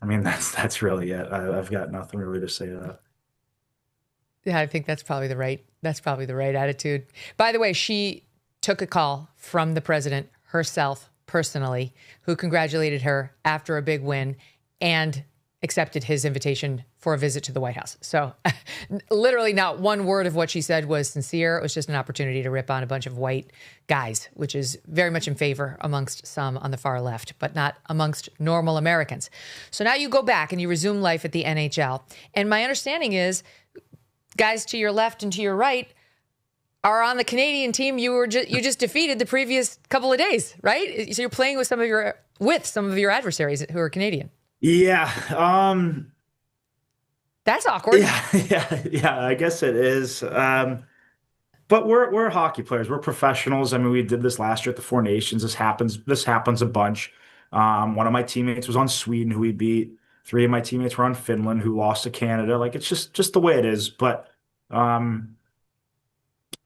mean, that's really it. I've got nothing really to say to that. Yeah, I think that's probably the right attitude. By the way, she took a call from the president herself personally, who congratulated her after a big win and accepted his invitation for a visit to the White House. So literally not one word of what she said was sincere. It was just an opportunity to rip on a bunch of white guys, which is very much in favor amongst some on the far left, but not amongst normal Americans. So now you go back and you resume life at the NHL. And my understanding is guys to your left and to your right are on the Canadian team you just defeated the previous couple of days, right? So you're playing with some of your adversaries who are Canadian. Yeah. That's awkward. Yeah, I guess it is. But But we're hockey players. We're professionals. I mean, we did this last year at the Four Nations. This happens a bunch. One of my teammates was on Sweden, who we beat. 3 of my teammates were on Finland, who lost to Canada. Like, it's just the way it is. But and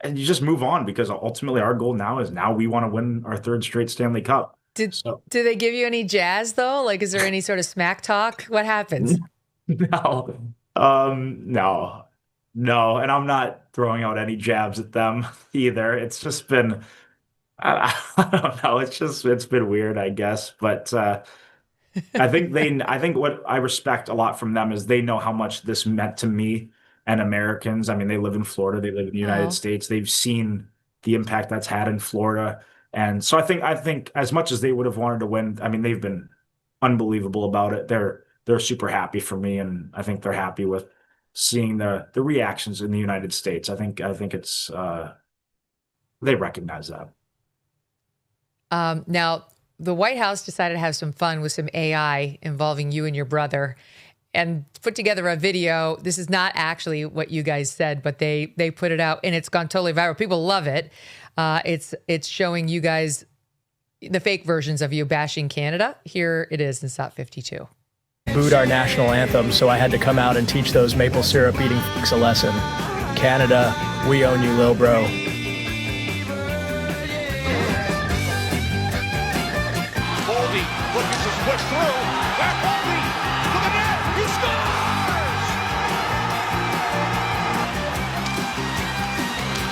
you just move on, because ultimately our goal now we want to win our 3rd straight Stanley Cup. Did they give you any jazz though? Like, is there any sort of smack talk? What happens? No, no, and I'm not throwing out any jabs at them either. It's just been, I don't know. It's been weird, I guess. But I think what I respect a lot from them is they know how much this meant to me and Americans. I mean, they live in Florida, they live in the United States. They've seen the impact that's had in Florida. And so I think as much as they would have wanted to win, I mean, they've been unbelievable about it. They're super happy for me, and I think they're happy with seeing the reactions in the United States. I think it's they recognize that. Now, the White House decided to have some fun with some AI involving you and your brother, and put together a video. This is not actually what you guys said, but they put it out, and it's gone totally viral. People love it. It's showing you guys the fake versions of you bashing Canada. Here it is in Stop 52. Booed our national anthem, so I had to come out and teach those maple syrup eating fucks a lesson. Canada, we own you, lil bro. Boldy looking to push through. Back Boldy to the net. He scores!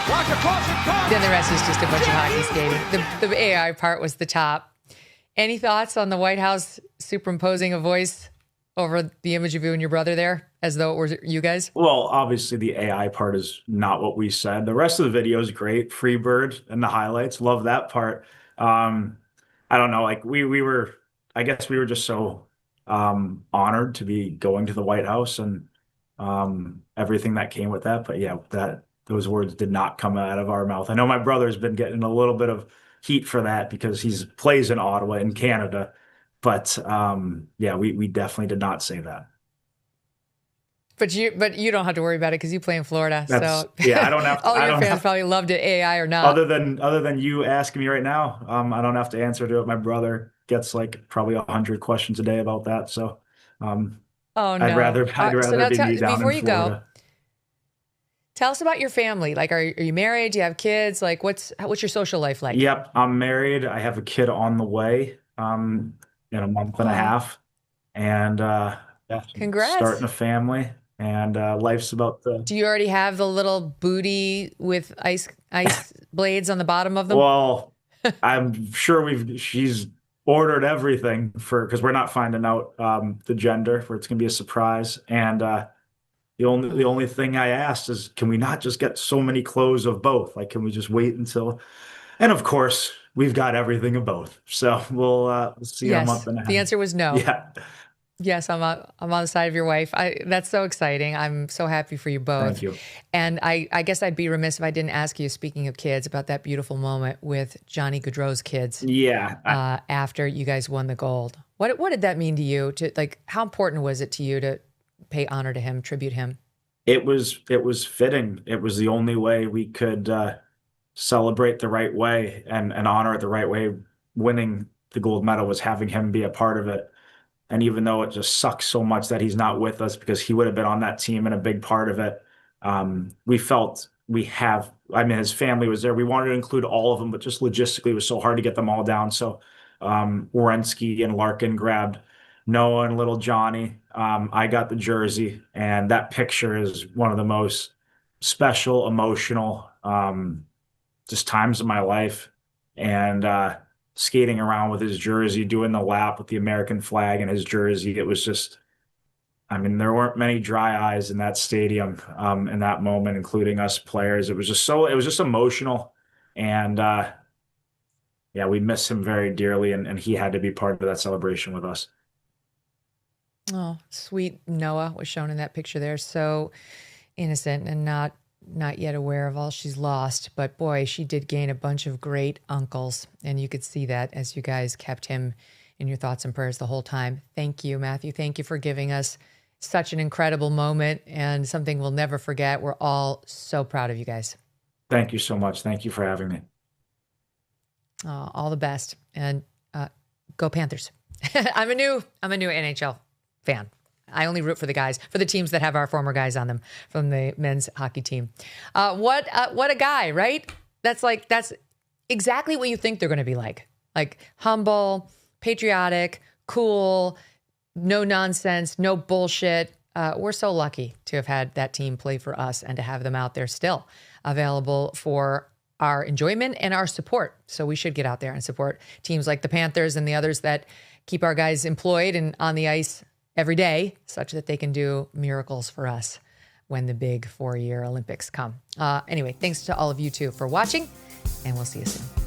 Watch across it comes. Then the rest is just a bunch of hockey skating. The AI part was the top. Any thoughts on the White House superimposing a voice over the image of you and your brother there, as though it were you guys? Well, obviously the AI part is not what we said. The rest of the video is great. Freebird and the highlights, love that part. I don't know, like I guess we were just so honored to be going to the White House and everything that came with that. But yeah, those words did not come out of our mouth. I know my brother's been getting a little bit of heat for that because he plays in Ottawa in Canada. But yeah, we definitely did not say that. But you don't have to worry about it because you play in Florida. So yeah, I don't have to. All your fans probably loved it, AI or not. Other than you asking me right now, I don't have to answer to it. My brother gets like probably 100 questions a day about that. So oh no, I'd rather be down before in Florida. You go, tell us about your family. Like, are you married? Do you have kids? Like, what's your social life like? Yep, I'm married. I have a kid on the way. In a month and a half, and yeah, congrats, starting a family, and life's about to. Do you already have the little booty with ice blades on the bottom of them? Well, I'm sure she's ordered everything because we're not finding out the gender, for it's gonna be a surprise, and the only thing I asked is, can we not just get so many clothes of both? Like, can we just wait until? And of course, we've got everything of both. So we'll see a month and a half. The answer was no. Yeah. Yes, I'm on the side of your wife. That's so exciting. I'm so happy for you both. Thank you. And I guess I'd be remiss if I didn't ask you, speaking of kids, about that beautiful moment with Johnny Gaudreau's kids. Yeah. After you guys won the gold. What did that mean to you? How important was it to you to pay honor to him, tribute him? It was fitting. It was the only way we could celebrate the right way and honor it the right way. Winning the gold medal was having him be a part of it. And even though it just sucks so much that he's not with us, because he would have been on that team and a big part of it, we felt his family was there. We wanted to include all of them, but just logistically, it was so hard to get them all down. So Werenski and Larkin grabbed Noah and little Johnny. I got the jersey, and that picture is one of the most special, emotional just times of my life. And skating around with his jersey, doing the lap with the American flag and his jersey, it was just, I mean, there weren't many dry eyes in that stadium in that moment, including us players. It was just emotional. And yeah, we miss him very dearly, and he had to be part of that celebration with us. Oh, sweet Noah was shown in that picture there. So innocent and not yet aware of all she's lost. But boy, she did gain a bunch of great uncles. And you could see that as you guys kept him in your thoughts and prayers the whole time. Thank you, Matthew. Thank you for giving us such an incredible moment and something we'll never forget. We're all so proud of you guys. Thank you so much. Thank you for having me. All the best, and go Panthers. I'm a new NHL fan. I only root for the teams that have our former guys on them from the men's hockey team. What a guy, right? That's exactly what you think they're going to be like humble, patriotic, cool, no nonsense, no bullshit. We're so lucky to have had that team play for us and to have them out there still available for our enjoyment and our support. So we should get out there and support teams like the Panthers and the others that keep our guys employed and on the ice every day, such that they can do miracles for us when the big 4-year Olympics come. Anyway, thanks to all of you too for watching, and we'll see you soon.